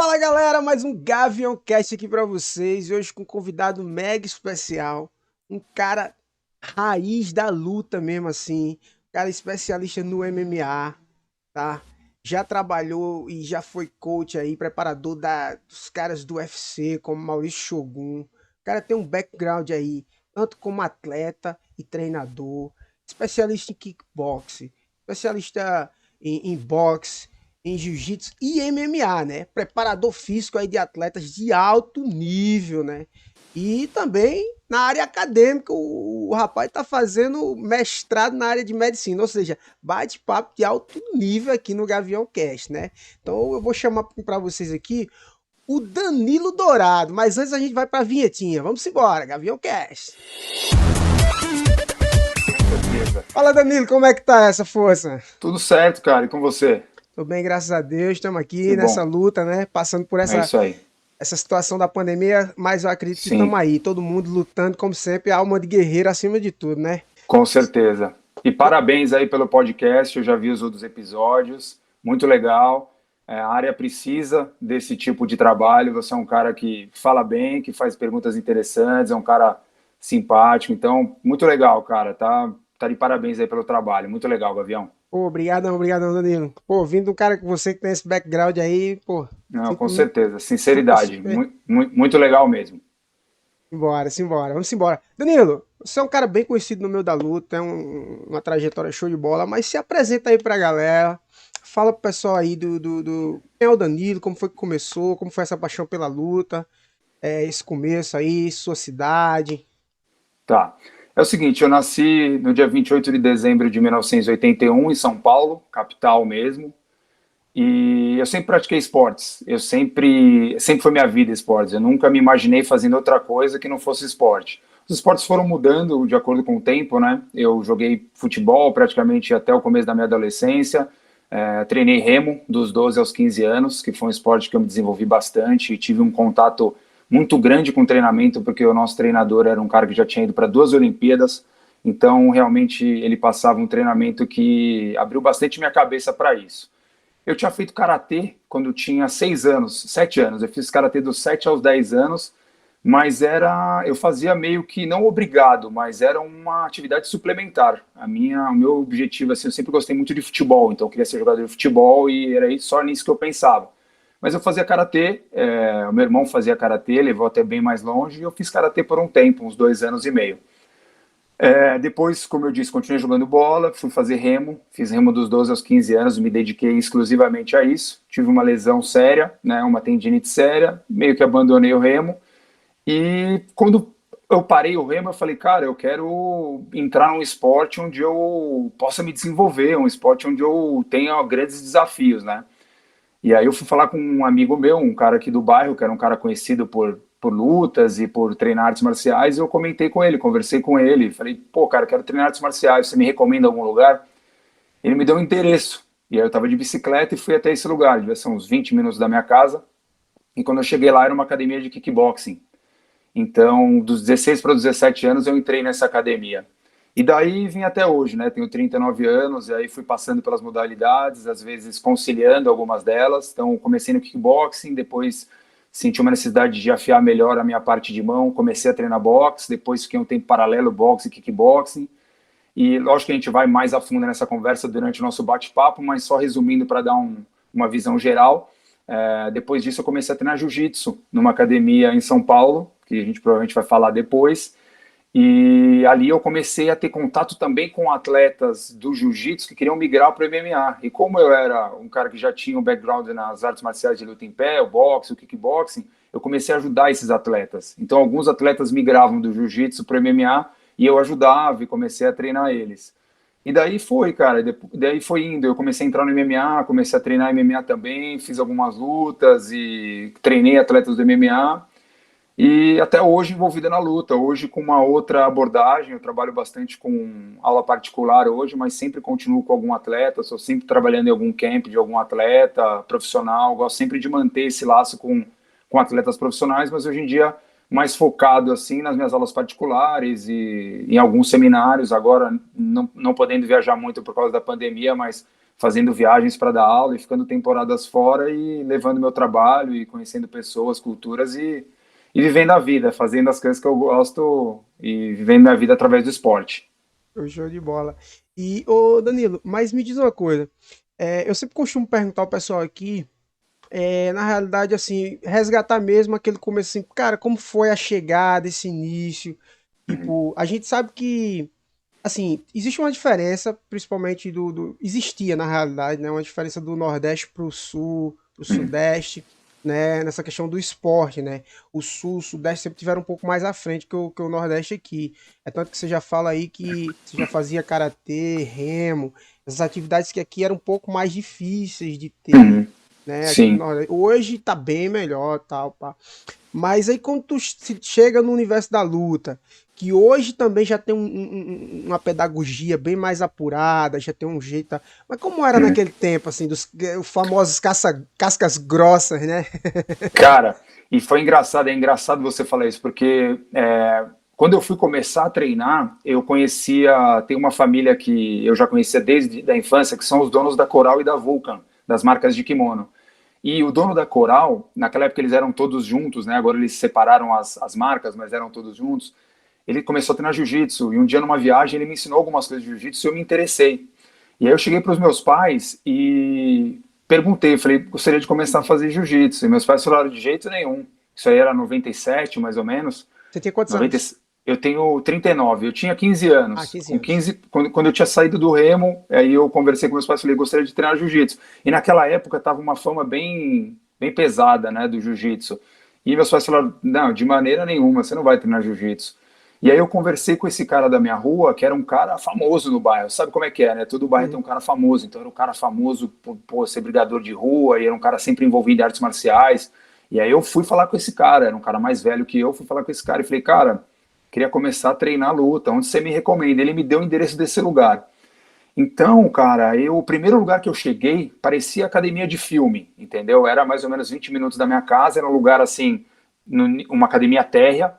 Fala galera, mais um Gavião Cast aqui pra vocês. E hoje com um convidado mega especial, um cara raiz da luta mesmo assim, cara especialista no MMA, tá? Já trabalhou e já foi coach aí, preparador dos caras do UFC, como Maurício Shogun. O cara tem um background aí, tanto como atleta e treinador, especialista em kickboxing, especialista em boxe, em jiu-jitsu e MMA, né? Preparador físico aí de atletas de alto nível, né? E também na área acadêmica, o rapaz tá fazendo mestrado na área de medicina, ou seja, bate-papo de alto nível aqui no Gavião Cast, né? Então eu vou chamar para vocês aqui o Danilo Dourado, mas antes a gente vai para a vinhetinha. Vamos embora, Gavião Cast. Certeza. Fala Danilo, como é que tá essa força? Tudo certo, cara. E com você? Tô bem, graças a Deus. Estamos Que aqui nessa bom. luta, né? Passando por É essa isso aí. essa situação da pandemia, mas eu acredito que estamos Sim, aí, todo mundo lutando como sempre, alma de guerreiro acima de tudo, né? com certeza. E parabéns aí pelo podcast. Eu já vi os outros episódios. Muito legal. A área precisa desse tipo de trabalho. Você é um cara que fala bem, que faz perguntas interessantes, é um cara simpático. Então, muito legal, cara. Tá de parabéns aí pelo trabalho. Muito legal, Gavião. Pô, obrigadão, obrigadão, Danilo. Pô, vindo de um cara que você que tem esse background aí, pô, Não, com sinto-me certeza. super, Sinceridade. super. Muito legal mesmo. Simbora, simbora, vamos embora. Danilo, você é um cara bem conhecido no meio da luta, uma trajetória show de bola, mas se apresenta aí pra galera, fala pro pessoal aí quem é o Danilo, como foi que começou, como foi essa paixão pela luta, esse começo aí, sua cidade. Tá. É o seguinte, eu nasci no dia 28 de dezembro de 1981 em São Paulo, capital mesmo, e eu sempre pratiquei esportes. Sempre foi minha vida esportes. Eu nunca me imaginei fazendo outra coisa que não fosse esporte. Os esportes foram mudando de acordo com o tempo, né? Eu joguei futebol praticamente até o começo da minha adolescência. Treinei remo dos 12 aos 15 anos, que foi um esporte que eu me desenvolvi bastante e tive um contato muito grande com o treinamento, porque o nosso treinador era um cara que já tinha ido para 2 Olimpíadas, então realmente ele passava um treinamento que abriu bastante minha cabeça para isso. Eu tinha feito karatê quando eu tinha 6 anos, 7 anos. Eu fiz karatê dos 7 aos 10 anos, mas eu fazia meio que não obrigado, mas era uma atividade suplementar. O meu objetivo, assim, eu sempre gostei muito de futebol, então eu queria ser jogador de futebol e era só nisso que eu pensava. Mas eu fazia karatê, o meu irmão fazia karatê, levou até bem mais longe, e eu fiz karatê por um tempo, uns 2 anos e meio. Depois, como eu disse, continuei jogando bola, fui fazer remo, fiz remo dos 12 aos 15 anos, me dediquei exclusivamente a isso. Tive uma lesão séria, né, uma tendinite séria, meio que abandonei o remo. E quando eu parei o remo, eu falei, cara, eu quero entrar num esporte onde eu possa me desenvolver, um esporte onde eu tenha grandes desafios, né? E aí eu fui falar com um amigo meu, um cara aqui do bairro, que era um cara conhecido por lutas e por treinar artes marciais, e eu comentei com ele, conversei com ele, falei, pô, cara, quero treinar artes marciais, você me recomenda algum lugar? Ele me deu um endereço, e aí eu tava de bicicleta e fui até esse lugar, devia ser uns 20 minutos da minha casa, e quando eu cheguei lá era uma academia de kickboxing. Então, dos 16 para os 17 anos eu entrei nessa academia. E daí vim até hoje, né? Tenho 39 anos, e aí fui passando pelas modalidades, às vezes conciliando algumas delas. Então, comecei no kickboxing, depois senti uma necessidade de afiar melhor a minha parte de mão, comecei a treinar boxe, depois fiquei um tempo paralelo boxe e kickboxing. E lógico que a gente vai mais a fundo nessa conversa durante o nosso bate-papo, mas só resumindo para dar uma visão geral. Depois disso, eu comecei a treinar jiu-jitsu numa academia em São Paulo, que a gente provavelmente vai falar depois. E ali eu comecei a ter contato também com atletas do jiu-jitsu que queriam migrar para o MMA. E como eu era um cara que já tinha um background nas artes marciais de luta em pé, o boxe, o kickboxing, eu comecei a ajudar esses atletas. Então, alguns atletas migravam do jiu-jitsu para o MMA e eu ajudava e comecei a treinar eles. E daí foi, cara, daí foi indo. Eu comecei a entrar no MMA, comecei a treinar MMA também, fiz algumas lutas e treinei atletas do MMA. E até hoje envolvida na luta, hoje com uma outra abordagem, eu trabalho bastante com aula particular hoje, mas sempre continuo com algum atleta, sou sempre trabalhando em algum camp de algum atleta profissional, gosto sempre de manter esse laço com atletas profissionais, mas hoje em dia mais focado assim nas minhas aulas particulares e em alguns seminários, agora não podendo viajar muito por causa da pandemia, mas fazendo viagens para dar aula e ficando temporadas fora e levando meu trabalho e conhecendo pessoas, culturas e vivendo a vida, fazendo as coisas que eu gosto e vivendo a vida através do esporte. Show de bola. E, ô Danilo, mas me diz uma coisa. Eu sempre costumo perguntar ao pessoal aqui, na realidade, assim, resgatar mesmo aquele começo assim, cara, como foi a chegada, esse início? Uhum, Tipo, a gente sabe que, assim, existe uma diferença, principalmente existia na realidade, né, uma diferença do Nordeste pro Sul, pro uhum, Sudeste, né, nessa questão do esporte, né? O Sul, o Sudeste sempre tiveram um pouco mais à frente que o Nordeste aqui. É tanto que você já fala aí que você já fazia karatê, remo, essas atividades que aqui eram um pouco mais difíceis de ter, uhum. né, aqui no Sim. Nordeste. Hoje tá bem melhor, tal, pá. Mas aí quando tu chega no universo da luta, que hoje também já tem uma pedagogia bem mais apurada, já tem um jeito. Mas como era Uhum. naquele tempo, assim, dos os famosos cascas grossas, né? Cara, e foi engraçado, é engraçado você falar isso, porque quando eu fui começar a treinar, eu conhecia, tem uma família que eu já conhecia desde a infância, que são os donos da Coral e da Vulcan, das marcas de kimono. E o dono da Coral, naquela época eles eram todos juntos, né? Agora eles separaram as marcas, mas eram todos juntos. Ele começou a treinar jiu-jitsu e um dia numa viagem ele me ensinou algumas coisas de jiu-jitsu e eu me interessei. E aí eu cheguei para os meus pais e perguntei, falei, gostaria de começar a fazer jiu-jitsu. E meus pais falaram, de jeito nenhum. Isso aí era 97, mais ou menos. Você tinha quantos 90, anos? eu tenho 39, eu tinha 15 Ah, anos. 15 Com anos. 15, quando eu tinha saído do Remo, aí eu conversei com meus pais e falei, gostaria de treinar jiu-jitsu. E naquela época tava uma fama bem pesada, né, do jiu-jitsu. E meus pais falaram, não, de maneira nenhuma, você não vai treinar jiu-jitsu. E aí eu conversei com esse cara da minha rua, que era um cara famoso no bairro. Sabe como é que é, né? Todo bairro tem Uhum. um cara famoso. Então era um cara famoso por ser brigador de rua, e era um cara sempre envolvido em artes marciais. E aí eu fui falar com esse cara, era um cara mais velho que eu, fui falar com esse cara e falei, cara, queria começar a treinar luta, onde você me recomenda? Ele me deu o endereço desse lugar. Então, cara, o primeiro lugar que eu cheguei parecia academia de filme, entendeu? Era mais ou menos 20 minutos da minha casa, era um lugar assim, uma academia térrea,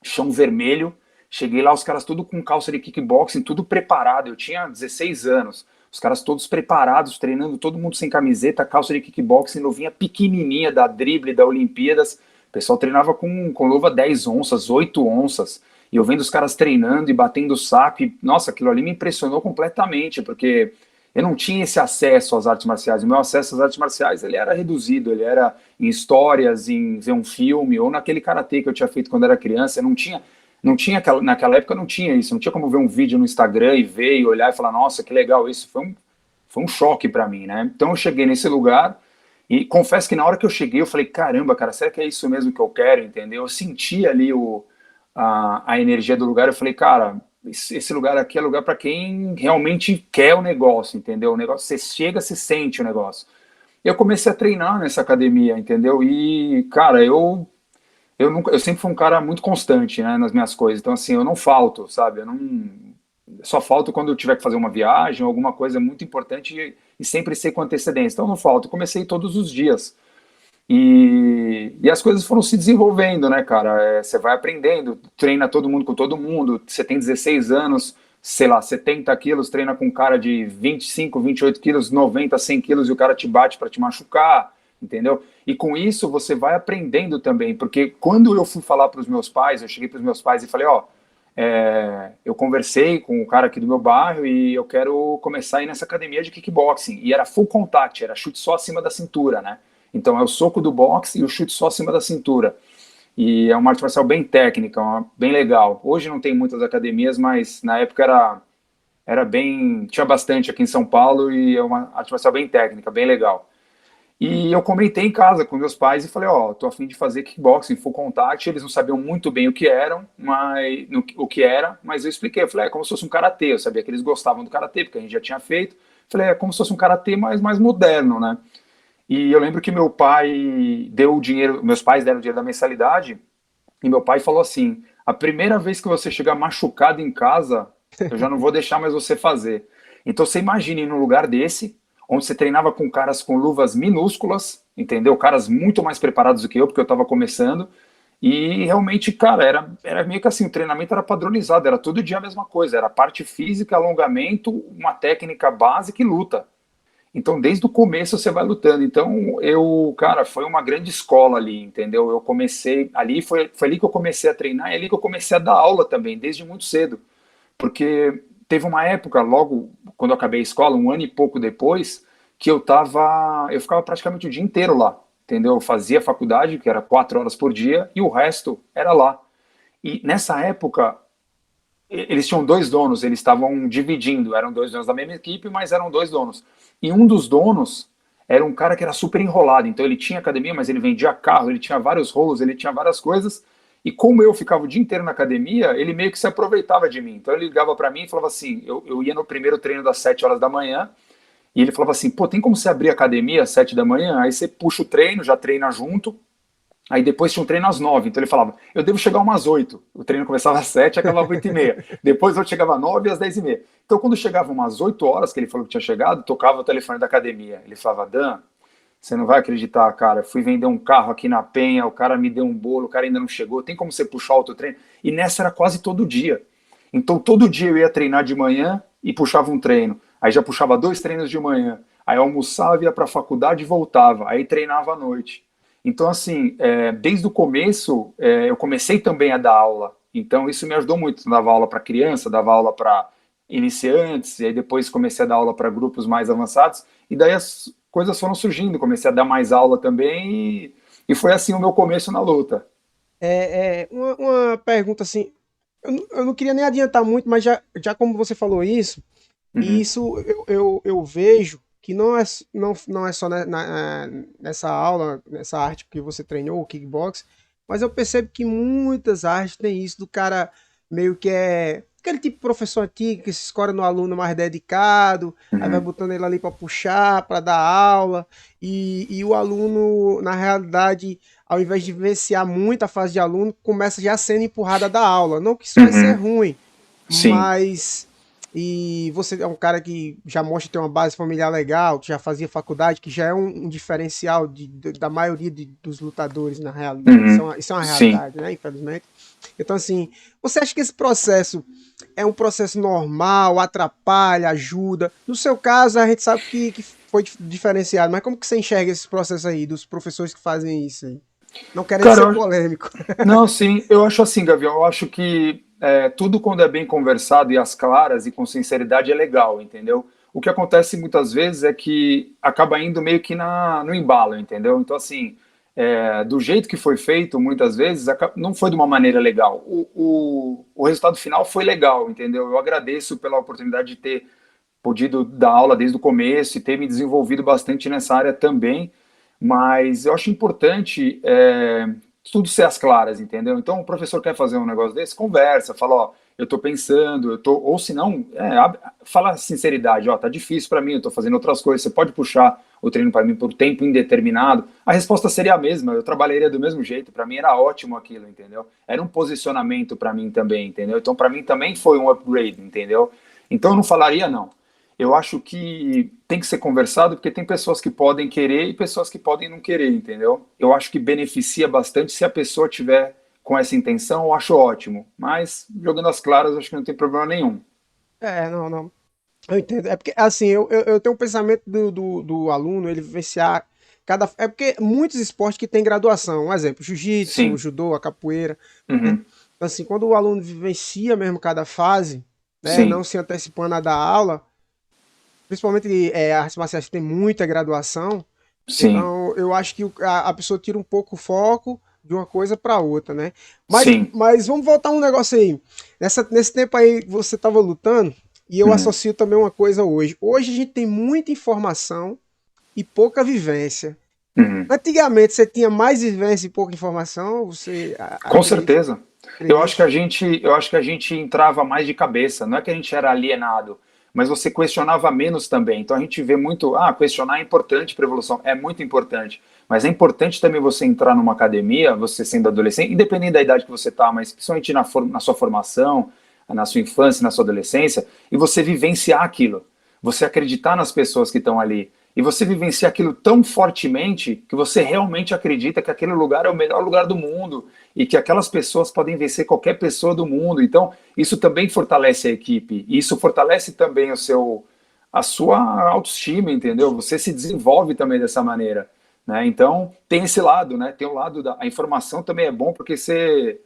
chão vermelho. Cheguei lá, os caras tudo com calça de kickboxing, tudo preparado. Eu tinha 16 anos. Os caras todos preparados, treinando, todo mundo sem camiseta, calça de kickboxing, luvinha pequenininha da drible, da Olimpíadas. O pessoal treinava com luva 10 onças, 8 onças. E eu vendo os caras treinando e batendo o saco. E, nossa, aquilo ali me impressionou completamente, porque eu não tinha esse acesso às artes marciais. O meu acesso às artes marciais ele era reduzido, ele era em histórias, em ver um filme, ou naquele karatê que eu tinha feito quando era criança. Eu não tinha naquela época não tinha isso, não tinha como ver um vídeo no Instagram e ver e olhar e falar, nossa, que legal isso. Foi um choque para mim, né? Então eu cheguei nesse lugar e confesso que na hora que eu cheguei eu falei, caramba, cara, será que é isso mesmo que eu quero, entendeu? Eu senti ali a energia do lugar, eu falei, cara, esse lugar aqui é lugar para quem realmente quer o negócio, entendeu? O negócio, você chega, você sente o negócio. E eu comecei a treinar nessa academia, entendeu? E, cara, eu sempre fui um cara muito constante, né, nas minhas coisas. Então, assim, eu não falto, sabe? Eu não só falto quando eu tiver que fazer uma viagem, alguma coisa muito importante e sempre sei com antecedência. Então, eu não falto. Eu comecei todos os dias. E as coisas foram se desenvolvendo, né, cara? Você vai aprendendo, treina todo mundo com todo mundo. Você tem 16 anos, sei lá, 70 quilos, treina com um cara de 25, 28 quilos, 90, 100 quilos e o cara te bate para te machucar, entendeu? E com isso você vai aprendendo também, porque quando eu fui falar para os meus pais, eu cheguei para os meus pais e falei: ó, eu conversei com o cara aqui do meu bairro e eu quero começar a ir nessa academia de kickboxing. E era full contact, era chute só acima da cintura, né? Então é o soco do boxe e o chute só acima da cintura. E é uma arte marcial bem técnica, bem legal. Hoje não tem muitas academias, mas na época era bem. Tinha bastante aqui em São Paulo e é uma arte marcial bem técnica, bem legal. E eu comentei em casa com meus pais e falei, ó, tô a fim de fazer kickboxing, full contact. Eles não sabiam muito bem o que eram, o que era, mas eu expliquei. Eu falei, é como se fosse um karatê. Eu sabia que eles gostavam do karatê, porque a gente já tinha feito. Falei, é como se fosse um karatê mais moderno, né? E eu lembro que meu pai deu o dinheiro, meus pais deram o dinheiro da mensalidade, e meu pai falou assim: a primeira vez que você chegar machucado em casa, eu já não vou deixar mais você fazer. Então você imagine num lugar desse, onde você treinava com caras com luvas minúsculas, entendeu? Caras muito mais preparados do que eu, porque eu estava começando. E realmente, cara, era meio que assim, o treinamento era padronizado, era todo dia a mesma coisa, era parte física, alongamento, uma técnica básica e luta. Então, desde o começo você vai lutando. Então, cara, foi uma grande escola ali, entendeu? Eu comecei ali, foi ali que eu comecei a treinar, é ali que eu comecei a dar aula também, desde muito cedo. Porque teve uma época, logo quando eu acabei a escola, um ano e pouco depois, que eu ficava praticamente o dia inteiro lá, entendeu? Eu fazia faculdade, que era 4 horas por dia, e o resto era lá. E nessa época, eles tinham dois donos, eles estavam dividindo, eram dois donos da mesma equipe, mas eram dois donos. E um dos donos era um cara que era super enrolado, então ele tinha academia, mas ele vendia carro, ele tinha vários rolos, ele tinha várias coisas, e como eu ficava o dia inteiro na academia, ele meio que se aproveitava de mim. Então ele ligava para mim e falava assim, eu ia no primeiro treino das 7 horas da manhã, e ele falava assim, pô, tem como você abrir a academia às 7 da manhã? Aí você puxa o treino, já treina junto, aí depois tinha um treino às 9, então ele falava, eu devo chegar umas 8. O treino começava às 7 e acabava às 8h30. Depois eu chegava às 9 e às 10h30. Então quando chegava umas 8 horas, que ele falou que tinha chegado, tocava o telefone da academia. Ele falava, Dan, você não vai acreditar, cara, fui vender um carro aqui na Penha, o cara me deu um bolo, o cara ainda não chegou, tem como você puxar outro treino? E nessa era quase todo dia. Então todo dia eu ia treinar de manhã e puxava um treino. Aí já puxava 2 treinos de manhã. Aí eu almoçava, ia para a faculdade e voltava. Aí treinava à noite. Então, assim, desde o começo, eu comecei também a dar aula. Então, isso me ajudou muito. Eu dava aula para criança, dava aula para iniciantes, e aí depois comecei a dar aula para grupos mais avançados. E daí as coisas foram surgindo. Comecei a dar mais aula também, e foi assim o meu começo na luta. Uma pergunta assim, eu não queria nem adiantar muito, mas já como você falou isso, e Uhum. isso eu vejo que não é só nessa aula, nessa arte que você treinou, o kickbox, mas eu percebo que muitas artes têm isso do cara meio que é aquele tipo de professor antigo que se escora no aluno mais dedicado, aí vai Uhum. botando ele ali para puxar, para dar aula, e o aluno, na realidade, ao invés de vivenciar muito a fase de aluno, começa já sendo empurrada da aula. Não que isso vai ser Uhum. ruim, Sim. mas e você é um cara que já mostra ter uma base familiar legal, que já fazia faculdade, que já é um diferencial da maioria dos lutadores na realidade. Uhum. Isso é uma Sim. realidade, né? Infelizmente. Então, assim, você acha que esse processo é um processo normal, atrapalha, ajuda? No seu caso, a gente sabe que foi diferenciado, mas como que você enxerga esse processo aí, dos professores que fazem isso aí? Não querendo Cara, ser polêmico. não, sim, eu acho assim, Gavião, eu acho que tudo quando é bem conversado e às claras e com sinceridade é legal, entendeu? O que acontece muitas vezes é que acaba indo meio que no embalo, entendeu? Então, assim, do jeito que foi feito, muitas vezes, não foi de uma maneira legal. O resultado final foi legal, entendeu? Eu agradeço pela oportunidade de ter podido dar aula desde o começo e ter me desenvolvido bastante nessa área também, mas eu acho importante tudo ser às claras, entendeu? Então, o professor quer fazer um negócio desse, conversa, fala, ó, eu tô pensando, ou se não, fala sinceridade, ó, tá difícil para mim, eu tô fazendo outras coisas, você pode puxar o treino para mim por tempo indeterminado? A resposta seria a mesma, eu trabalharia do mesmo jeito, para mim era ótimo aquilo, entendeu? Era um posicionamento para mim também, entendeu? Então, para mim também foi um upgrade, entendeu? Então, eu não falaria não. Eu acho que tem que ser conversado, porque tem pessoas que podem querer e pessoas que podem não querer, entendeu? Eu acho que beneficia bastante se a pessoa tiver com essa intenção, eu acho ótimo. Mas, jogando as claras, eu acho que não tem problema nenhum. Não, não. Eu entendo. É porque, assim, eu tenho um pensamento do aluno, ele vivenciar cada. É porque muitos esportes que têm graduação, um exemplo, jiu-jitsu, Sim. judô, a capoeira, né? Uhum. Então, assim, quando o aluno vivencia mesmo cada fase, né, não Sim. se antecipando a dar aula, principalmente artes marciais que tem muita graduação, Sim. então eu acho que a pessoa tira um pouco o foco de uma coisa para outra, né? Sim. Mas vamos voltar um negócio aí. Nesse tempo aí você estava lutando, e eu Uhum. associo também uma coisa hoje. Hoje a gente tem muita informação e pouca vivência. Uhum. Antigamente você tinha mais vivência e pouca informação, você Com acredita? certeza. Acredita? Eu acho que a gente entrava mais de cabeça. Não é que a gente era alienado, mas você questionava menos também. Então a gente vê muito, questionar é importante para evolução, é muito importante. Mas é importante também você entrar numa academia, você sendo adolescente, independente da idade que você está, mas principalmente na sua formação, na sua infância, na sua adolescência, e você vivenciar aquilo. Você acreditar nas pessoas que estão ali. E você vivenciar aquilo tão fortemente que você realmente acredita que aquele lugar é o melhor lugar do mundo e que aquelas pessoas podem vencer qualquer pessoa do mundo. Então, isso também fortalece a equipe. E isso fortalece também a sua autoestima, entendeu? Você se desenvolve também dessa maneira, né? Então, tem esse lado, né? Tem o lado da a informação também é bom porque você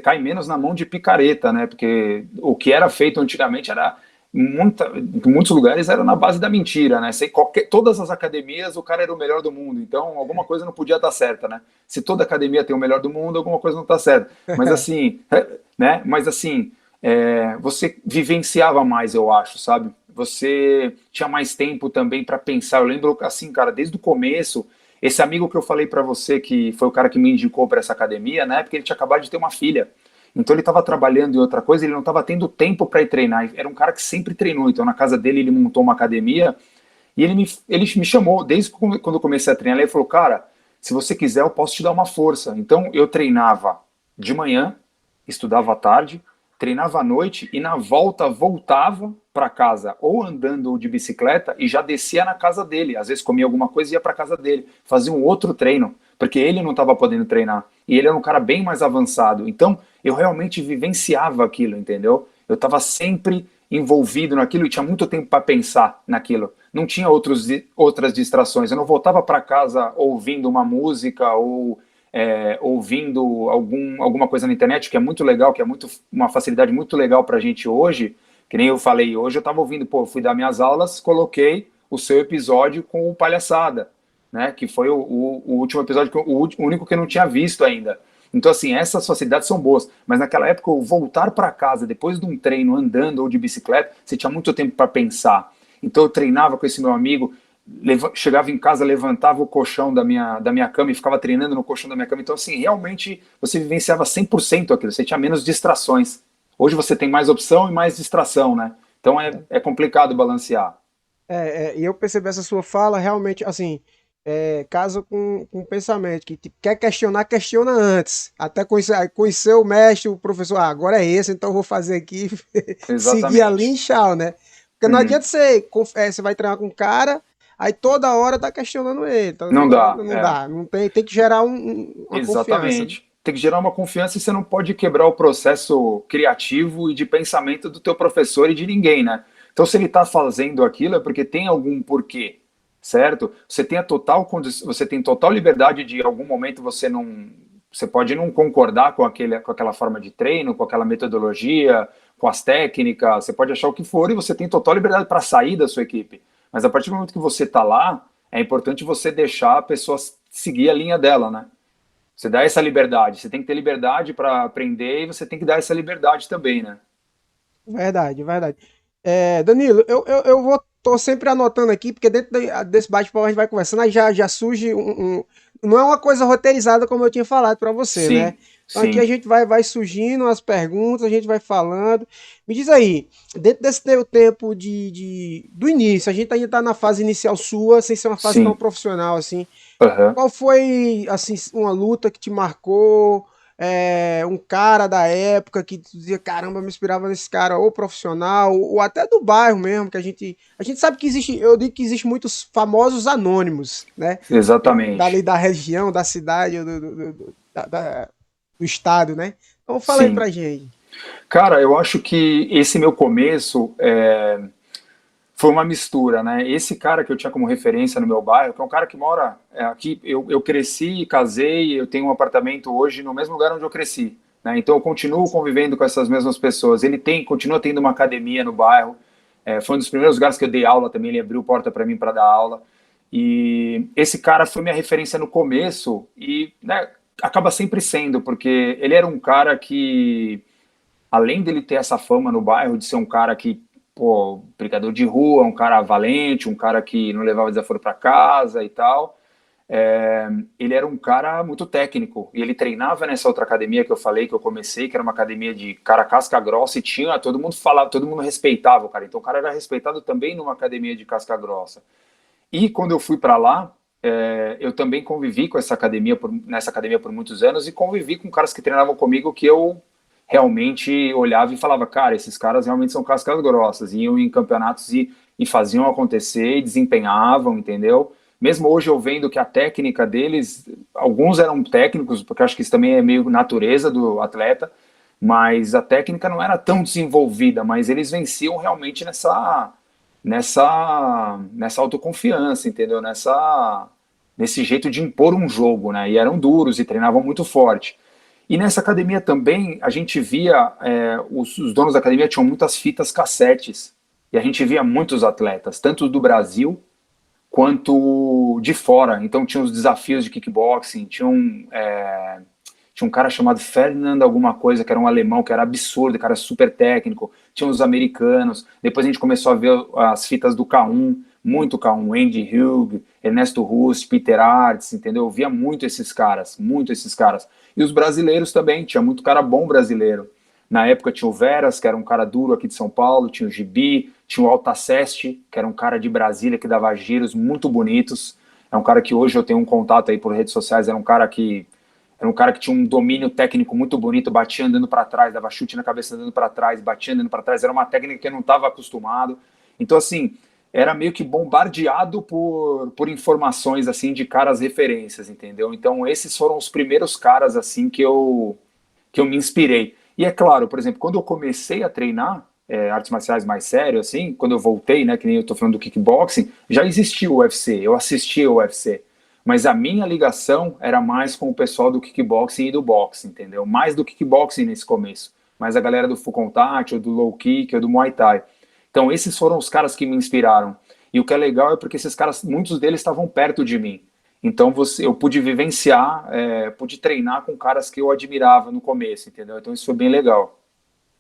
cai menos na mão de picareta, né? Porque o que era feito antigamente era em muitos lugares era na base da mentira, né? Todas as academias o cara era o melhor do mundo, então alguma coisa não podia estar certa, né? Se toda academia tem o melhor do mundo, alguma coisa não está certa. Mas assim, né? Mas assim, você vivenciava mais, eu acho, sabe? Você tinha mais tempo também para pensar. Eu lembro assim, cara, desde o começo, esse amigo que eu falei para você, que foi o cara que me indicou para essa academia, né? Porque ele tinha acabado de ter uma filha. Então ele estava trabalhando em outra coisa, ele não estava tendo tempo para ir treinar. Era um cara que sempre treinou. Então na casa dele ele montou uma academia e ele me chamou, desde quando eu comecei a treinar, ele falou, cara, se você quiser eu posso te dar uma força. Então eu treinava de manhã, estudava à tarde, treinava à noite e na volta voltava para casa ou andando ou de bicicleta e já descia na casa dele. Às vezes comia alguma coisa e ia para casa dele, fazia um outro treino, porque ele não estava podendo treinar. E ele era um cara bem mais avançado. Então eu realmente vivenciava aquilo, entendeu? Eu estava sempre envolvido naquilo e tinha muito tempo para pensar naquilo. Não tinha outras distrações. Eu não voltava para casa ouvindo uma música ou ouvindo alguma coisa na internet, que é muito legal, que é uma facilidade muito legal para a gente hoje, que nem eu falei, hoje eu estava ouvindo, pô, fui dar minhas aulas, coloquei o seu episódio com o Palhaçada, né, que foi o último episódio, o único que eu não tinha visto ainda. Então, assim, essas facilidades são boas, mas naquela época, eu voltar para casa depois de um treino andando ou de bicicleta, você tinha muito tempo para pensar. Então, eu treinava com esse meu amigo, chegava em casa, levantava o colchão da minha cama e ficava treinando no colchão da minha cama. Então, assim, realmente você vivenciava 100% aquilo, você tinha menos distrações. Hoje você tem mais opção e mais distração, né? Então é complicado balancear. E eu percebi essa sua fala realmente, assim, casa com o pensamento, que tipo, quer questionar, questiona antes. Até conhecer o mestre, o professor, agora é esse, então eu vou fazer aqui, seguir a linha e Exatamente. tchau, né? Porque não Uhum. adianta você vai treinar com um cara, aí toda hora tá questionando ele, então Não dá, não dá, não tem que gerar uma confiança, né? exatamente. Tem que gerar uma confiança e você não pode quebrar o processo criativo e de pensamento do teu professor e de ninguém, né? Então, se ele está fazendo aquilo é porque tem algum porquê, certo? Você tem total liberdade de em algum momento você pode não concordar com aquela forma de treino, com aquela metodologia, com as técnicas, você pode achar o que for e você tem total liberdade para sair da sua equipe. Mas a partir do momento que você está lá, é importante você deixar a pessoa seguir a linha dela, né? Você dá essa liberdade. Você tem que ter liberdade para aprender e você tem que dar essa liberdade também, né? Verdade, verdade. Danilo, tô sempre anotando aqui, porque dentro desse bate-papo a gente vai conversando, aí já surge não é uma coisa roteirizada como eu tinha falado para você, né? Sim, Então aqui a sim, gente vai surgindo as perguntas, a gente vai falando. Me diz aí, dentro desse teu tempo do início, a gente ainda tá na fase inicial sua, sem ser uma fase tão sim. profissional assim. Aham. Qual foi, assim, uma luta que te marcou? Um cara da época que tu dizia, caramba, eu me inspirava nesse cara, ou profissional, ou até do bairro mesmo, que a gente sabe que existe, eu digo que existe muitos famosos anônimos, né? Dali Exatamente. da região, da cidade, do estado, né? Então fala aí Sim. pra gente. Cara, eu acho que esse meu começo foi uma mistura, né? Esse cara que eu tinha como referência no meu bairro, que é um cara que mora aqui, eu cresci, casei, eu tenho um apartamento hoje no mesmo lugar onde eu cresci, né? Então eu continuo convivendo com essas mesmas pessoas. Continua tendo uma academia no bairro. Foi um dos primeiros lugares que eu dei aula também. Ele abriu porta para mim para dar aula. E esse cara foi minha referência no começo e, né, acaba sempre sendo, porque ele era um cara que além dele ter essa fama no bairro de ser um cara que, pô, brigador de rua, um cara valente, um cara que não levava desaforo para casa e tal, ele era um cara muito técnico e ele treinava nessa outra academia que eu falei que eu comecei, que era uma academia de cara casca grossa e tinha todo mundo falava, todo mundo respeitava o cara. Então o cara era respeitado também numa academia de casca grossa. E quando eu fui para lá, eu também convivi com nessa academia por muitos anos e convivi com caras que treinavam comigo que eu realmente olhava e falava, cara, esses caras realmente são cascas grossas, iam em campeonatos e faziam acontecer e desempenhavam, entendeu? Mesmo hoje eu vendo que a técnica deles, alguns eram técnicos, porque eu acho que isso também é meio natureza do atleta, mas a técnica não era tão desenvolvida, mas eles venciam realmente nessa autoconfiança, entendeu? Nesse jeito de impor um jogo, né? E eram duros e treinavam muito forte. E nessa academia também a gente via, os donos da academia tinham muitas fitas cassetes, e a gente via muitos atletas, tanto do Brasil quanto de fora. Então tinha os desafios de kickboxing, tinha um cara chamado Ferdinand alguma coisa, que era um alemão, que era absurdo, cara super técnico. Tinha os americanos. Depois a gente começou a ver as fitas do K1, muito K1, Andy Hugh, Ernesto Rust, Peter Arts, entendeu? Eu via muito esses caras, muito esses caras. E os brasileiros também, tinha muito cara bom brasileiro. Na época tinha o Veras, que era um cara duro aqui de São Paulo, tinha o Gibi, tinha o Altaceste, que era um cara de Brasília que dava giros muito bonitos. É um cara que hoje eu tenho um contato aí por redes sociais, era um cara que tinha um domínio técnico muito bonito, batia andando para trás, dava chute na cabeça andando para trás, batia andando para trás, era uma técnica que eu não estava acostumado. Então, assim, era meio que bombardeado por informações, assim, de caras referências, entendeu? Então, esses foram os primeiros caras, assim, que eu me inspirei. E é claro, por exemplo, quando eu comecei a treinar artes marciais mais sério, assim, quando eu voltei, né, que nem eu tô falando do kickboxing, já existia o UFC, eu assistia o UFC. Mas a minha ligação era mais com o pessoal do kickboxing e do boxe, entendeu? Mais do kickboxing nesse começo. Mais a galera do full contact, ou do low kick, ou do muay thai. Então esses foram os caras que me inspiraram. E o que é legal é porque esses caras, muitos deles estavam perto de mim. Então eu pude vivenciar, pude treinar com caras que eu admirava no começo, entendeu? Então isso foi bem legal.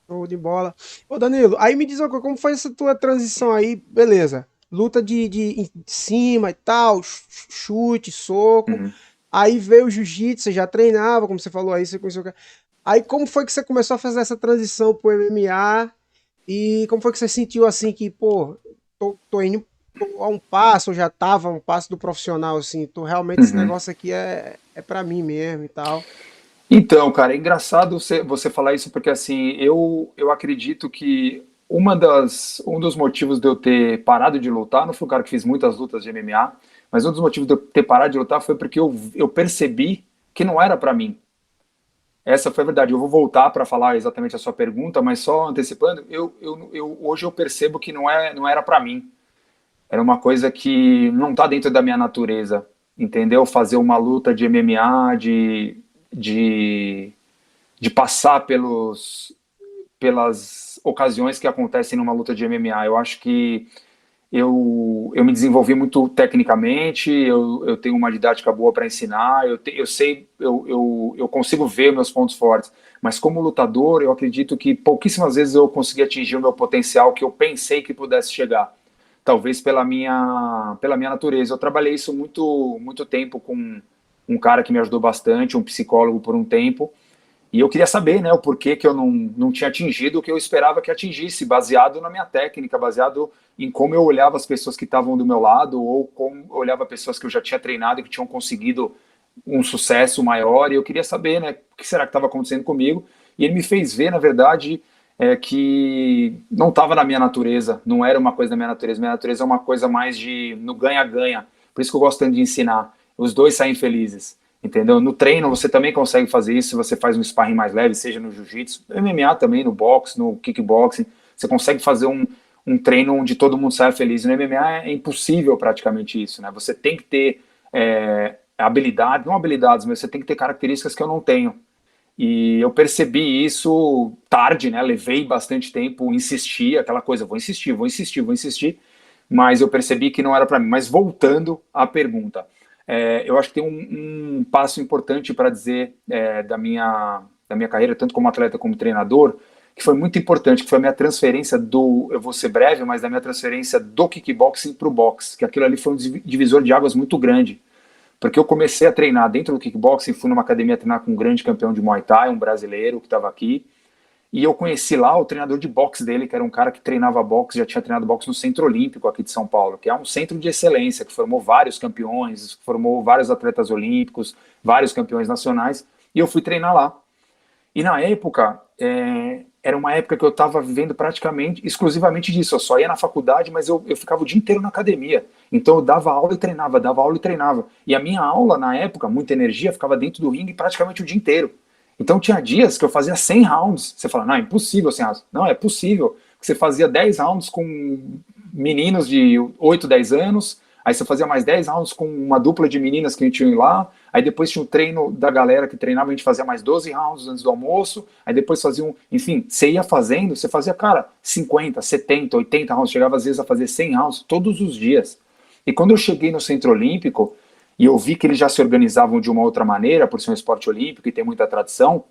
Show de bola. Ô Danilo, aí me diz uma coisa, como foi essa tua transição aí? Beleza. Luta de em cima e tal, chute, soco. Uhum. Aí veio o jiu-jitsu, você já treinava, como você falou aí, você conheceu o cara. Aí como foi que você começou a fazer essa transição pro MMA? E como foi que você sentiu assim que, pô, tô indo a um passo, eu já tava a um passo do profissional, assim, tô realmente esse Uhum. negócio aqui é para mim mesmo e tal. Então, cara, é engraçado você falar isso porque assim, eu acredito que um dos motivos de eu ter parado de lutar, não fui um cara que fiz muitas lutas de MMA, mas um dos motivos de eu ter parado de lutar foi porque eu percebi que não era pra mim. Essa foi a verdade. Eu vou voltar para falar exatamente a sua pergunta, mas só antecipando, hoje eu percebo que não era pra mim. Era uma coisa que não tá dentro da minha natureza, entendeu? Fazer uma luta de MMA, de de passar pelas ocasiões que acontecem numa luta de MMA. Eu acho que eu me desenvolvi muito tecnicamente, eu tenho uma didática boa para ensinar, eu sei, eu consigo ver meus pontos fortes, mas como lutador, eu acredito que pouquíssimas vezes eu consegui atingir o meu potencial que eu pensei que pudesse chegar. Talvez pela minha natureza. Eu trabalhei isso muito tempo com um cara que me ajudou bastante, um psicólogo por um tempo, e eu queria saber, né, o porquê que eu não tinha atingido o que eu esperava que atingisse, baseado na minha técnica, baseado em como eu olhava as pessoas que estavam do meu lado, ou como eu olhava pessoas que eu já tinha treinado e que tinham conseguido um sucesso maior, e eu queria saber, né, o que será que estava acontecendo comigo, e ele me fez ver, na verdade, que não estava na minha natureza, não era uma coisa da minha natureza é uma coisa mais de no ganha-ganha, por isso que eu gosto tanto de ensinar, os dois saem felizes. Entendeu? No treino você também consegue fazer isso se você faz um sparring mais leve, seja no jiu-jitsu, no MMA também, no boxe, no kickboxing. Você consegue fazer um treino onde todo mundo sai feliz. No MMA é impossível praticamente isso, né? Você tem que ter habilidade, não habilidades, mas você tem que ter características que eu não tenho. E eu percebi isso tarde, né? Levei bastante tempo, insisti, aquela coisa, vou insistir, vou insistir, vou insistir, mas eu percebi que não era para mim. Mas voltando à pergunta, eu acho que tem um passo importante para dizer da minha carreira, tanto como atleta como treinador, que foi muito importante, que foi a minha transferência eu vou ser breve, mas da minha transferência do kickboxing para o boxe, que aquilo ali foi um divisor de águas muito grande. Porque eu comecei a treinar dentro do kickboxing, fui numa academia treinar com um grande campeão de Muay Thai, um brasileiro que estava aqui, e eu conheci lá o treinador de boxe dele, que era um cara que treinava boxe, já tinha treinado boxe no Centro Olímpico aqui de São Paulo, que é um centro de excelência, que formou vários campeões, formou vários atletas olímpicos, vários campeões nacionais, e eu fui treinar lá. E na época, era uma época que eu estava vivendo praticamente, exclusivamente disso. Eu só ia na faculdade, mas eu ficava o dia inteiro na academia. Então eu dava aula e treinava, dava aula e treinava. E a minha aula, na época, muita energia, ficava dentro do ringue praticamente o dia inteiro. Então tinha dias que eu fazia 100 rounds. Você fala, não, é impossível 100 rounds. Não, é possível. Você fazia 10 rounds com meninos de 8, 10 anos, aí você fazia mais 10 rounds com uma dupla de meninas que a gente tinha lá, aí depois tinha um treino da galera que treinava, a gente fazia mais 12 rounds antes do almoço, aí depois fazia enfim, você ia fazendo, você fazia, cara, 50, 70, 80 rounds, chegava às vezes a fazer 100 rounds todos os dias. E quando eu cheguei no Centro Olímpico, e eu vi que eles já se organizavam de uma outra maneira, por ser um esporte olímpico e tem muita tradição,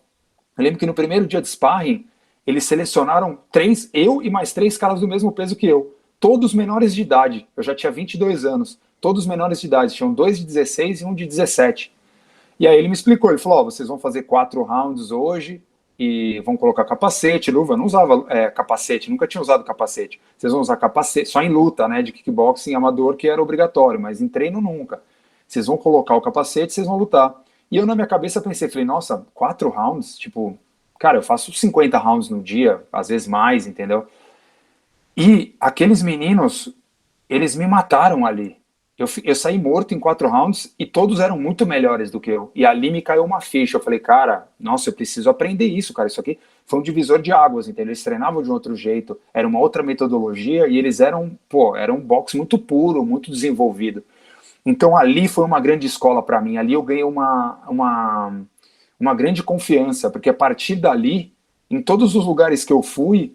eu lembro que no primeiro dia de sparring, eles selecionaram eu e mais 3 caras do mesmo peso que eu, todos menores de idade. Eu já tinha 22 anos, todos menores de idade, tinham 2 de 16 e um de 17. E aí ele me explicou, ele falou, vocês vão fazer 4 rounds hoje e vão colocar capacete, luva. Eu não usava capacete, nunca tinha usado capacete. Vocês vão usar capacete, só em luta, né, de kickboxing amador, que era obrigatório, mas em treino nunca. Vocês vão colocar o capacete, vocês vão lutar. E eu na minha cabeça pensei, falei, nossa, 4 rounds? Tipo, cara, eu faço 50 rounds no dia, às vezes mais, entendeu? E aqueles meninos, eles me mataram ali. Eu saí morto em 4 rounds e todos eram muito melhores do que eu. E ali me caiu uma ficha. Eu falei, cara, nossa, eu preciso aprender isso, cara. Isso aqui foi um divisor de águas, entendeu? Eles treinavam de um outro jeito, era uma outra metodologia e eles era um boxe muito puro, muito desenvolvido. Então ali foi uma grande escola para mim. Ali eu ganhei uma grande confiança, porque a partir dali, em todos os lugares que eu fui,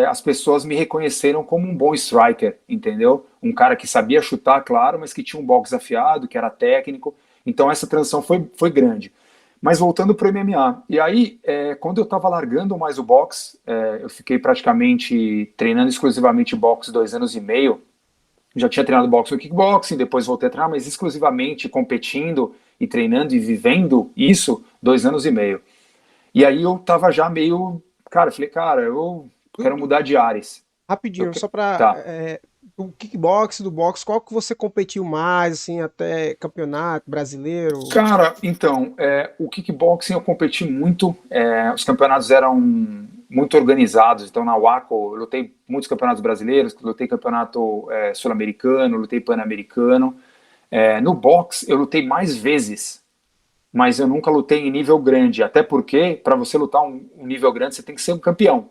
as pessoas me reconheceram como um bom striker, entendeu? Um cara que sabia chutar, claro, mas que tinha um boxe afiado, que era técnico. Então essa transição foi grande. Mas voltando para o MMA, e aí, quando eu estava largando mais o boxe, eu fiquei praticamente treinando exclusivamente boxe 2 anos e meio. Já tinha treinado boxe no kickboxing, depois voltei a treinar, mas exclusivamente competindo e treinando e vivendo isso 2 anos e meio. E aí eu tava já meio, cara, falei, cara, eu quero mudar de áreas. Rapidinho, só pra. Tá. Do kickbox, do boxe, qual que você competiu mais, assim, até campeonato brasileiro? Cara, então, o kickboxing eu competi muito, os campeonatos eram muito organizados, então na WACO eu lutei muitos campeonatos brasileiros, lutei campeonato sul-americano, lutei pan-americano. No boxe eu lutei mais vezes, mas eu nunca lutei em nível grande, até porque para você lutar um nível grande você tem que ser um campeão.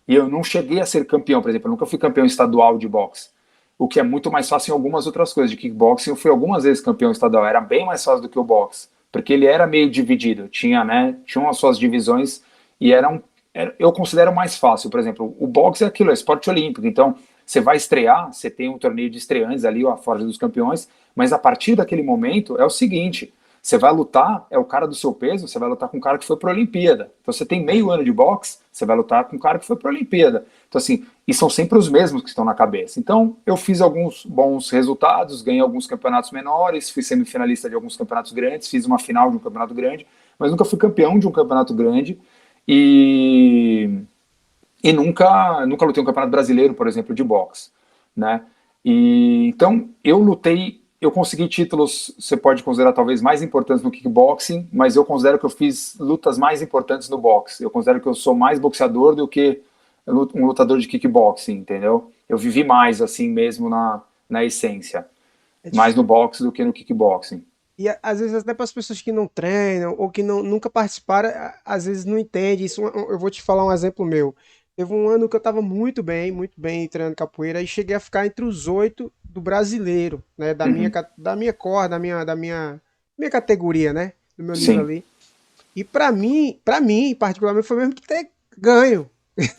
E eu não cheguei a ser campeão, por exemplo, eu nunca fui campeão estadual de boxe. O que é muito mais fácil em algumas outras coisas. De kickboxing, eu fui algumas vezes campeão estadual, era bem mais fácil do que o boxe, porque ele era meio dividido, tinha as suas divisões e eu considero mais fácil. Por exemplo, o boxe é aquilo, é esporte olímpico, então você vai estrear, você tem um torneio de estreantes ali, a Forja dos Campeões, mas a partir daquele momento é o seguinte, você vai lutar, é o cara do seu peso, você vai lutar com um cara que foi para a Olimpíada. Então você tem meio ano de boxe, você vai lutar com um cara que foi para a Olimpíada. Então assim, e são sempre os mesmos que estão na cabeça. Então eu fiz alguns bons resultados, ganhei alguns campeonatos menores, fui semifinalista de alguns campeonatos grandes, fiz uma final de um campeonato grande, mas nunca fui campeão de um campeonato grande e nunca lutei um campeonato brasileiro, por exemplo, de boxe, né? E então eu consegui títulos, você pode considerar talvez mais importantes no kickboxing, mas eu considero que eu fiz lutas mais importantes no boxe. Eu considero que eu sou mais boxeador do que um lutador de kickboxing, entendeu? Eu vivi mais assim mesmo na essência, É mais no difícil. boxe do que no kickboxing. E às vezes até para as pessoas que não treinam ou que nunca participaram, às vezes não entende. Isso, eu vou te falar um exemplo meu. Teve um ano que eu estava muito bem treinando capoeira e cheguei a ficar entre os 8 do brasileiro, né? Uhum. Da minha corda, minha categoria, né? Do meu nível Sim, ali. E para mim, particularmente, foi mesmo que ter ganho.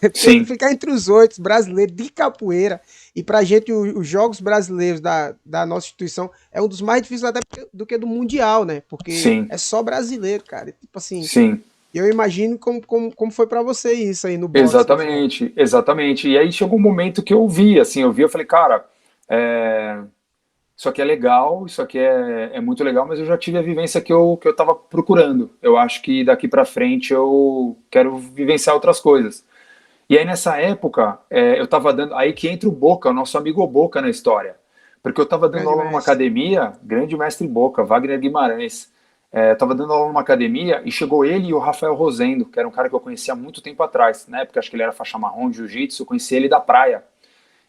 Porque sim, ficar entre os 8 brasileiros de capoeira, e pra gente os jogos brasileiros da nossa instituição é um dos mais difíceis até do que do Mundial, né? Porque sim, é só brasileiro, cara. E, tipo assim, sim. eu imagino como foi pra você isso aí no boxe, no geral. Exatamente, exatamente. E aí chegou um momento que eu falei, cara, é, isso aqui é legal, isso aqui é muito legal, mas eu já tive a vivência que eu estava procurando. Eu acho que daqui para frente eu quero vivenciar outras coisas. E aí nessa época, eu estava dando, aí que entra o Boca, o nosso amigo Boca na história. Porque eu estava dando Grande aula numa mestre. academia, grande mestre Boca, Wagner Guimarães. Estava dando aula numa academia e chegou ele e o Rafael Rosendo, que era um cara que eu conhecia há muito tempo atrás. Na época, acho que ele era faixa marrom de jiu-jitsu, eu conheci ele da praia.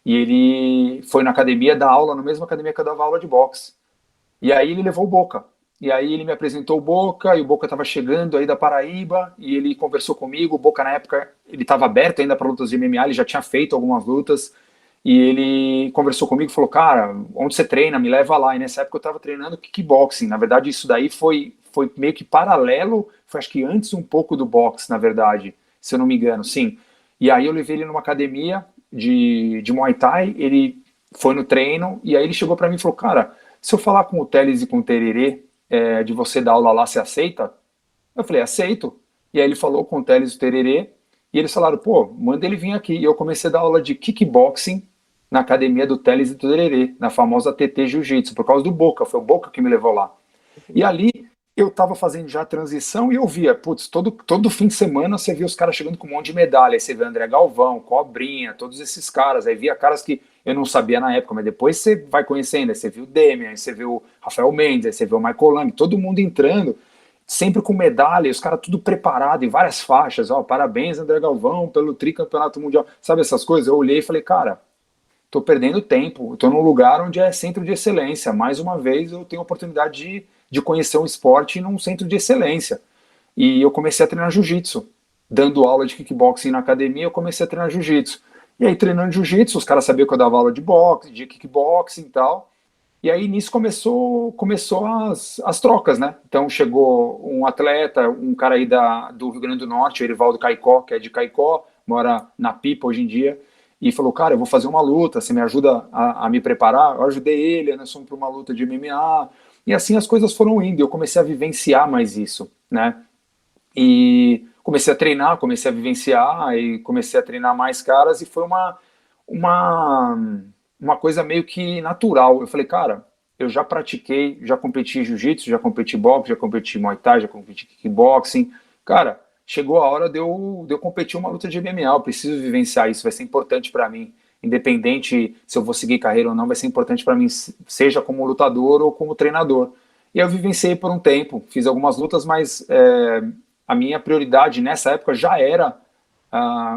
E ele foi na academia dar aula, na mesma academia que eu dava aula de boxe. E aí ele levou o Boca. E aí ele me apresentou o Boca, e o Boca estava chegando aí da Paraíba, e ele conversou comigo. O Boca, na época, ele estava aberto ainda para lutas de MMA, ele já tinha feito algumas lutas. e ele conversou comigo e falou, cara, onde você treina? Me leva lá. E nessa época eu estava treinando kickboxing. Na verdade, isso daí foi meio que paralelo, foi acho que antes um pouco do boxe, na verdade, se eu não me engano, sim. E aí eu levei ele numa academia de Muay Thai, ele foi no treino, e aí ele chegou para mim e falou, cara, se eu falar com o Teles e com o Tererê, de você dar aula lá, você aceita? Eu falei, aceito. E aí ele falou com o Teles e o Tererê, e eles falaram, pô, manda ele vir aqui. E eu comecei a dar aula de kickboxing na academia do Teles e do Tererê, na famosa TT Jiu-Jitsu, por causa do Boca, foi o Boca que me levou lá. E ali eu estava fazendo já a transição e eu via, putz, todo fim de semana você via os caras chegando com um monte de medalha, aí você vê André Galvão, Cobrinha, todos esses caras, aí via caras que eu não sabia na época, mas depois você vai conhecendo, aí você viu o Demian, aí você viu o Rafael Mendes, aí você viu o Michael Lang, todo mundo entrando, sempre com medalha, os caras tudo preparado, em várias faixas, ó, parabéns André Galvão pelo tricampeonato mundial, sabe essas coisas? Eu olhei e falei, cara, tô perdendo tempo, tô num lugar onde é centro de excelência, mais uma vez eu tenho a oportunidade de conhecer um esporte num centro de excelência, e eu comecei a treinar jiu-jitsu, dando aula de kickboxing na academia, eu comecei a treinar jiu-jitsu, e aí treinando jiu-jitsu, os caras sabiam que eu dava aula de boxe, de kickboxing e tal, e aí nisso começou as trocas, né? Então chegou um atleta, um cara aí do Rio Grande do Norte, o Erivaldo Caicó, que é de Caicó, mora na Pipa hoje em dia, e falou, cara, eu vou fazer uma luta, você me ajuda a me preparar? Eu ajudei ele, nós fomos para uma luta de MMA, e assim as coisas foram indo, eu comecei a vivenciar mais isso, né? E comecei a treinar, comecei a vivenciar, e comecei a treinar mais caras, e foi uma, uma coisa meio que natural. Eu falei, cara, eu já pratiquei, já competi jiu-jitsu, já competi boxe, já competi muay thai, já competi kickboxing. Cara, chegou a hora de eu competir uma luta de MMA, eu preciso vivenciar isso, vai ser importante para mim. Independente se eu vou seguir carreira ou não, vai ser importante para mim, seja como lutador ou como treinador. E eu vivenciei por um tempo, fiz algumas lutas, mas a minha prioridade nessa época já era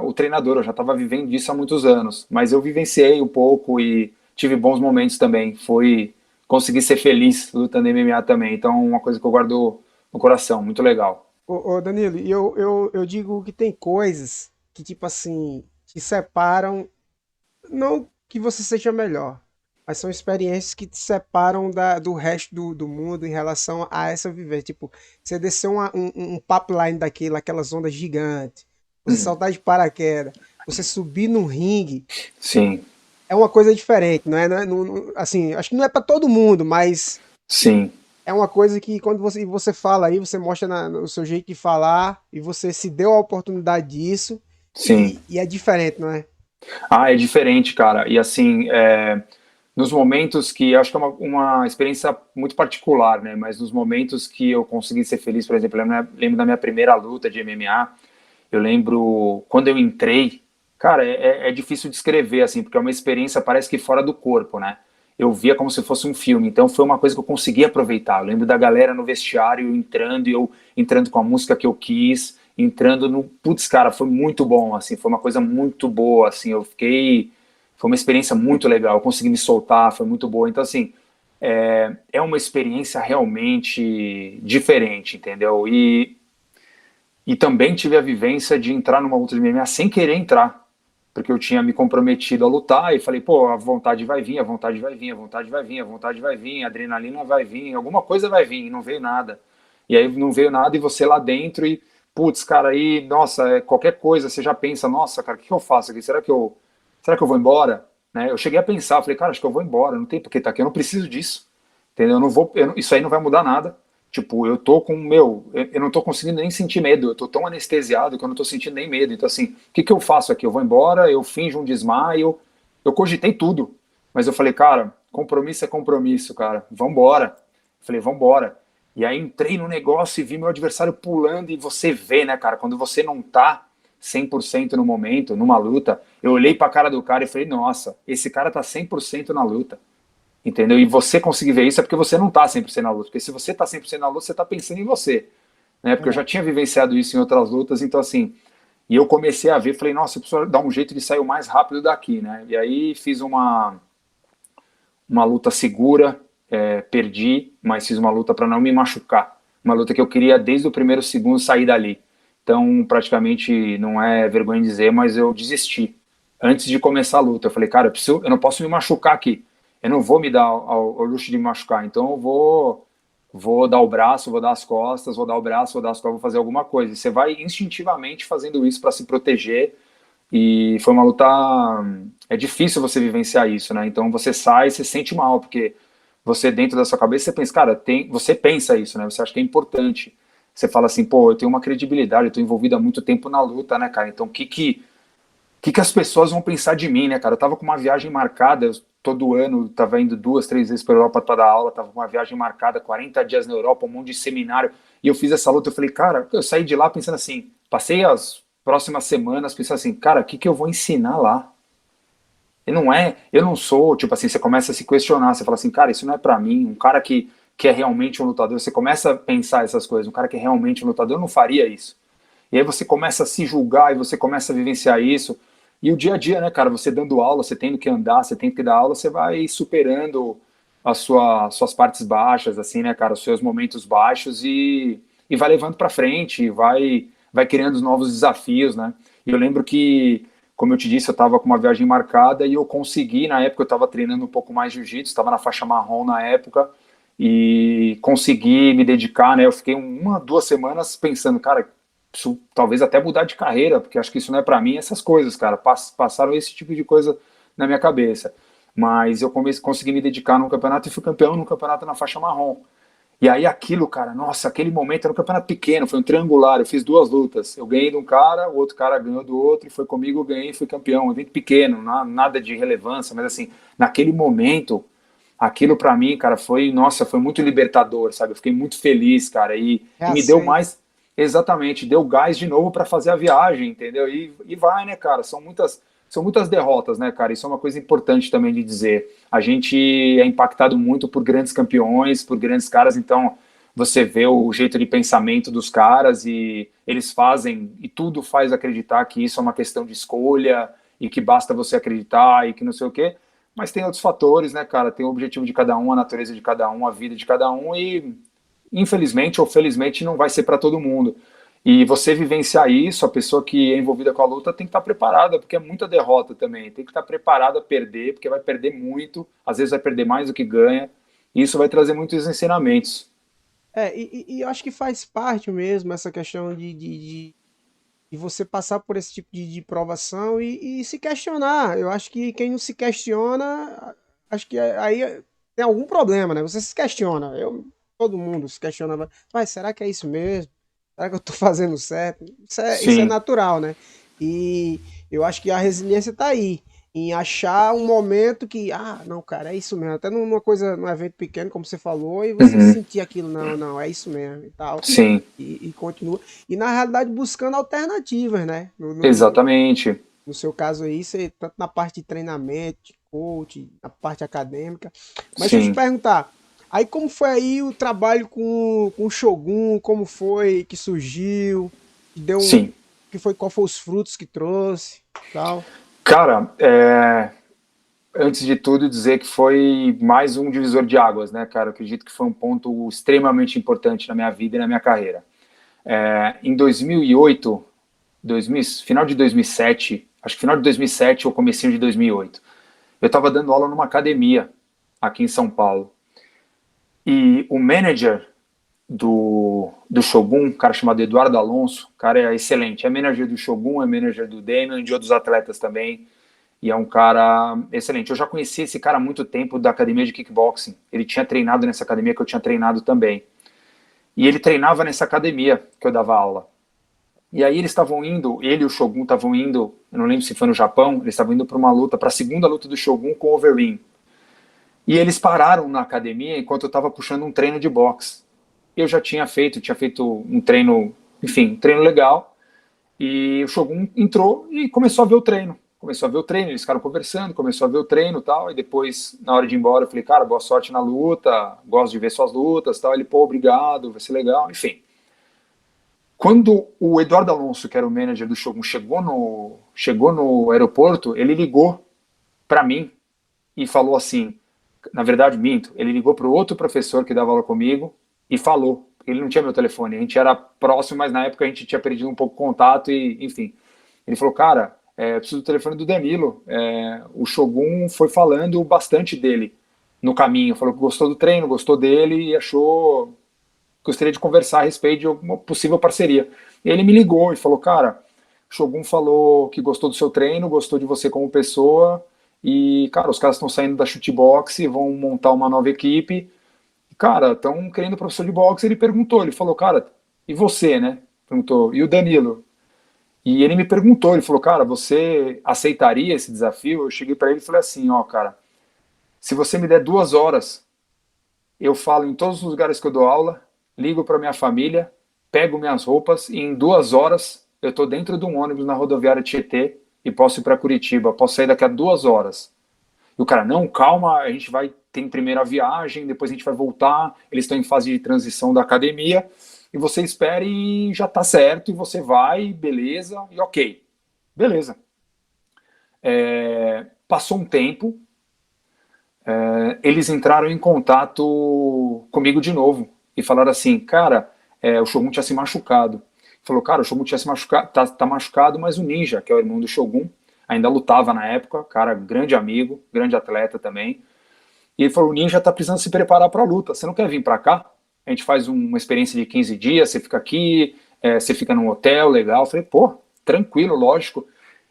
o treinador, eu já estava vivendo disso há muitos anos, mas eu vivenciei um pouco e tive bons momentos também, consegui ser feliz lutando MMA também, então uma coisa que eu guardo no coração, muito legal. Ô Danilo, e eu digo que tem coisas que, tipo assim, te separam, não que você seja melhor, mas são experiências que te separam do resto do mundo em relação a essa viver. Tipo, você descer um pipeline daquilo, aquelas ondas gigantes, você saltar de paraquedas, você subir no ringue, Sim, é uma coisa diferente, não é? Assim, acho que não é para todo mundo, mas sim, é uma coisa que quando você fala aí, você mostra no seu jeito de falar e você se deu a oportunidade disso sim. e é diferente, não é? Ah, é diferente, cara, e assim, nos momentos que, acho que é uma experiência muito particular, né, mas nos momentos que eu consegui ser feliz, por exemplo, lembro da minha primeira luta de MMA. Eu lembro quando eu entrei, cara, é difícil descrever, assim, porque é uma experiência, parece que fora do corpo, né? Eu via como se fosse um filme, então foi uma coisa que eu consegui aproveitar. Eu lembro da galera no vestiário entrando, e eu entrando com a música que eu quis, entrando no. Putz, cara, foi muito bom, assim, foi uma coisa muito boa, assim, eu fiquei. Foi uma experiência muito legal, eu consegui me soltar, foi muito boa. Então, assim, é uma experiência realmente diferente, entendeu? E também tive a vivência de entrar numa luta de MMA sem querer entrar, porque eu tinha me comprometido a lutar e falei, pô, a vontade vai vir, a vontade vai vir, a vontade vai vir, a vontade vai vir, a adrenalina vai vir, alguma coisa vai vir, e não veio nada. E aí não veio nada e você lá dentro e, putz, cara, aí, nossa, qualquer coisa, você já pensa, nossa, cara, o que eu faço aqui? Será que eu vou embora? Né? Eu cheguei a pensar, falei, cara, acho que eu vou embora, não tem por que estar aqui, eu não preciso disso, entendeu? Eu não vou, isso aí não vai mudar nada. Tipo, eu tô com, eu não tô conseguindo nem sentir medo, eu tô tão anestesiado que eu não tô sentindo nem medo. Então, assim, o que que eu faço aqui? Eu vou embora, eu finjo um desmaio, eu cogitei tudo. Mas eu falei, cara, compromisso é compromisso, cara, vambora. Falei, vambora. E aí entrei no negócio e vi meu adversário pulando e você vê, né, cara, quando você não tá 100% no momento, numa luta, eu olhei pra cara do cara e falei, nossa, esse cara tá 100% na luta. Entendeu? E você conseguir ver isso é porque você não está 100% na luta. Porque se você está 100% na luta, você está pensando em você. Né? Porque eu já tinha vivenciado isso em outras lutas, então assim. E eu comecei a ver, falei, nossa, eu preciso dar um jeito de sair o mais rápido daqui, né? E aí fiz uma luta segura, perdi, mas fiz uma luta para não me machucar. Uma luta que eu queria desde o primeiro segundo sair dali. Então, praticamente, não é vergonha dizer, mas eu desisti. antes de começar a luta. Eu falei, cara, eu não posso me machucar aqui. Eu não vou me dar ao luxo de me machucar. Então eu vou dar o braço, vou dar as costas, vou dar o braço, vou dar as costas, vou fazer alguma coisa. E você vai instintivamente fazendo isso para se proteger. E foi uma luta. É difícil você vivenciar isso, né? Então você sai, você sente mal, porque você dentro da sua cabeça você pensa, cara, você pensa isso, né? Você acha que é importante. Você fala assim, pô, eu tenho uma credibilidade, eu tô envolvido há muito tempo na luta, né, cara? Então o que as pessoas vão pensar de mim, né, cara? Eu tava com uma viagem marcada, todo ano, tava indo 2, 3 vezes pra Europa para dar aula, tava com uma viagem marcada, 40 dias na Europa, um monte de seminário, e eu fiz essa luta, eu falei, cara, eu saí de lá pensando assim, passei as próximas semanas pensando assim, cara, o que eu vou ensinar lá? E não é, eu não sou, tipo assim, você começa a se questionar, você fala assim, cara, isso não é pra mim, um cara que é realmente um lutador, você começa a pensar essas coisas, um cara que é realmente um lutador não faria isso. E aí você começa a se julgar e você começa a vivenciar isso. E o dia a dia, né, cara, você dando aula, você tendo que andar, você tendo que dar aula, você vai superando suas partes baixas, assim, né, cara, os seus momentos baixos e vai levando para frente, vai criando os novos desafios, né. E eu lembro que, como eu te disse, eu estava com uma viagem marcada e eu consegui, na época eu estava treinando um pouco mais jiu-jitsu, estava na faixa marrom na época, e consegui me dedicar, né, eu fiquei 1, 2 semanas pensando, cara, isso, talvez até mudar de carreira, porque acho que isso não é para mim, essas coisas, cara. Passaram esse tipo de coisa na minha cabeça. Mas eu consegui me dedicar num campeonato e fui campeão num campeonato na faixa marrom. E aí aquilo, cara, nossa, aquele momento era um campeonato pequeno, foi um triangular, eu fiz 2 lutas. Eu ganhei de um cara, o outro cara ganhou do outro, e foi comigo, eu ganhei e fui campeão. Um evento pequeno, nada de relevância, mas assim, naquele momento, aquilo para mim, cara, foi, nossa, foi muito libertador, sabe? Eu fiquei muito feliz, cara, e me deu Reacende. mais, exatamente, deu gás de novo para fazer a viagem, entendeu? E vai, né, cara? São muitas derrotas, né, cara? Isso é uma coisa importante também de dizer. A gente é impactado muito por grandes campeões, por grandes caras, então você vê o jeito de pensamento dos caras e eles fazem, e tudo faz acreditar que isso é uma questão de escolha e que basta você acreditar e que não sei o quê. Mas tem outros fatores, né, cara? Tem o objetivo de cada um, a natureza de cada um, a vida de cada um e infelizmente ou felizmente não vai ser para todo mundo. E você vivenciar isso, a pessoa que é envolvida com a luta tem que estar preparada, porque é muita derrota também. Tem que estar preparada a perder, porque vai perder muito, às vezes vai perder mais do que ganha. E isso vai trazer muitos ensinamentos. E eu acho que faz parte mesmo essa questão de você passar por esse tipo de provação e se questionar. Eu acho que quem não se questiona, acho que aí tem algum problema, né? Você se questiona. Todo mundo se questiona. Mas será que é isso mesmo? Será que eu tô fazendo certo? Isso é Sim, natural, né? E eu acho que a resiliência tá aí. Em achar um momento que, não, cara, é isso mesmo. Até numa coisa, num evento pequeno, como você falou, e você uhum. sentir aquilo, não, não, é isso mesmo e tal. Sim, E continua. E na realidade buscando alternativas, né? exatamente. No seu caso aí, você, tanto na parte de treinamento, de coach, na parte acadêmica. Mas deixa eu te Sim, perguntar, aí como foi aí o trabalho com o Shogun? Como foi que surgiu? Que deu sim. que foi, qual foi os frutos que trouxe, tal? Cara, antes de tudo dizer que foi mais um divisor de águas, né, cara? Eu acredito que foi um ponto extremamente importante na minha vida e na minha carreira. Em 2008, final de 2007, acho que final de 2007 ou comecinho de 2008, eu estava dando aula numa academia aqui em São Paulo. E o manager do Shogun, um cara chamado Eduardo Alonso, o cara é excelente, é manager do Shogun, é manager do Demian e de outros atletas também, e é um cara excelente. Eu já conheci esse cara há muito tempo da academia de kickboxing, ele tinha treinado nessa academia que eu tinha treinado também, e ele treinava nessa academia que eu dava aula. E aí eles estavam indo, ele e o Shogun estavam indo, eu não lembro se foi no Japão, eles estavam indo para uma luta, para a segunda luta do Shogun com o Overeem. E eles pararam na academia enquanto eu estava puxando um treino de boxe. Eu já tinha feito um treino, enfim, um treino legal. E o Shogun entrou e começou a ver o treino. Começou a ver o treino, eles ficaram conversando, começou a ver o treino e tal. E depois, na hora de ir embora, eu falei, cara, boa sorte na luta, gosto de ver suas lutas tal. Ele, pô, obrigado, vai ser legal, enfim. Quando o Eduardo Alonso, que era o manager do Shogun, chegou no aeroporto, ele ligou para mim e falou assim, na verdade, minto, ele ligou para o outro professor que dava aula comigo e falou, ele não tinha meu telefone, a gente era próximo, mas na época a gente tinha perdido um pouco o contato e, enfim, ele falou, cara, preciso do telefone do Danilo. O Shogun foi falando bastante dele no caminho, falou que gostou do treino, gostou dele e achou gostaria de conversar a respeito de uma possível parceria. E ele me ligou e falou, cara, o Shogun falou que gostou do seu treino, gostou de você como pessoa, e, cara, os caras estão saindo da chutebox, vão montar uma nova equipe, e, cara, estão querendo professor de boxe. Ele perguntou, ele falou, cara, e você, né? Perguntou, e o Danilo? E ele me perguntou, ele falou, cara, você aceitaria esse desafio? Eu cheguei para ele e falei assim, ó, cara, se você me der 2 horas, eu falo em todos os lugares que eu dou aula, ligo para minha família, pego minhas roupas e em 2 horas eu estou dentro de um ônibus na rodoviária Tietê e posso ir para Curitiba, posso sair daqui a 2 horas. E o cara, não, calma, a gente vai, tem primeiro a viagem, depois a gente vai voltar, eles estão em fase de transição da academia, e você espera e já tá certo, e você vai, beleza, e ok. Beleza. Passou um tempo, eles entraram em contato comigo de novo e falaram assim, cara, o Shogun tinha se machucado. Falou, cara, o Shogun tinha se machucado, tá machucado, mas o Ninja, que é o irmão do Shogun, ainda lutava na época, cara, grande amigo, grande atleta também. E ele falou, o Ninja tá precisando se preparar para a luta, você não quer vir para cá? A gente faz uma experiência de 15 dias, você fica aqui, você fica num hotel legal. Eu falei, pô, tranquilo, lógico.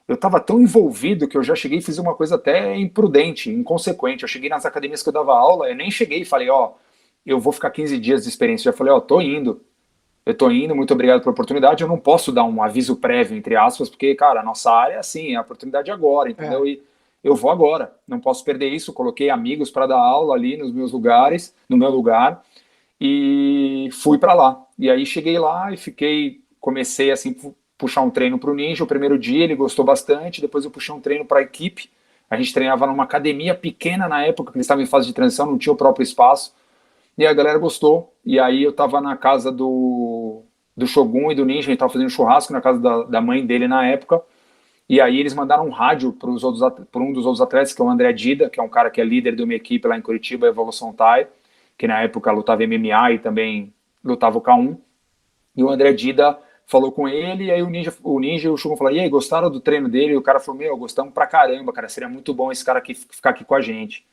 Eu estava tão envolvido que eu já cheguei e fiz uma coisa até imprudente, inconsequente. Eu cheguei nas academias que eu dava aula, eu nem cheguei e falei, ó, eu vou ficar 15 dias de experiência. Eu já falei, ó, tô indo. Eu tô indo, muito obrigado pela oportunidade. Eu não posso dar um aviso prévio, entre aspas, porque, cara, a nossa área é assim, é a oportunidade agora, entendeu? É. E eu vou agora, não posso perder isso. Coloquei amigos para dar aula ali nos meus lugares, no meu lugar, e fui para lá. E aí cheguei lá e comecei assim, puxar um treino para o Ninja. O primeiro dia ele gostou bastante, depois eu puxei um treino para a equipe. A gente treinava numa academia pequena na época, que eles estavam em fase de transição, não tinha o próprio espaço. E a galera gostou. E aí eu tava na casa do Shogun e do Ninja, a gente tava fazendo churrasco na casa da mãe dele na época. E aí eles mandaram um rádio para um dos outros atletas, que é o André Dida, que é um cara que é líder de uma equipe lá em Curitiba, Evolução Thai, que na época lutava MMA e também lutava o K1. E o André Dida falou com ele, e aí o Ninja e o Shogun falaram, e aí, gostaram do treino dele? E o cara falou, meu, gostamos pra caramba, cara, seria muito bom esse cara aqui ficar aqui com a gente.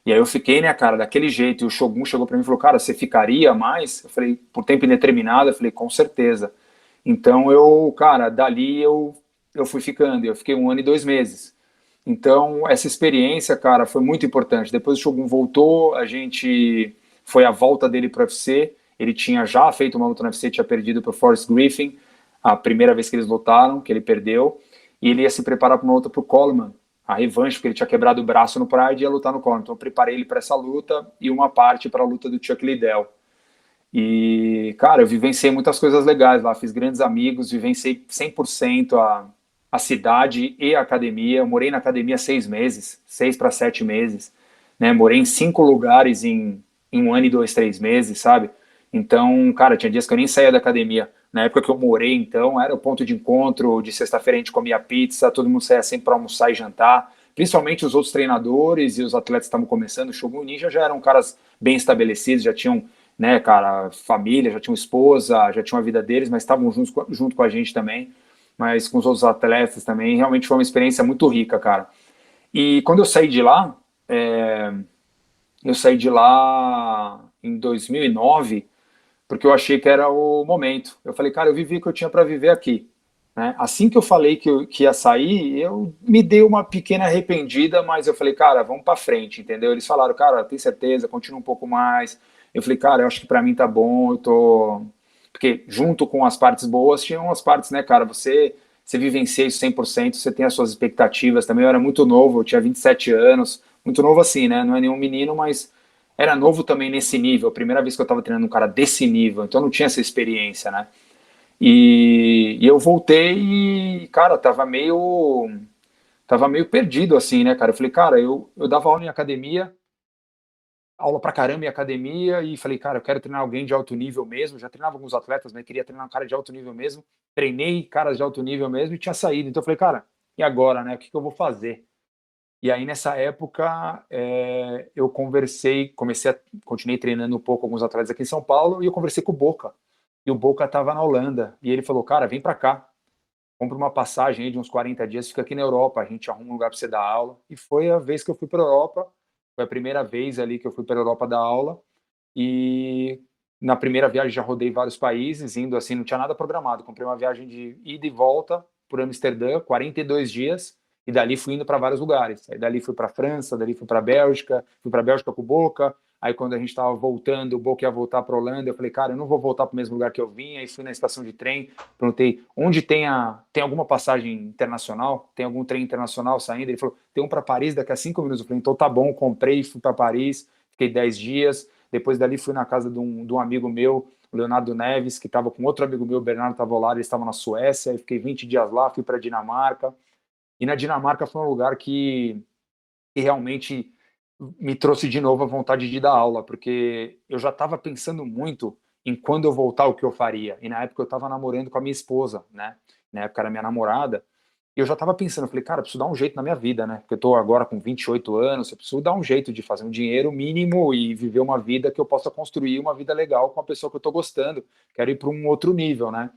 E aí eu fiquei, né, cara, daquele jeito. E o Shogun chegou pra mim e falou, cara, você ficaria mais? Eu falei, por tempo indeterminado? Eu falei, com certeza. Então cara, dali eu fui ficando. Eu fiquei 1 ano e 2 meses. Então, essa experiência, cara, foi muito importante. Depois o Shogun voltou, a gente foi a volta dele pro UFC. Ele tinha já feito uma luta no UFC, tinha perdido pro Forrest Griffin, a primeira vez que eles lutaram, que ele perdeu. E ele ia se preparar para uma luta pro Coleman, a revanche, porque ele tinha quebrado o braço no Pride e ia lutar no Coleman. Então eu preparei ele para essa luta e uma parte para a luta do Chuck Liddell. E, cara, eu vivenciei muitas coisas legais lá, fiz grandes amigos, vivenciei 100% a cidade e a academia. Eu morei na academia 6 meses, 6 para 7 meses, né? Morei em 5 lugares em 1 ano e 2, 3 meses, sabe? Então, cara, tinha dias que eu nem saía da academia. Na época que eu morei, então, era o ponto de encontro. De sexta-feira a gente comia pizza, todo mundo saía sempre para almoçar e jantar. Principalmente os outros treinadores e os atletas que estavam começando. O Shogun e o Ninja já eram caras bem estabelecidos, já tinham, né, cara, família, já tinham esposa, já tinham a vida deles, mas estavam junto com a gente também. Mas com os outros atletas também. Realmente foi uma experiência muito rica, cara. E quando eu saí de lá em 2009, porque eu achei que era o momento. Eu falei, cara, eu vivi o que eu tinha para viver aqui. Né? Assim que eu falei que ia sair, eu me dei uma pequena arrependida, mas eu falei, cara, vamos para frente, entendeu? Eles falaram, cara, tem certeza, continua um pouco mais. Eu falei, cara, eu acho que para mim tá bom, eu tô... Porque junto com as partes boas, tinham as partes, né, cara, você vivencia isso 100%, você tem as suas expectativas também. Eu era muito novo, eu tinha 27 anos, muito novo assim, né? Não é nenhum menino, mas era novo também nesse nível. A primeira vez que eu estava treinando um cara desse nível, então eu não tinha essa experiência, né? E eu voltei e, cara, tava meio perdido assim, né, cara? Eu falei, cara, eu dava aula em academia, aula pra caramba em academia, e falei, cara, eu quero treinar alguém de alto nível mesmo. Já treinava alguns atletas, mas queria treinar um cara de alto nível mesmo. Treinei caras de alto nível mesmo e tinha saído. Então eu falei, cara, e agora, né? O que eu vou fazer? E aí, nessa época, eu continuei treinando um pouco alguns atletas aqui em São Paulo, e eu conversei com o Boca. E o Boca estava na Holanda. E ele falou, cara, vem para cá. compra uma passagem aí de uns 40 dias, fica aqui na Europa, a gente arruma um lugar para você dar aula. E foi a vez que eu fui para a Europa, foi a primeira vez ali que eu fui para a Europa dar aula. E na primeira viagem já rodei vários países, indo assim, não tinha nada programado. Comprei uma viagem de ida e volta por Amsterdã, 42 dias, e dali fui indo para vários lugares. Aí dali fui para França, dali fui para Bélgica com o Boca. Aí quando a gente estava voltando, o Boca ia voltar para Holanda, eu falei, cara, eu não vou voltar para o mesmo lugar que eu vim. Aí fui na estação de trem, perguntei onde tem alguma passagem internacional, tem algum trem internacional saindo. Ele falou, tem um para Paris daqui a 5 minutos. Eu falei, então tá bom, comprei, fui para Paris, fiquei 10 dias. Depois dali fui na casa de um amigo meu, o Leonardo Neves, que estava com outro amigo meu, o Bernardo Tavolar, eles estavam na Suécia, aí fiquei 20 dias lá, fui para Dinamarca. E na Dinamarca foi um lugar que realmente me trouxe de novo a vontade de dar aula, porque eu já estava pensando muito em quando eu voltar o que eu faria. E na época eu estava namorando com a minha esposa, né? Na época era minha namorada. E eu já estava pensando, eu falei, cara, eu preciso dar um jeito na minha vida, né? Porque eu estou agora com 28 anos, eu preciso dar um jeito de fazer um dinheiro mínimo e viver uma vida que eu possa construir uma vida legal com a pessoa que eu estou gostando. Quero ir para um outro nível, né?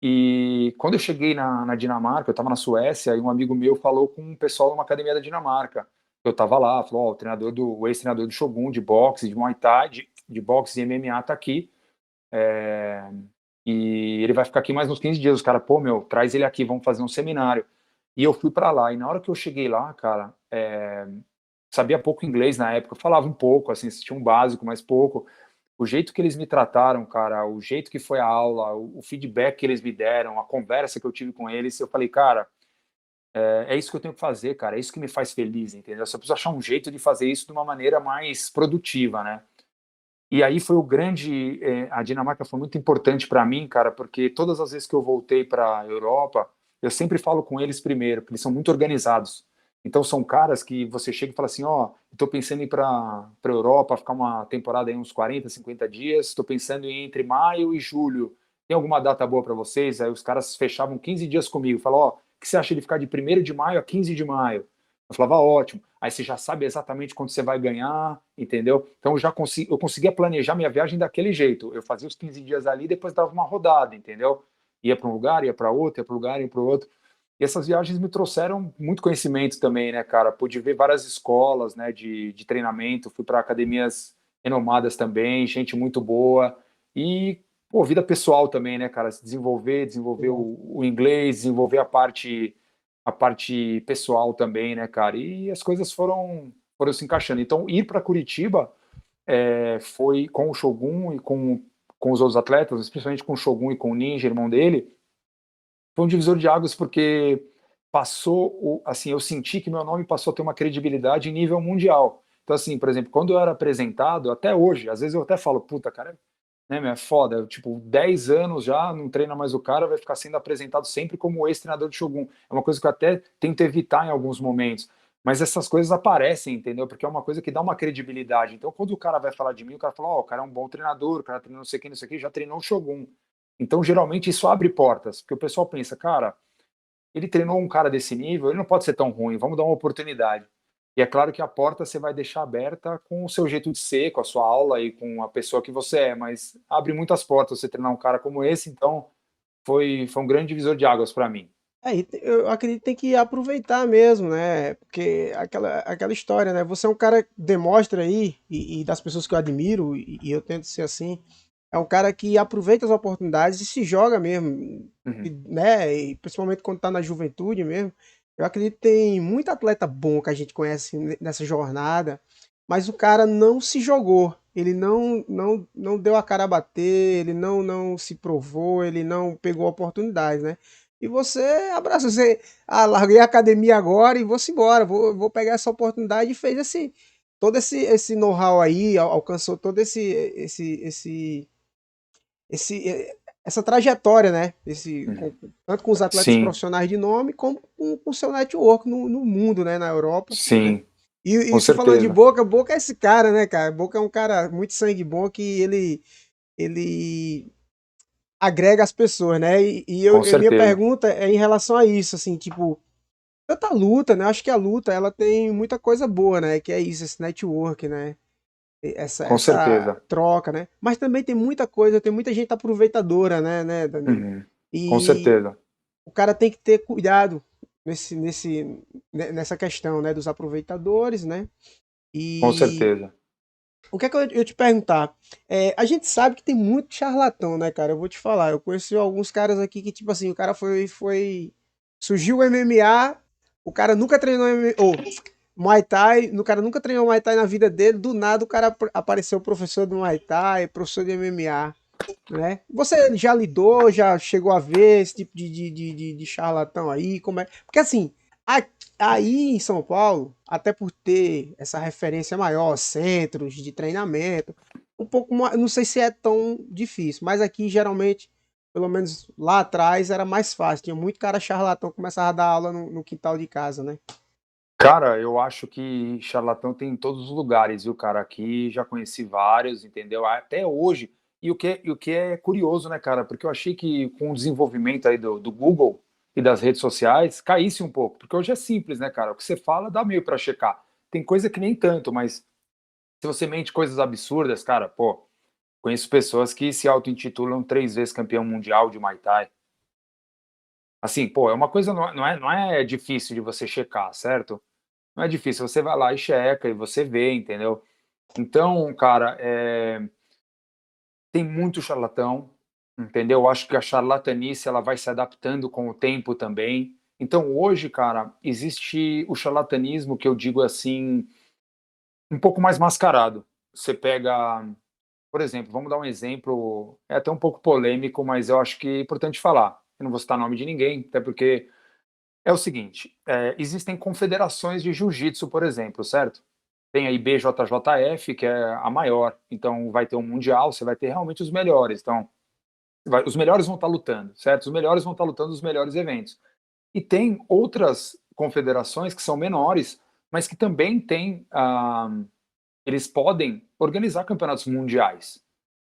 E quando eu cheguei na Dinamarca, eu estava na Suécia, e um amigo meu falou com um pessoal de uma academia da Dinamarca. Eu estava lá, falou, ó, o ex-treinador do Shogun, de boxe, de Muay Thai, de boxe e MMA está aqui, e ele vai ficar aqui mais uns 15 dias. Os caras, pô, meu, traz ele aqui, vamos fazer um seminário. E eu fui para lá, e na hora que eu cheguei lá, cara, sabia pouco inglês na época, eu falava um pouco, assim, tinha um básico, mas pouco. O jeito que eles me trataram, cara, o jeito que foi a aula, o feedback que eles me deram, a conversa que eu tive com eles, eu falei, cara, é isso que eu tenho que fazer, cara, é isso que me faz feliz, entendeu? Eu só preciso achar um jeito de fazer isso de uma maneira mais produtiva, né? E aí foi a Dinamarca foi muito importante para mim, cara, porque todas as vezes que eu voltei para a Europa, eu sempre falo com eles primeiro, porque eles são muito organizados. Então são caras que você chega e fala assim, ó, estou pensando em ir para Europa, ficar uma temporada aí uns 40, 50 dias, estou pensando em ir entre maio e julho. Tem alguma data boa para vocês? Aí os caras fechavam 15 dias comigo, falavam, ó, o que você acha de ficar de 1º de maio a 15 de maio? Eu falava, ótimo. Aí você já sabe exatamente quanto você vai ganhar, entendeu? Então eu conseguia planejar minha viagem daquele jeito. Eu fazia os 15 dias ali, depois dava uma rodada, entendeu? Ia para um lugar, ia para outro, ia para um lugar, ia para o outro. E essas viagens me trouxeram muito conhecimento também, né, cara? Pude ver várias escolas, né, de treinamento, fui para academias renomadas também, gente muito boa. E, pô, vida pessoal também, né, cara? Se desenvolver o inglês, desenvolver a parte pessoal também, né, cara? E as coisas foram se encaixando. Então, ir para Curitiba foi com o Shogun e com os outros atletas, especialmente com o Shogun e com o Ninja, irmão dele, foi um divisor de águas porque assim, eu senti que meu nome passou a ter uma credibilidade em nível mundial. Então, assim, por exemplo, quando eu era apresentado, até hoje, às vezes eu até falo, puta, cara, né, meu, é foda, tipo, 10 anos já, não treina mais o cara, vai ficar sendo apresentado sempre como ex-treinador de Shogun. É uma coisa que eu até tento evitar em alguns momentos. Mas essas coisas aparecem, entendeu? Porque é uma coisa que dá uma credibilidade. Então, quando o cara vai falar de mim, o cara fala, ó, o cara é um bom treinador, o cara treina não sei quem, não sei o quê, já treinou o Shogun. Então, geralmente, isso abre portas, porque o pessoal pensa, cara, ele treinou um cara desse nível, ele não pode ser tão ruim, vamos dar uma oportunidade. E é claro que a porta você vai deixar aberta com o seu jeito de ser, com a sua aula e com a pessoa que você é, mas abre muitas portas você treinar um cara como esse, então foi um grande divisor de águas para mim. Eu acredito que tem que aproveitar mesmo, né? Porque aquela história, né? Você é um cara que demonstra aí, e das pessoas que eu admiro, e eu tento ser assim, é um cara que aproveita as oportunidades e se joga mesmo, Uhum. né? E principalmente quando tá na juventude mesmo. Eu acredito que tem muito atleta bom que a gente conhece nessa jornada, mas o cara não se jogou. Ele não deu a cara a bater, ele não se provou, ele não pegou oportunidades, né? E você abraça, você, larguei a academia agora e vou-se embora, vou pegar essa oportunidade e fez todo esse know-how aí, alcançou todo essa trajetória, né? Uhum. Tanto com os atletas Sim, profissionais de nome, como com o seu network no mundo, né? Na Europa, né? sim, E com você falando de certeza. Boca, Boca é esse cara, né, cara? Boca é um cara muito sangue bom que ele agrega as pessoas, né? Com Minha certeza. pergunta é em relação a isso, assim, tipo, tanta luta, né? Eu acho que a luta, ela tem muita coisa boa, né? Que é isso, esse network, né? Com Essa certeza. troca, né? Mas também tem muita coisa, tem muita gente aproveitadora, né, Danilo? Uhum. Com E, certeza. o cara tem que ter cuidado nessa questão, né, dos aproveitadores, né? Com E certeza. o que é que eu ia te perguntar? A gente sabe que tem muito charlatão, né, cara? Eu vou te falar. Eu conheci alguns caras aqui que, tipo assim, o cara surgiu o MMA, o cara nunca treinou MMA, ou Muay Thai, o cara nunca treinou Muay Thai na vida dele, do nada o cara apareceu professor de Muay Thai, professor de MMA, né? Você já lidou, já chegou a ver esse tipo de charlatão aí? Como é? Porque assim, a- aí em São Paulo, até por ter essa referência maior, centros de treinamento, um pouco mais, não sei se é tão difícil, mas aqui geralmente, pelo menos lá atrás, era mais fácil. Tinha muito cara charlatão que começava a dar aula no quintal de casa, né? Cara, eu acho que charlatão tem em todos os lugares, viu, cara? Aqui já conheci vários, entendeu? Até hoje. E o que é curioso, né, cara? Porque eu achei que com o desenvolvimento aí do Google e das redes sociais, caísse um pouco. Porque hoje é simples, né, cara? O que você fala dá meio pra checar. Tem coisa que nem tanto, mas se você mente coisas absurdas, cara, pô, conheço pessoas que se auto-intitulam 3 vezes campeão mundial de Muay Thai. Assim, pô, é uma coisa, não é difícil de você checar, certo? Não é difícil, você vai lá e checa e você vê, entendeu? Então, cara, tem muito charlatão, entendeu? Eu acho que a charlatanice ela vai se adaptando com o tempo também. Então, hoje, cara, existe o charlatanismo que eu digo assim, um pouco mais mascarado. Você pega, por exemplo, vamos dar um exemplo, é até um pouco polêmico, mas eu acho que é importante falar. Eu não vou citar nome de ninguém, até porque é o seguinte: existem confederações de jiu-jitsu, por exemplo, certo? Tem a IBJJF, que é a maior, então vai ter um mundial, você vai ter realmente os melhores. Então, os melhores vão estar lutando, certo? Os melhores vão estar lutando nos melhores eventos. E tem outras confederações que são menores, mas que também têm, eles podem organizar campeonatos mundiais.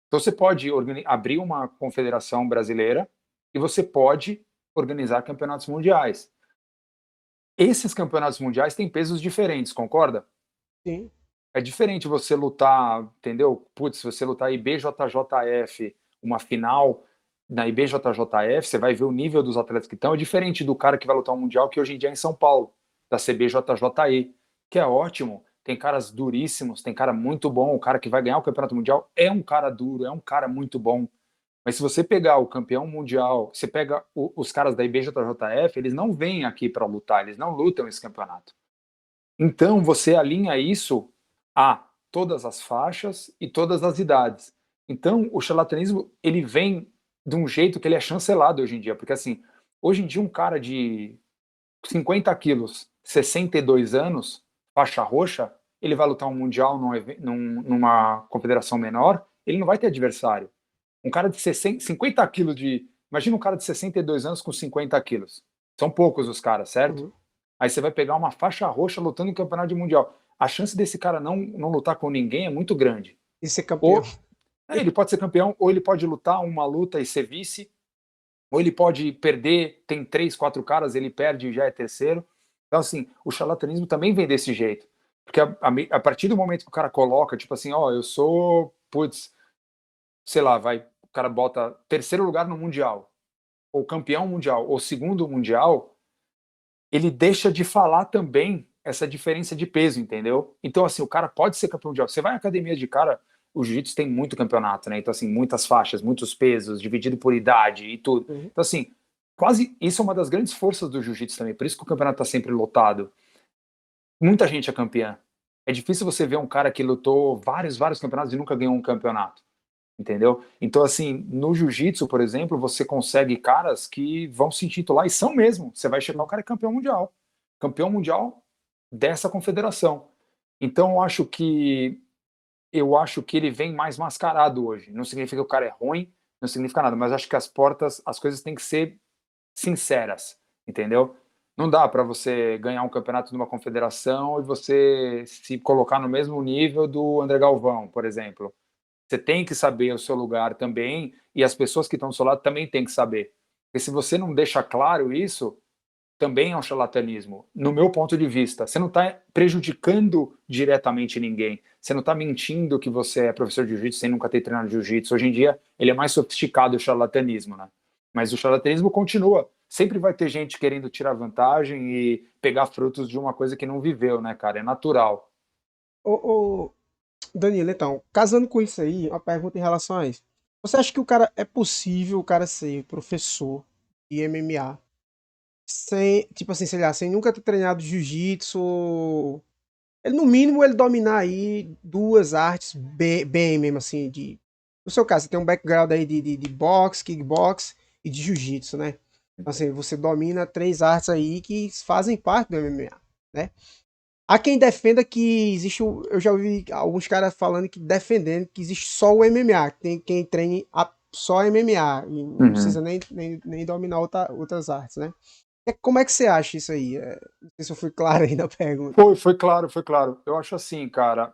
Então, você pode abrir uma confederação brasileira e você pode organizar campeonatos mundiais. Esses campeonatos mundiais têm pesos diferentes, concorda? Sim. É diferente você lutar, entendeu? Putz, se você lutar IBJJF, uma final na IBJJF, você vai ver o nível dos atletas que estão. É diferente do cara que vai lutar um Mundial, que hoje em dia é em São Paulo, da CBJJE, que é ótimo. Tem caras duríssimos, tem cara muito bom. O cara que vai ganhar o Campeonato Mundial é um cara duro, é um cara muito bom. Mas se você pegar o campeão mundial, você pega os caras da IBJJF, eles não vêm aqui para lutar, eles não lutam esse campeonato. Então, você alinha isso a todas as faixas e todas as idades. Então, o charlatanismo, ele vem de um jeito que ele é chancelado hoje em dia, porque assim, hoje em dia um cara de 50 quilos, 62 anos, faixa roxa, ele vai lutar um mundial numa confederação menor, ele não vai ter adversário. Um cara de 60, 50 quilos de... Imagina um cara de 62 anos com 50 quilos. São poucos os caras, certo? Uhum. Aí você vai pegar uma faixa roxa lutando em campeonato de mundial. A chance desse cara não lutar com ninguém é muito grande. E ser campeão. Ou ele pode ser campeão, ou ele pode lutar uma luta e ser vice, ou ele pode perder, tem 3, 4 caras, ele perde e já é terceiro. Então, assim, o charlatanismo também vem desse jeito. Porque a partir do momento que o cara coloca, tipo assim, ó, eu sou, putz, sei lá, o cara bota terceiro lugar no Mundial, ou campeão mundial, ou segundo mundial, ele deixa de falar também essa diferença de peso, entendeu? Então, assim, o cara pode ser campeão mundial. Você vai à academia de cara, o jiu-jitsu tem muito campeonato, né? Então, assim, muitas faixas, muitos pesos, dividido por idade e tudo. Uhum. Então, assim, quase isso é uma das grandes forças do jiu-jitsu também. Por isso que o campeonato está sempre lotado. Muita gente é campeã. É difícil você ver um cara que lutou vários campeonatos e nunca ganhou um campeonato, entendeu? Então, assim, no jiu-jitsu, por exemplo, você consegue caras que vão se intitular e são mesmo. Você vai chegar, o cara é campeão mundial dessa confederação. Então, eu acho que ele vem mais mascarado hoje. Não significa que o cara é ruim, não significa nada, mas acho que as coisas têm que ser sinceras, entendeu? Não dá para você ganhar um campeonato numa confederação e você se colocar no mesmo nível do André Galvão, por exemplo. Você tem que saber o seu lugar também, e as pessoas que estão do seu lado também têm que saber. Porque se você não deixa claro isso, também é um charlatanismo, no meu ponto de vista. Você não está prejudicando diretamente ninguém. Você não está mentindo que você é professor de jiu-jitsu sem nunca ter treinado jiu-jitsu. Hoje em dia, ele é mais sofisticado o charlatanismo, né? Mas o charlatanismo continua. sempre vai ter gente querendo tirar vantagem e pegar frutos de uma coisa que não viveu, né, cara? É natural. Ô, Danilo, então, casando com isso aí, uma pergunta em relação a isso. Você acha que é possível o cara ser professor de MMA sem, tipo assim, sei lá, sem nunca ter treinado jiu-jitsu? Ele, no mínimo, ele dominar aí duas artes bem mesmo, assim, de... No seu caso, você tem um background aí de boxe, kickbox e de jiu-jitsu, né? Então, assim, você domina três artes aí que fazem parte do MMA, né? Há quem defenda que existe. Eu já ouvi alguns caras falando que defendendo que existe só o MMA, que tem quem treine só MMA, e não precisa Uhum. nem dominar outras artes, né? Como é que você acha isso aí? Não sei se eu fui claro aí na pergunta. Foi claro, foi claro. Eu acho assim, cara,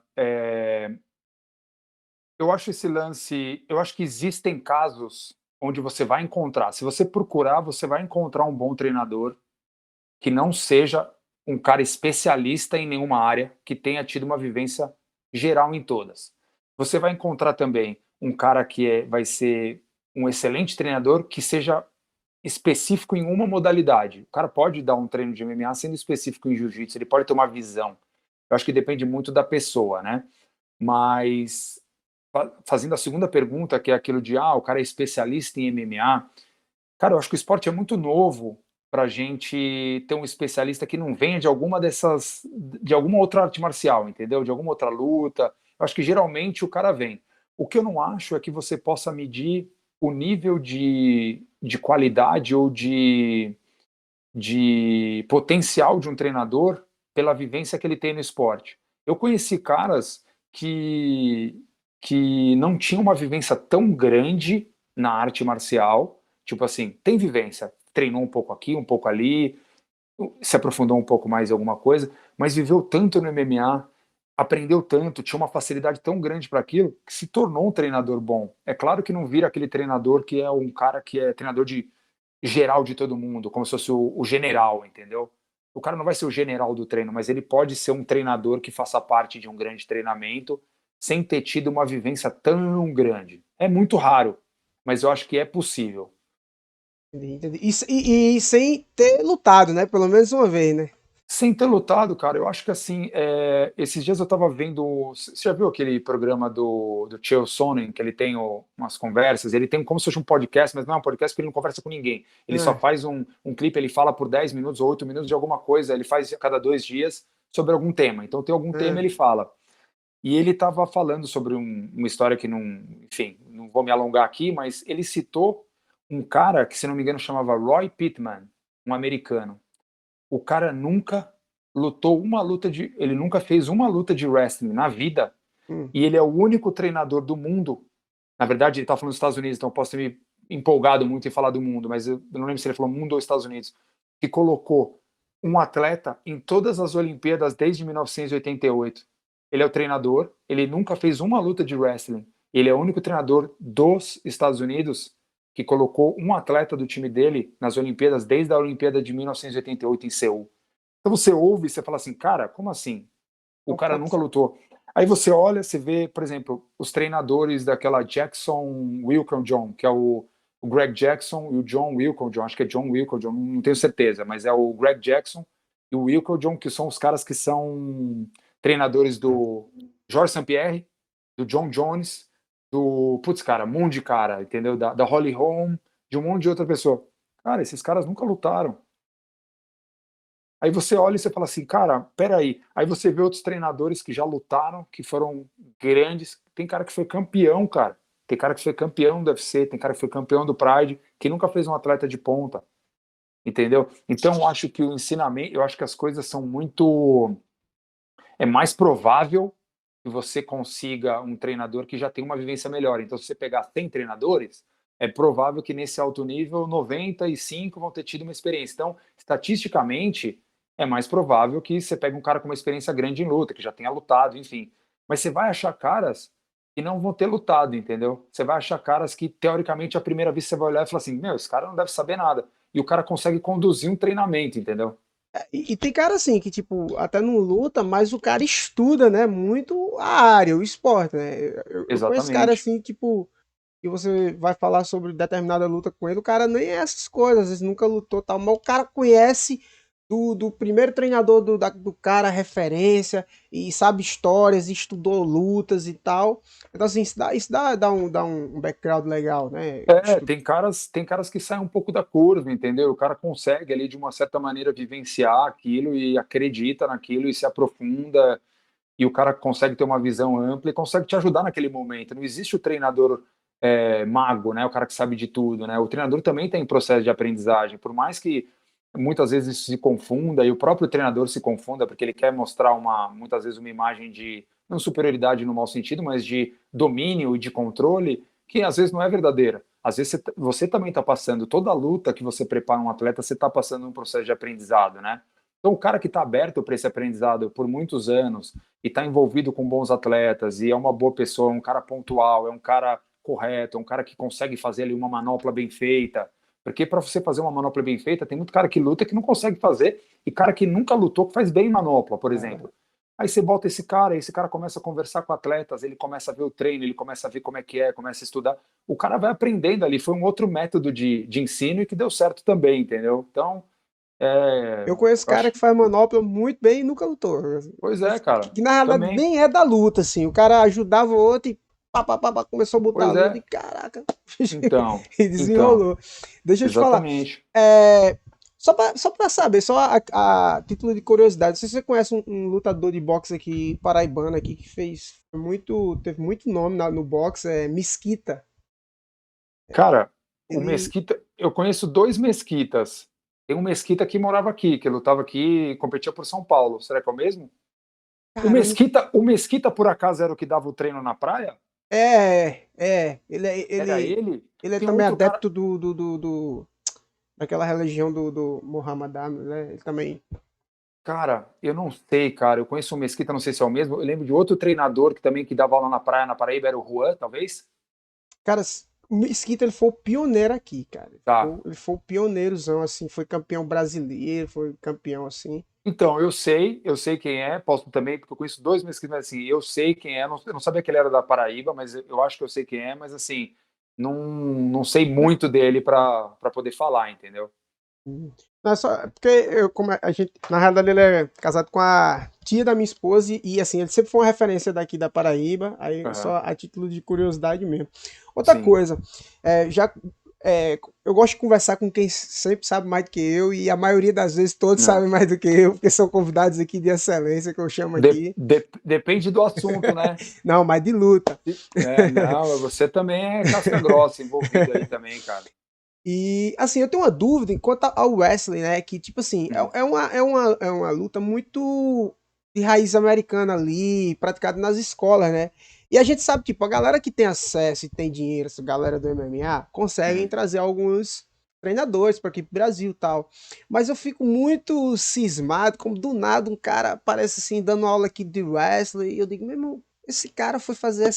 eu acho esse lance, eu acho que existem casos onde você vai encontrar, se você procurar, você vai encontrar um bom treinador que não seja um cara especialista em nenhuma área, que tenha tido uma vivência geral em todas. Você vai encontrar também um cara que vai ser um excelente treinador que seja específico em uma modalidade. O cara pode dar um treino de MMA sendo específico em jiu-jitsu, ele pode ter uma visão. Eu acho que depende muito da pessoa, né? Mas fazendo a segunda pergunta, que é aquilo de o cara é especialista em MMA, cara, eu acho que o esporte é muito novo para a gente ter um especialista que não venha de alguma dessas, de alguma outra arte marcial, entendeu? De alguma outra luta. Eu acho que geralmente o cara vem. O que eu não acho é que você possa medir o nível de qualidade ou de potencial de um treinador pela vivência que ele tem no esporte. Eu conheci caras que não tinham uma vivência tão grande na arte marcial, tipo assim, tem vivência, treinou um pouco aqui, um pouco ali, se aprofundou um pouco mais em alguma coisa, mas viveu tanto no MMA, aprendeu tanto, tinha uma facilidade tão grande para aquilo, que se tornou um treinador bom. É claro que não vira aquele treinador que é um cara que é treinador de geral de todo mundo, como se fosse o general, entendeu? O cara não vai ser o general do treino, mas ele pode ser um treinador que faça parte de um grande treinamento sem ter tido uma vivência tão grande. É muito raro, mas eu acho que é possível. Entendi. E sem ter lutado, né? Pelo menos uma vez, né? Sem ter lutado, cara, eu acho que assim, esses dias eu tava vendo. Você já viu aquele programa do Chael Sonnen, que ele tem umas conversas? Ele tem como se fosse um podcast, mas não é um podcast porque ele não conversa com ninguém. Ele só É, faz um clipe, ele fala por 10 minutos ou 8 minutos de alguma coisa, ele faz a cada 2 dias sobre algum tema. Então tem algum tema, é. ele fala. E ele estava falando sobre uma história que não. Enfim, não vou me alongar aqui, mas ele citou um cara que, se não me engano, chamava Roy Pittman, um americano. O cara nunca lutou uma luta de. Ele nunca fez uma luta de wrestling na vida. Hum. E ele é o único treinador do mundo. Na verdade, ele está falando dos Estados Unidos, então eu posso ter me empolgado muito em falar do mundo, mas eu não lembro se ele falou mundo ou Estados Unidos. Que colocou um atleta em todas as Olimpíadas desde 1988. Ele é o treinador, ele nunca fez uma luta de wrestling. Ele é o único treinador dos Estados Unidos que colocou um atleta do time dele nas Olimpíadas desde a Olimpíada de 1988 em Seul. Então você ouve e você fala assim, cara, como assim? O Não cara pode nunca ser. lutou. Aí você olha, você vê, por exemplo, os treinadores daquela Jackson Wilcon-John, que é o Greg Jackson e o John Wilcon-John, acho que é John Wilcon-John, não tenho certeza, mas é o Greg Jackson e o Wilcon-John, que são os caras que são treinadores do George St. Pierre, do John Jones, do, putz, cara, um monte de cara, entendeu? Da Holly Holm, de um monte de outra pessoa. Cara, esses caras nunca lutaram. Aí você olha e você fala assim, cara, peraí. Aí você vê outros treinadores que já lutaram, que foram grandes. Tem cara que foi campeão, cara. Tem cara que foi campeão do UFC, tem cara que foi campeão do Pride, que nunca fez um atleta de ponta, entendeu? Então eu acho que o ensinamento, eu acho que as coisas são muito. É mais provável que você consiga um treinador que já tem uma vivência melhor. Então, se você pegar 100 treinadores, é provável que nesse alto nível 95 vão ter tido uma experiência. Então, estatisticamente, é mais provável que você pegue um cara com uma experiência grande em luta, que já tenha lutado, enfim. Mas você vai achar caras que não vão ter lutado, entendeu? Você vai achar caras que, teoricamente, a primeira vez você vai olhar e falar assim: meu, esse cara não deve saber nada. E o cara consegue conduzir um treinamento, entendeu? E tem cara assim que, tipo, até não luta, mas o cara estuda, né? Muito a área, o esporte, né? Eu conheço cara Exatamente. assim, tipo. e você vai falar sobre determinada luta com ele, o cara nem é essas coisas, às vezes nunca lutou tal, mas o cara conhece do primeiro treinador do cara, referência, e sabe histórias, estudou lutas e tal. Então, assim, dá um background legal, né? Tem caras que saem um pouco da curva, entendeu? O cara consegue ali de uma certa maneira vivenciar aquilo e acredita naquilo e se aprofunda, e o cara consegue ter uma visão ampla e consegue te ajudar naquele momento. Não existe o treinador mago, né? O cara que sabe de tudo, né? O treinador também tem processo de aprendizagem, por mais que muitas vezes isso se confunda e o próprio treinador se confunda porque ele quer mostrar muitas vezes uma imagem de não superioridade no mau sentido, mas de domínio e de controle, que às vezes não é verdadeira. Às vezes você também está passando, toda luta que você prepara um atleta, você está passando um processo de aprendizado, né? Então, o cara que está aberto para esse aprendizado por muitos anos e está envolvido com bons atletas e é uma boa pessoa, é um cara pontual, é um cara correto, é um cara que consegue fazer ali uma manopla bem feita. Porque para você fazer uma manopla bem feita, tem muito cara que luta que não consegue fazer e cara que nunca lutou que faz bem manopla, por exemplo. Aí você bota esse cara começa a conversar com atletas, ele começa a ver o treino, ele começa a ver como é que é, começa a estudar. O cara vai aprendendo ali. Foi um outro método de ensino e que deu certo também, entendeu? Então, Eu conheço eu cara acho. que faz manopla muito bem e nunca lutou. Pois é, cara. Que na realidade Também. nem é da luta, assim. O cara ajudava o outro e pá, começou a botar a Pois luta e é. caraca, Então, e então, desenrolou. Deixa eu te falar. exatamente. É, só pra saber, só a título de curiosidade, se você conhece um lutador de boxe aqui, paraibano aqui, que teve muito nome no boxe, é Mesquita. Cara, o Ele, Mesquita, eu conheço dois Mesquitas. Tem um Mesquita que morava aqui, que lutava aqui e competia por São Paulo. Será que é o mesmo? O cara, Mesquita, o Mesquita, por acaso, era o que dava o treino na praia? Era ele? ele é Tem um também outro cara. adepto daquela religião do Muhammad, né? Ele também. Cara, eu não sei, cara. Eu conheço o Mesquita, não sei se é o mesmo. Eu lembro de outro treinador que também que dava aula na praia, na Paraíba, era o Juan, talvez? Cara, o Mesquita ele foi o pioneiro aqui, cara. Ele Tá. foi, ele foi o pioneirozão, assim, foi campeão brasileiro, foi campeão assim. Então, eu sei quem é, posso também, porque eu conheço dois mesquitas, mas assim, eu sei quem é, eu não sabia que ele era da Paraíba, mas eu acho que eu sei quem é, mas assim, não sei muito dele para poder falar, entendeu? Hum. Não, é só porque como a gente, na realidade ele é casado com a tia da minha esposa e assim, ele sempre foi uma referência daqui da Paraíba, aí Aham. só a título de curiosidade mesmo. Outra Sim. coisa, já eu gosto de conversar com quem sempre sabe mais do que eu e a maioria das vezes todos Não. sabem mais do que eu, porque são convidados aqui de excelência que eu chamo aqui. Depende do assunto, né? Não, mas de luta. Não, você também é casca grossa envolvido aí também, cara. E, assim, eu tenho uma dúvida enquanto ao wrestling, né? Que, tipo assim, Hum. é uma luta muito de raiz americana ali, praticada nas escolas, né? E a gente sabe, tipo, a galera que tem acesso e tem dinheiro, essa galera do MMA, conseguem Hum. trazer alguns treinadores para aqui pro Brasil e tal. Mas eu fico muito cismado, como do nada um cara aparece assim, dando aula aqui de wrestling, e eu digo, meu irmão, esse cara foi fazer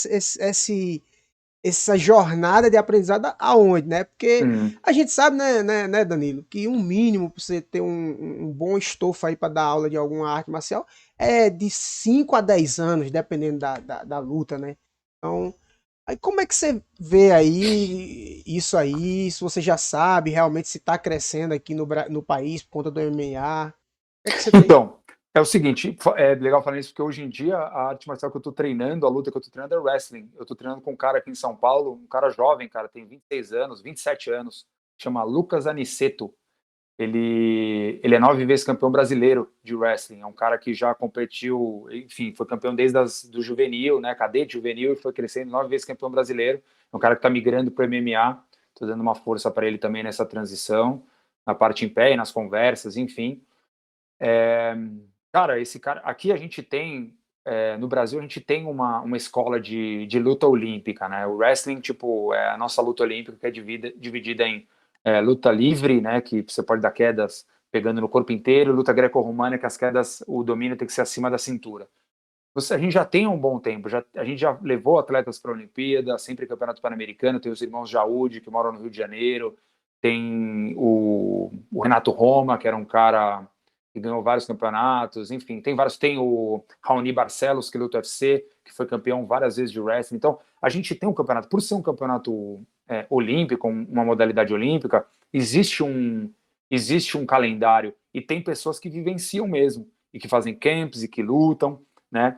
essa jornada de aprendizado aonde, né? Porque Hum. a gente sabe, né, Danilo, que um mínimo para você ter um bom estofo aí para dar aula de alguma arte marcial é de 5 a 10 anos, dependendo da luta, né? Então, aí como é que você vê aí isso aí? Se você já sabe realmente se está crescendo aqui no país por conta do MMA? O que é que você tem? Então, é o seguinte, é legal falar isso porque hoje em dia a arte marcial que eu tô treinando, a luta que eu tô treinando é wrestling. Eu tô treinando com um cara aqui em São Paulo, um cara jovem, cara, tem 26 anos, 27 anos, chama Lucas Aniceto. Ele é 9 vezes campeão brasileiro de wrestling. É um cara que já competiu, enfim, foi campeão desde do juvenil, né, cadete juvenil, e foi crescendo 9 vezes campeão brasileiro. É um cara que está migrando para o MMA. Estou dando uma força para ele também nessa transição, na parte em pé e nas conversas, enfim. Cara, esse cara. Aqui a gente tem. No Brasil, a gente tem uma escola de luta olímpica, né? O wrestling, tipo, é a nossa luta olímpica, que é dividida em luta livre, né? Que você pode dar quedas pegando no corpo inteiro, luta greco-romana, que as quedas, o domínio tem que ser acima da cintura. A gente já tem um bom tempo, a gente já levou atletas para a Olimpíada, sempre Campeonato Pan-Americano, tem os irmãos Jaúde, que moram no Rio de Janeiro, tem o Renato Roma, que era um cara que ganhou vários campeonatos, enfim, tem vários, tem o Raoni Barcelos, que luta UFC, que foi campeão várias vezes de wrestling. Então, a gente tem um campeonato, por ser um campeonato olímpico, uma modalidade olímpica, existe um calendário e tem pessoas que vivenciam mesmo, e que fazem camps e que lutam, né?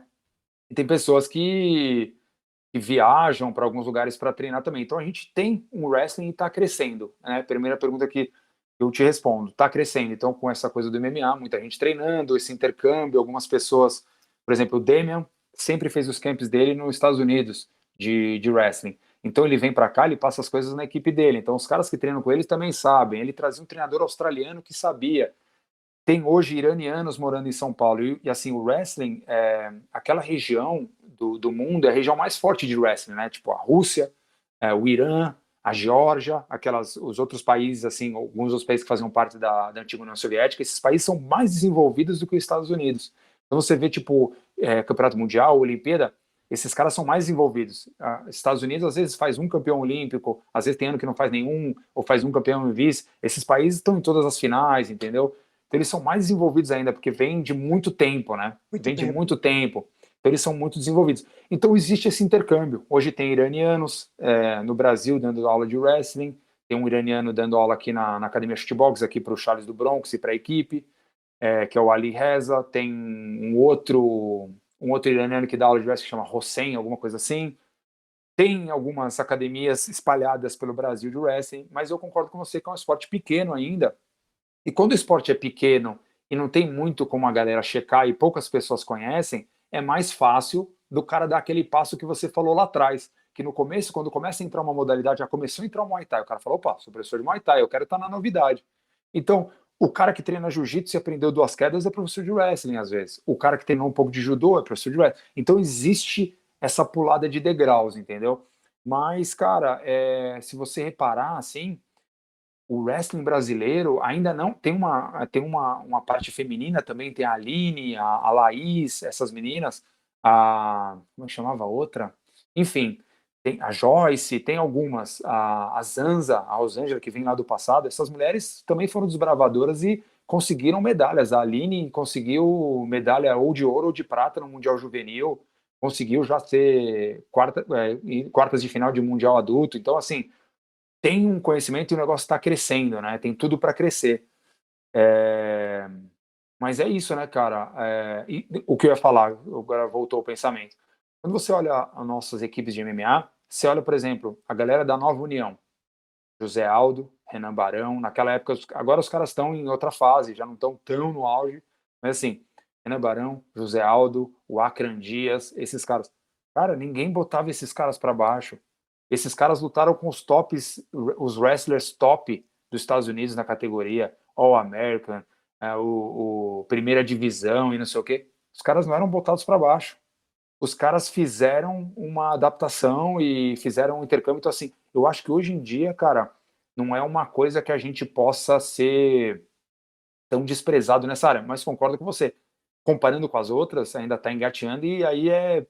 E tem pessoas que viajam para alguns lugares para treinar também. Então a gente tem um wrestling e está crescendo, né? Primeira pergunta que eu te respondo, está crescendo. Então com essa coisa do MMA, muita gente treinando, esse intercâmbio, algumas pessoas, por exemplo, o Damian sempre fez os camps dele nos Estados Unidos de wrestling. Então ele vem para cá, ele passa as coisas na equipe dele. Então os caras que treinam com ele também sabem. Ele trazia um treinador australiano que sabia. Tem hoje iranianos morando em São Paulo. E assim, o wrestling, aquela região do mundo é a região mais forte de wrestling, né? Tipo a Rússia, o Irã, a Geórgia, os outros países, assim, alguns dos países que faziam parte da antiga União Soviética, esses países são mais desenvolvidos do que os Estados Unidos. Então você vê, tipo, Campeonato Mundial, Olimpíada, esses caras são mais desenvolvidos. Estados Unidos, às vezes, faz um campeão olímpico, às vezes tem ano que não faz nenhum, ou faz um campeão e vice. Esses países estão em todas as finais, entendeu? Então eles são mais desenvolvidos ainda, porque vem de muito tempo, né? Muito Vem de tempo. muito tempo. Então eles são muito desenvolvidos. Então existe esse intercâmbio. Hoje tem iranianos no Brasil dando aula de wrestling, tem um iraniano dando aula aqui na Academia Shootbox, aqui para o Charles do Bronx e para a equipe, que é o Ali Reza. Tem um outro iraniano que dá aula de wrestling que chama Hossein, alguma coisa assim. Tem algumas academias espalhadas pelo Brasil de wrestling, mas eu concordo com você que é um esporte pequeno ainda, e quando o esporte é pequeno e não tem muito como a galera checar e poucas pessoas conhecem, é mais fácil do cara dar aquele passo que você falou lá atrás. Que no começo, quando começa a entrar uma modalidade, já começou a entrar o Muay Thai, o cara falou, opa, sou professor de Muay Thai, eu quero estar na novidade. Então, o cara que treina jiu-jitsu e aprendeu duas quedas é professor de wrestling, às vezes. O cara que treinou um pouco de judô é professor de wrestling. Então, existe essa pulada de degraus, entendeu? Mas, cara, se você reparar, assim, o wrestling brasileiro ainda não tem uma parte feminina também, tem a Aline, a Laís, essas meninas, como é que chamava a outra? Enfim, tem a Joyce, tem algumas, a Zanza, a Rosângela, que vem lá do passado, essas mulheres também foram desbravadoras e conseguiram medalhas. A Aline conseguiu medalha ou de ouro ou de prata no Mundial Juvenil, conseguiu já ser quartas de final de Mundial Adulto, então assim, tem um conhecimento e o negócio está crescendo, né? Tem tudo para crescer. É, Mas é isso, né, cara? E o que eu ia falar, agora voltou o pensamento. Quando você olha as nossas equipes de MMA, você olha, por exemplo, a galera da Nova União, José Aldo, Renan Barão, naquela época, agora os caras estão em outra fase, já não estão tão no auge, mas assim, Renan Barão, José Aldo, o Akran Dias, esses caras. Cara, ninguém botava esses caras para baixo. Esses caras lutaram com os tops, os wrestlers top dos Estados Unidos na categoria, All American, o Primeira Divisão e não sei o quê. Os caras não eram botados para baixo. Os caras fizeram uma adaptação e fizeram um intercâmbio. Então, assim, eu acho que hoje em dia, cara, não é uma coisa que a gente possa ser tão desprezado nessa área, mas concordo com você. Comparando com as outras, ainda está engateando e aí é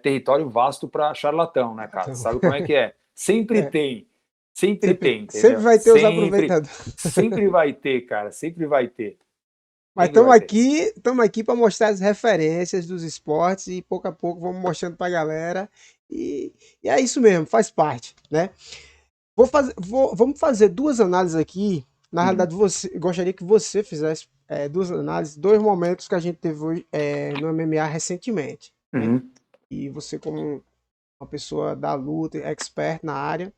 território vasto para charlatão, né, cara? Então, Sabe como é que é? é, Sempre tem, sempre entendeu? vai ter os Sempre, aproveitadores. sempre vai ter, cara, sempre vai ter, Mas sempre vai ter. estamos aqui para mostrar as referências dos esportes e pouco a pouco vamos mostrando para a galera. E é isso mesmo, faz parte, né? Vamos fazer duas análises aqui. Na Uhum, realidade, gostaria que você fizesse duas análises, dois momentos que a gente teve hoje, no MMA recentemente, né? uhum, E você, como uma pessoa da luta, expert na área.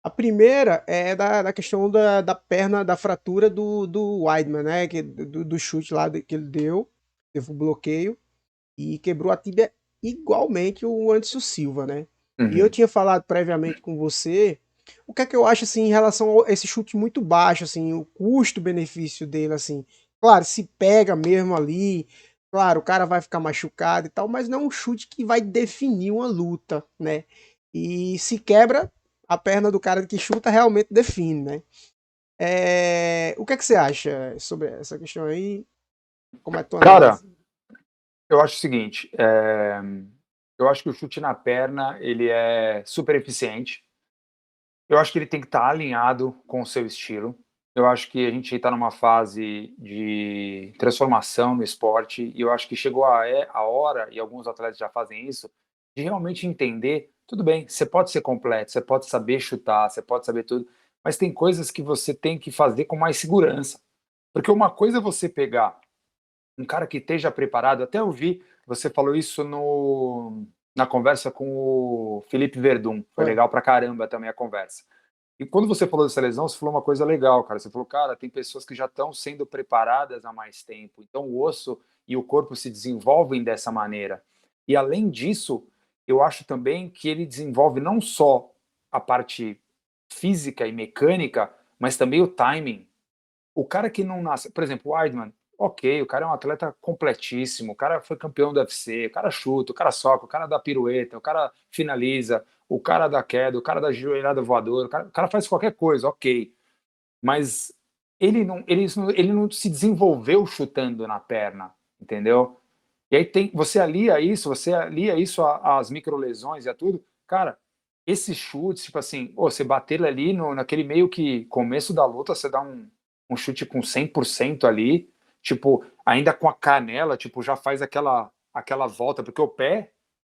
A primeira é da questão da perna, da fratura do Weidman, né? Do chute lá que ele deu, teve um bloqueio e quebrou a tíbia igualmente o Anderson Silva, né? E eu uhum. tinha falado previamente com você o que é que eu acho assim em relação a esse chute muito baixo, assim, o custo-benefício dele, assim. Claro, se pega mesmo ali, claro, o cara vai ficar machucado e tal, mas não é um chute que vai definir uma luta, né? E se quebra, a perna do cara que chuta realmente define, né? O que é que você acha sobre essa questão aí? Como é a tua Cara, análise? eu acho o seguinte, eu acho que o chute na perna, ele é super eficiente. Eu acho que ele tem que estar alinhado com o seu estilo. Eu acho que a gente está numa fase de transformação no esporte e eu acho que chegou a hora, e alguns atletas já fazem isso, de realmente entender, tudo bem, você pode ser completo, você pode saber chutar, você pode saber tudo, mas tem coisas que você tem que fazer com mais segurança. Porque uma coisa é você pegar um cara que esteja preparado, até eu vi, você falou isso na conversa com o Felipe Verdun, foi Foi. legal pra caramba também a conversa. E quando você falou dessa lesão, você falou uma coisa legal, cara. Você falou, cara, tem pessoas que já estão sendo preparadas há mais tempo. Então o osso e o corpo se desenvolvem dessa maneira. E além disso, eu acho também que ele desenvolve não só a parte física e mecânica, mas também o timing. O cara que não nasce, por exemplo, o Weidman, ok, o cara é um atleta completíssimo, o cara foi campeão do UFC, o cara chuta, o cara soca, o cara dá pirueta, o cara finaliza, o cara dá queda, o cara dá joelhada voadora, o cara faz qualquer coisa, ok. Mas ele não se desenvolveu chutando na perna, entendeu? E aí você alia isso às microlesões e a tudo, cara, esses chutes, tipo assim, você bater ele ali naquele meio que começo da luta, você dá um chute com 100% ali, tipo, ainda com a canela, tipo, já faz aquela volta, porque o pé,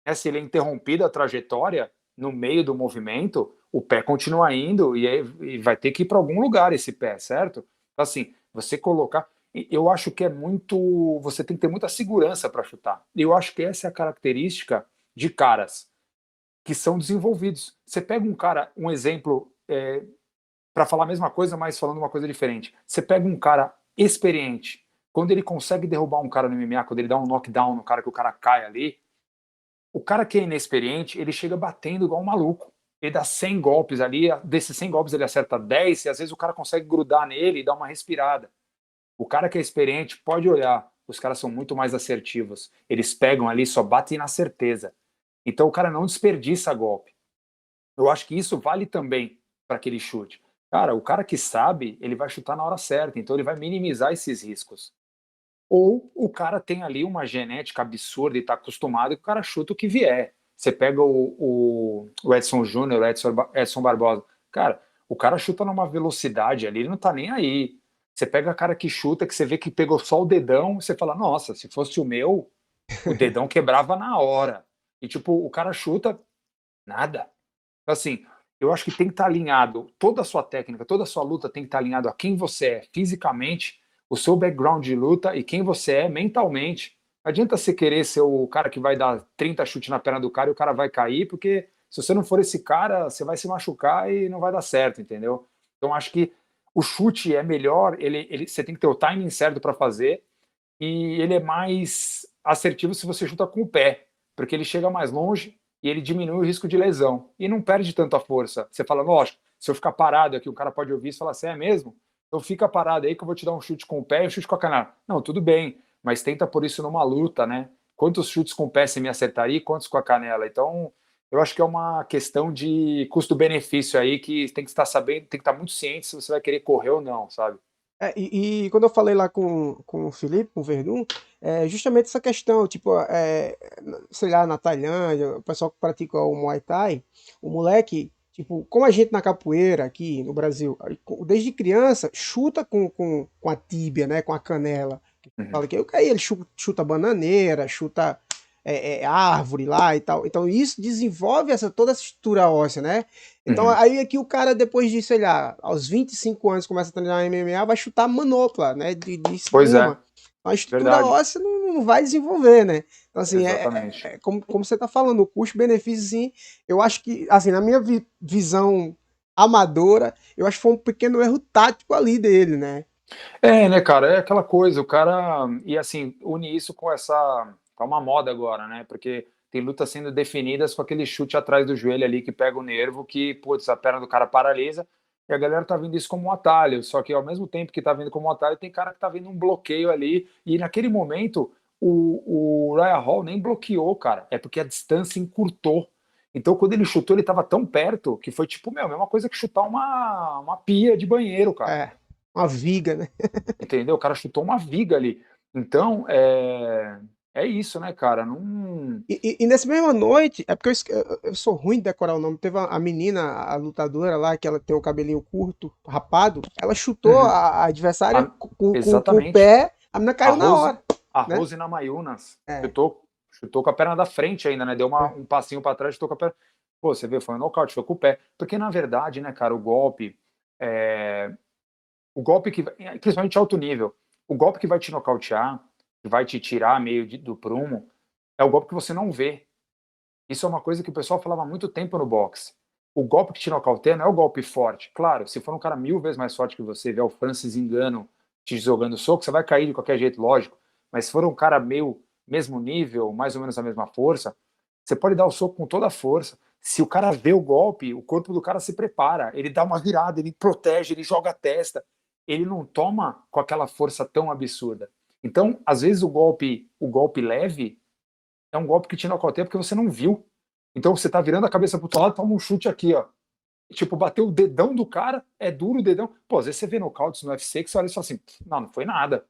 né, se ele é interrompido a trajetória no meio do movimento, o pé continua indo e vai ter que ir para algum lugar esse pé, certo? Então, assim, você colocar. Eu acho que é muito. Você tem que ter muita segurança para chutar. E eu acho que essa é a característica de caras que são desenvolvidos. Você pega um cara, um exemplo, para falar a mesma coisa, mas falando uma coisa diferente. Você pega um cara experiente, quando ele consegue derrubar um cara no MMA, quando ele dá um knockdown no cara que o cara cai ali, o cara que é inexperiente, ele chega batendo igual um maluco. Ele dá 100 golpes ali, desses 100 golpes ele acerta 10 e às vezes o cara consegue grudar nele e dar uma respirada. O cara que é experiente pode olhar, os caras são muito mais assertivos. Eles pegam ali, só batem na certeza. Então o cara não desperdiça golpe. Eu acho que isso vale também para aquele chute. Cara, o cara que sabe, ele vai chutar na hora certa, então ele vai minimizar esses riscos. Ou o cara tem ali uma genética absurda e está acostumado que o cara chuta o que vier. Você pega o Edson Júnior, o Edson Barbosa. Cara, o cara chuta numa velocidade ali, ele não tá nem aí. Você pega a cara que chuta, que você vê que pegou só o dedão, você fala, nossa, se fosse o meu, o dedão quebrava na hora. E tipo, o cara chuta nada. Então, assim, eu acho que tem que estar alinhado, toda a sua técnica, toda a sua luta tem que estar alinhado a quem você é fisicamente, o seu background de luta e quem você é mentalmente. Não adianta você querer ser o cara que vai dar 30 chutes na perna do cara e o cara vai cair, porque se você não for esse cara, você vai se machucar e não vai dar certo, entendeu? Então acho que o chute é melhor, você tem que ter o timing certo para fazer e ele é mais assertivo se você chuta com o pé, porque ele chega mais longe e ele diminui o risco de lesão e não perde tanta força. Você fala, lógico, se eu ficar parado aqui, o cara pode ouvir isso e falar assim, é mesmo? Então fica parado aí que eu vou te dar um chute com o pé e um chute com a canela. Não, tudo bem, mas tenta por isso numa luta, né? Quantos chutes com o pé você me acertaria e quantos com a canela? Então, eu acho que é uma questão de custo-benefício aí que tem que estar sabendo, tem que estar muito ciente se você vai querer correr ou não, sabe? E quando eu falei lá com o Felipe, com o Verdun, é justamente essa questão, tipo, sei lá, na Tailândia, o pessoal que pratica o Muay Thai, o moleque, tipo, como a gente na capoeira aqui no Brasil, desde criança, chuta com a tíbia, né, com a canela. Uhum. Fala que aí ele chuta bananeira, chuta árvore lá e tal. Então isso desenvolve toda essa estrutura óssea, né? Então Uhum. aí aqui o cara, depois de, sei lá, aos 25 anos começa a treinar MMA, vai chutar manopla, né? De Pois é, espuma. Então, a estrutura verdade. óssea não vai desenvolver, né? Então, assim, Exatamente. como você tá falando, o custo-benefício, assim, eu acho que, assim, na minha visão amadora, eu acho que foi um pequeno erro tático ali dele, né? É, né, cara, é aquela coisa, o cara. E assim, une isso com essa. Tá uma moda agora, né? Porque tem lutas sendo definidas com aquele chute atrás do joelho ali que pega o nervo, que, putz, a perna do cara paralisa, e a galera tá vendo isso como um atalho. Só que ao mesmo tempo que tá vendo como um atalho, tem cara que tá vendo um bloqueio ali, e naquele momento o Ryan Hall nem bloqueou, cara. É porque a distância encurtou. Então, quando ele chutou, ele tava tão perto que foi tipo, meu, a mesma coisa que chutar uma pia de banheiro, cara. É, uma viga, né? Entendeu? O cara chutou uma viga ali. Então, é isso, né, cara? Não. E nessa mesma noite, é porque eu sou ruim de decorar o nome. Teve a menina, a lutadora lá, que ela tem o cabelinho curto, rapado. Ela chutou Uhum. a adversária A- com o exatamente. pé, a menina A caiu na Rose, hora, a né? Rose Namajunas É, chutou com a perna da frente ainda, né? Deu é. um passinho para trás, chutou com a perna. Pô, você vê, foi um nocaute, foi com o pé. Porque na verdade, né, cara, é, o golpe que, principalmente alto nível, o golpe que vai te nocautear, que vai te tirar meio do prumo, é o golpe que você não vê. Isso é uma coisa que o pessoal falava há muito tempo no boxe. O golpe que te nocauteia não é o golpe forte. Claro, se for um cara 1000 vezes mais forte que você, ver o Francis Ngannou te jogando soco, você vai cair de qualquer jeito, lógico. Mas se for um cara meio mesmo nível, mais ou menos a mesma força, você pode dar o soco com toda a força. Se o cara vê o golpe, o corpo do cara se prepara, ele dá uma virada, ele protege, ele joga a testa, ele não toma com aquela força tão absurda. Então, às vezes o golpe leve é um golpe que te nocauteia porque você não viu. Então você tá virando a cabeça pro outro lado, toma um chute aqui, ó. Tipo, bateu o dedão do cara, é duro o dedão. Pô, às vezes você vê nocautes no UFC que você olha e fala assim, não, não foi nada.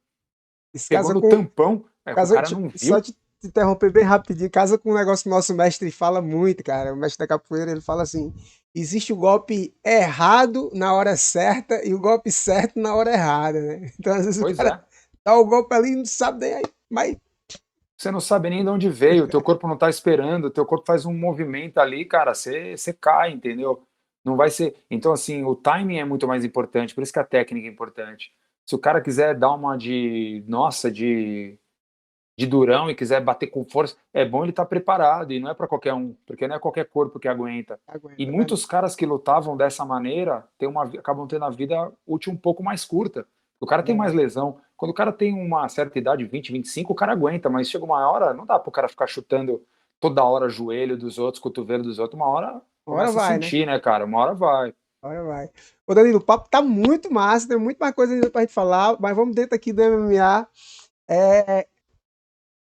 Isso Pegou casa no com. tampão, o Casa, cara tipo, não só viu. te interromper bem rapidinho, casa com um negócio que o nosso mestre fala muito, cara. O mestre da capoeira, ele fala assim: existe o golpe errado na hora certa e o golpe certo na hora errada, né? Então, às vezes o Pois cara é. dá o golpe ali e não sabe nem aí, mas Você não sabe nem de onde veio, o teu corpo não tá esperando, o teu corpo faz um movimento ali, cara, você cai, entendeu? Não vai ser. Então, assim, o timing é muito mais importante, por isso que a técnica é importante. Se o cara quiser dar uma nossa, de durão e quiser bater com força, é bom ele estar preparado e não é para qualquer um, porque não é qualquer corpo que aguenta. E aguenta, né? muitos caras que lutavam dessa maneira acabam tendo a vida útil um pouco mais curta. O cara tem mais É, lesão. Quando o cara tem uma certa idade, 20, 25, o cara aguenta, mas chega uma hora, não dá pro cara ficar chutando toda hora joelho dos outros, cotovelo dos outros. Uma hora uma hora começa a vai, né? sentir, né, cara? Uma hora vai. Uma hora vai. Ô, Danilo, o papo tá muito massa, tem muito mais coisa ainda pra gente falar, mas vamos dentro aqui do MMA. É,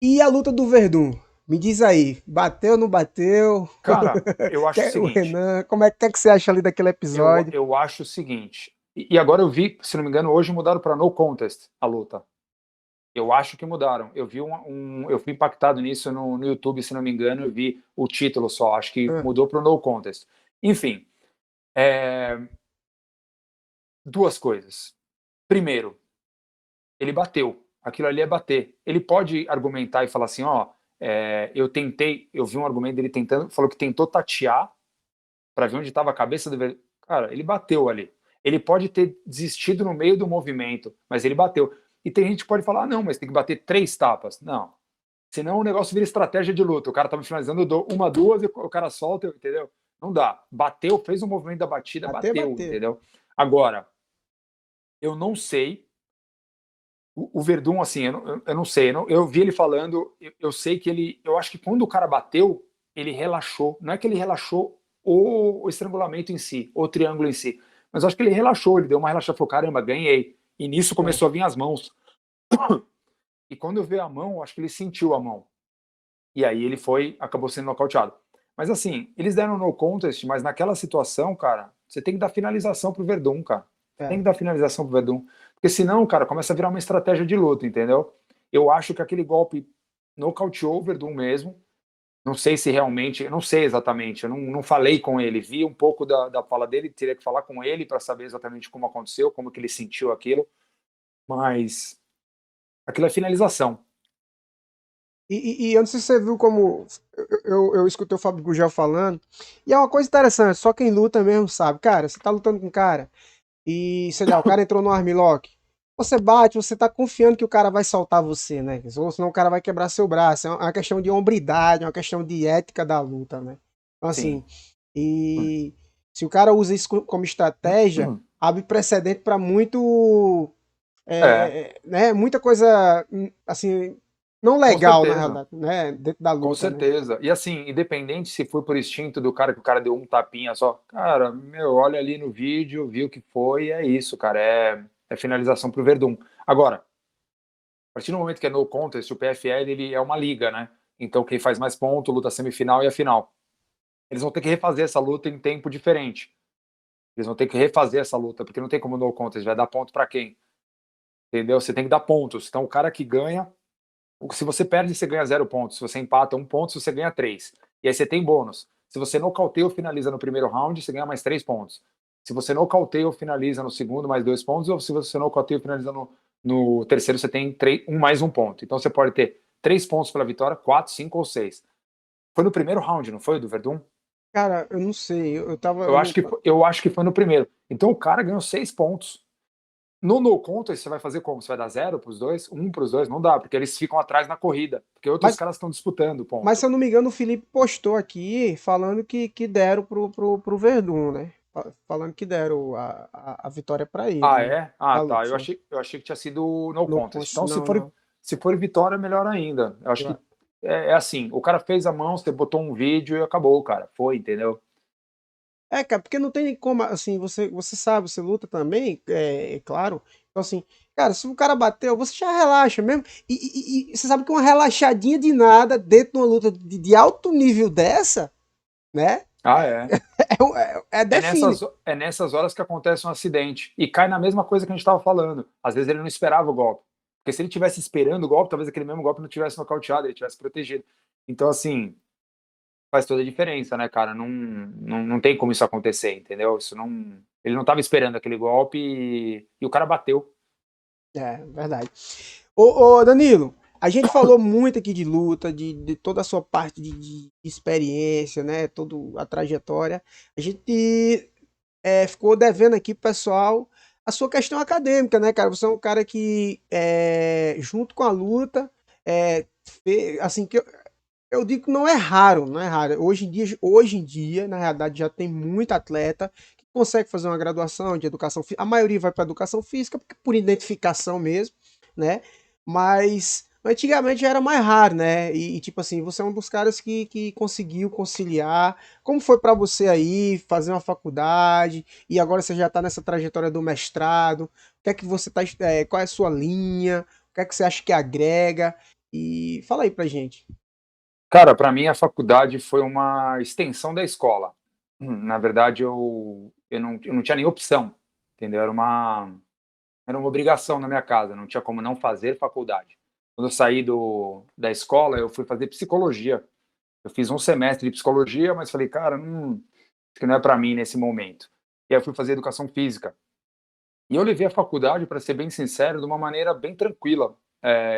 e a luta do Verdun? Me diz aí, bateu ou não bateu? Cara, eu acho o O seguinte, Renan, como é que você acha ali daquele episódio? eu acho o seguinte, e agora eu vi, se não me engano, hoje mudaram para no contest a luta. Eu acho que mudaram. Eu vi eu fui impactado nisso no YouTube, se não me engano, eu vi o título só. Acho que Ah, mudou para o No Contest. Enfim, é, duas coisas. Primeiro, ele bateu. Aquilo ali é bater. Ele pode argumentar e falar assim, ó, eu vi um argumento dele tentando, falou que tentou tatear para ver onde estava a cabeça do. Cara, ele bateu ali. Ele pode ter desistido no meio do movimento, mas ele bateu. E tem gente que pode falar, ah, não, mas tem que bater 3 tapas. Não. Senão o negócio vira estratégia de luta. O cara tá me finalizando, eu dou uma, duas, e o cara solta, entendeu? Não dá. Bateu, fez o movimento da batida, bater, bateu, bater. entendeu? Agora, eu não sei. O Verdun, assim, eu não sei. Eu vi ele falando, eu sei que ele. Eu acho que quando o cara bateu, ele relaxou. Não é que ele relaxou o estrangulamento em si, o triângulo em si. Mas eu acho que ele relaxou, ele deu uma relaxada, falou: caramba, ganhei. E nisso É. começou a vir as mãos. E quando eu vi a mão, eu acho que ele sentiu a mão. E aí ele acabou sendo nocauteado. Mas assim, eles deram no contest, mas naquela situação, cara, você tem que dar finalização pro Verdun, cara. Você tem É. que dar finalização pro Verdun. Porque senão, cara, começa a virar uma estratégia de luta, entendeu? Eu acho que aquele golpe nocauteou o Verdun mesmo. Não sei se realmente, eu não sei exatamente, eu não falei com ele, vi um pouco da fala dele, teria que falar com ele para saber exatamente como aconteceu, como que ele sentiu aquilo, mas aquilo é finalização. E eu não sei se você viu como eu escutei o Fábio Gugel falando, e é uma coisa interessante, só quem luta mesmo sabe. Cara, você tá lutando com um cara, e sei lá, o cara entrou no armlock. Você bate, você tá confiando que o cara vai soltar você, né? Ou senão o cara vai quebrar seu braço. É uma questão de hombridade, é uma questão de ética da luta, né? Então, assim, Sim. e se o cara usa isso como estratégia, abre precedente para muito, É, né? Muita coisa, assim, não com legal, na certeza. realidade, né? Dentro da Com luta, né? certeza. E assim, independente se foi por instinto do cara que o cara deu um tapinha só, cara, meu, olha ali no vídeo, viu o que foi, é isso, cara, é finalização pro Verdun. Agora, a partir do momento que é no contest, o PFL ele é uma liga, né? Então quem faz mais ponto, luta a semifinal e a final. Eles vão ter que refazer essa luta em tempo diferente. Eles vão ter que refazer essa luta, porque não tem como no contest, vai dar ponto para quem? Entendeu? Você tem que dar pontos. Então o cara que ganha Se você perde, você ganha 0 pontos. Se você empata, 1 ponto. Se você ganha 3. E aí você tem bônus. Se você nocauteia ou finaliza no primeiro round, você ganha mais 3 pontos. Se você nocauteia ou finaliza no segundo, mais 2 pontos. Ou se você nocauteia ou finaliza no terceiro, você tem mais 1 ponto. Então você pode ter 3 pontos pela vitória, 4, 5 ou 6. Foi no primeiro round, não foi, do Verdun? Cara, eu não sei. Eu tava. Eu acho que, eu acho que foi no primeiro. Então o cara ganhou 6 pontos. No contest, você vai fazer como? Você vai dar 0 para os dois? 1 para os dois? Não dá, porque eles ficam atrás na corrida. Porque outros Mas, caras estão disputando o mas se ponto. eu não me engano, o Felipe postou aqui falando que deram pro Verdun, né? Falando que deram a vitória pra ele, Ah, né? é? Ah, Da tá. luta, Eu sim. achei, eu achei que tinha sido no No contest. post, Então, se não, for, não. se for vitória, melhor ainda. Eu acho que é assim: o cara fez a mão, você botou um vídeo e acabou, cara. Foi, entendeu? É, cara, porque não tem como, assim, você sabe, você luta também, é claro. Então, assim, cara, se o cara bateu, você já relaxa mesmo. E você sabe que uma relaxadinha de nada dentro de uma luta de alto nível dessa, né? Ah, é. É Define. nessas horas que acontece um acidente. E cai na mesma coisa que a gente estava falando. Às vezes ele não esperava o golpe. Porque se ele tivesse esperando o golpe, talvez aquele mesmo golpe não tivesse nocauteado, ele tivesse protegido. Então, assim, faz toda a diferença, né, cara? Não tem como isso acontecer, entendeu? Isso não. Ele não estava esperando aquele golpe e o cara bateu. É, verdade. Ô, Danilo, a gente falou muito aqui de luta, de toda a sua parte de experiência, né? Toda a trajetória. A gente ficou devendo aqui, pro pessoal, a sua questão acadêmica, né, cara? Você é um cara que, junto com a luta, assim, eu digo que não é raro, não é raro. Hoje em dia, na realidade, já tem muito atleta que consegue fazer uma graduação de educação física. A maioria vai para educação física por identificação mesmo, né? Mas antigamente já era mais raro, né? Tipo assim, você é um dos caras que conseguiu conciliar. Como foi para você aí fazer uma faculdade e agora você já está nessa trajetória do mestrado? O que é que você tá, qual é a sua linha? O que é que você acha que agrega? E fala aí pra gente. Cara, para mim a faculdade foi uma extensão da escola. Na verdade, eu não tinha nem opção, entendeu? Era uma obrigação na minha casa, não tinha como não fazer faculdade. Quando eu saí da escola, eu fui fazer psicologia. Eu fiz um semestre de psicologia, mas falei, cara, acho que não é para mim nesse momento. E aí eu fui fazer educação física. E eu levei a faculdade, para ser bem sincero, de uma maneira bem tranquila.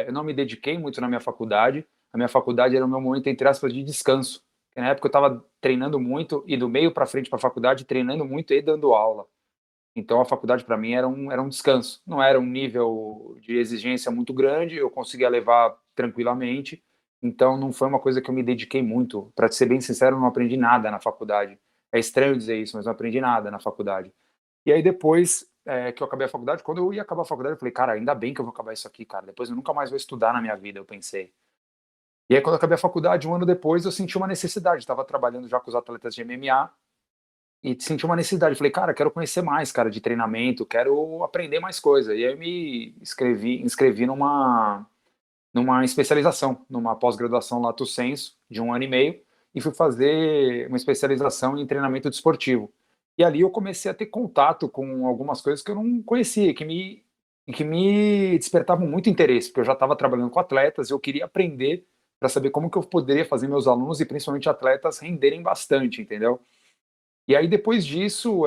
Eu não me dediquei muito na minha faculdade. A minha faculdade era o meu momento, entre aspas, de descanso. Porque na época eu estava treinando muito e do meio para frente para a faculdade, treinando muito e dando aula. Então a faculdade para mim era um descanso. Não era um nível de exigência muito grande, eu conseguia levar tranquilamente. Então não foi uma coisa que eu me dediquei muito. Para ser bem sincero, eu não aprendi nada na faculdade. É estranho dizer isso, mas não aprendi nada na faculdade. E aí depois que eu acabei a faculdade, quando eu ia acabar a faculdade, eu falei, cara, ainda bem que eu vou acabar isso aqui, cara. Depois eu nunca mais vou estudar na minha vida, eu pensei. E aí quando eu acabei a faculdade, um ano depois, eu senti uma necessidade. Estava trabalhando já com os atletas de MMA e senti uma necessidade. Falei, cara, quero conhecer mais, cara, de treinamento, quero aprender mais coisa. E aí eu me inscrevi numa especialização, numa pós-graduação Lato Sensu, de 1 ano e meio, e fui fazer uma especialização em treinamento desportivo. E ali eu comecei a ter contato com algumas coisas que eu não conhecia, que me despertavam muito interesse, porque eu já estava trabalhando com atletas, eu queria aprender para saber como que eu poderia fazer meus alunos e principalmente atletas renderem bastante, entendeu? E aí, depois disso,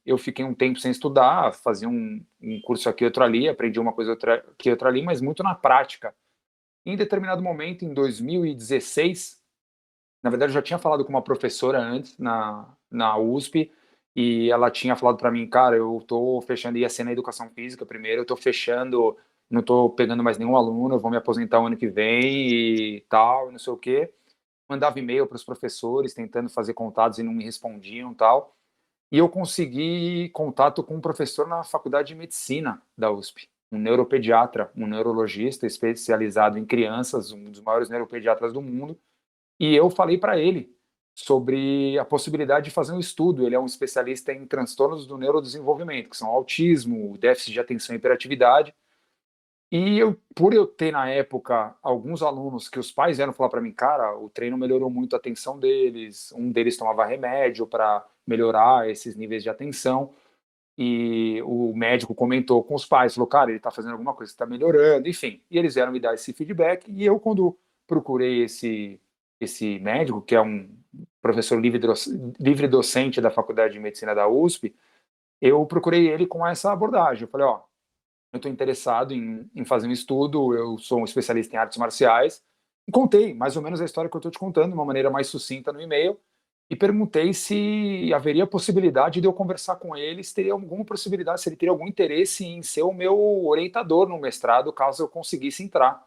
eu fiquei um tempo sem estudar, fazia um curso aqui, outro ali, aprendi uma coisa aqui, outra ali, mas muito na prática. Em determinado momento, em 2016, na verdade, eu já tinha falado com uma professora antes, na USP, e ela tinha falado para mim, cara, eu estou fechando, ia ser na educação física primeiro, eu estou fechando, não estou pegando mais nenhum aluno, eu vou me aposentar o ano que vem e tal, não sei o quê. Mandava e-mail para os professores, tentando fazer contatos e não me respondiam e tal. E eu consegui contato com um professor na faculdade de medicina da USP, um neuropediatra, um neurologista especializado em crianças, um dos maiores neuropediatras do mundo. E eu falei para ele sobre a possibilidade de fazer um estudo. Ele é um especialista em transtornos do neurodesenvolvimento, que são autismo, déficit de atenção e hiperatividade. E por eu ter na época alguns alunos que os pais vieram falar para mim, cara, o treino melhorou muito a atenção deles, um deles tomava remédio para melhorar esses níveis de atenção. e o médico comentou com os pais, falou, cara, ele está fazendo alguma coisa, está melhorando, enfim. E eles vieram me dar esse feedback, e eu, quando procurei esse médico, que é um professor livre docente da Faculdade de Medicina da USP, eu procurei ele com essa abordagem. Eu falei, ó, eu estou interessado em fazer um estudo, eu sou um especialista em artes marciais, e contei mais ou menos a história que eu estou te contando, de uma maneira mais sucinta no e-mail, e perguntei se haveria possibilidade de eu conversar com ele, se teria alguma possibilidade, se ele teria algum interesse em ser o meu orientador no mestrado, caso eu conseguisse entrar,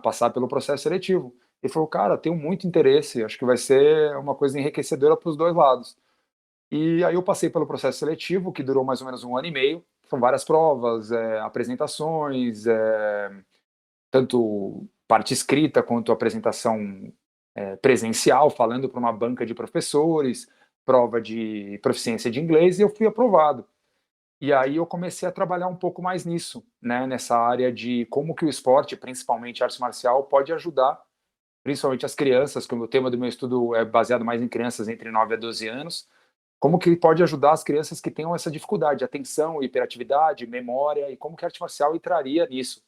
passar pelo processo seletivo. Ele falou, cara, tenho muito interesse, acho que vai ser uma coisa enriquecedora para os dois lados. E aí eu passei pelo processo seletivo, que durou mais ou menos um ano e meio. São várias provas, apresentações, tanto parte escrita quanto apresentação presencial, falando para uma banca de professores, prova de proficiência de inglês, e eu fui aprovado. E aí eu comecei a trabalhar um pouco mais nisso, né, nessa área de como que o esporte, principalmente arte marcial, pode ajudar, principalmente as crianças, que o tema do meu estudo é baseado mais em crianças entre 9 a 12 anos, como que pode ajudar as crianças que tenham essa dificuldade, atenção, hiperatividade, memória, e como que a arte marcial entraria nisso.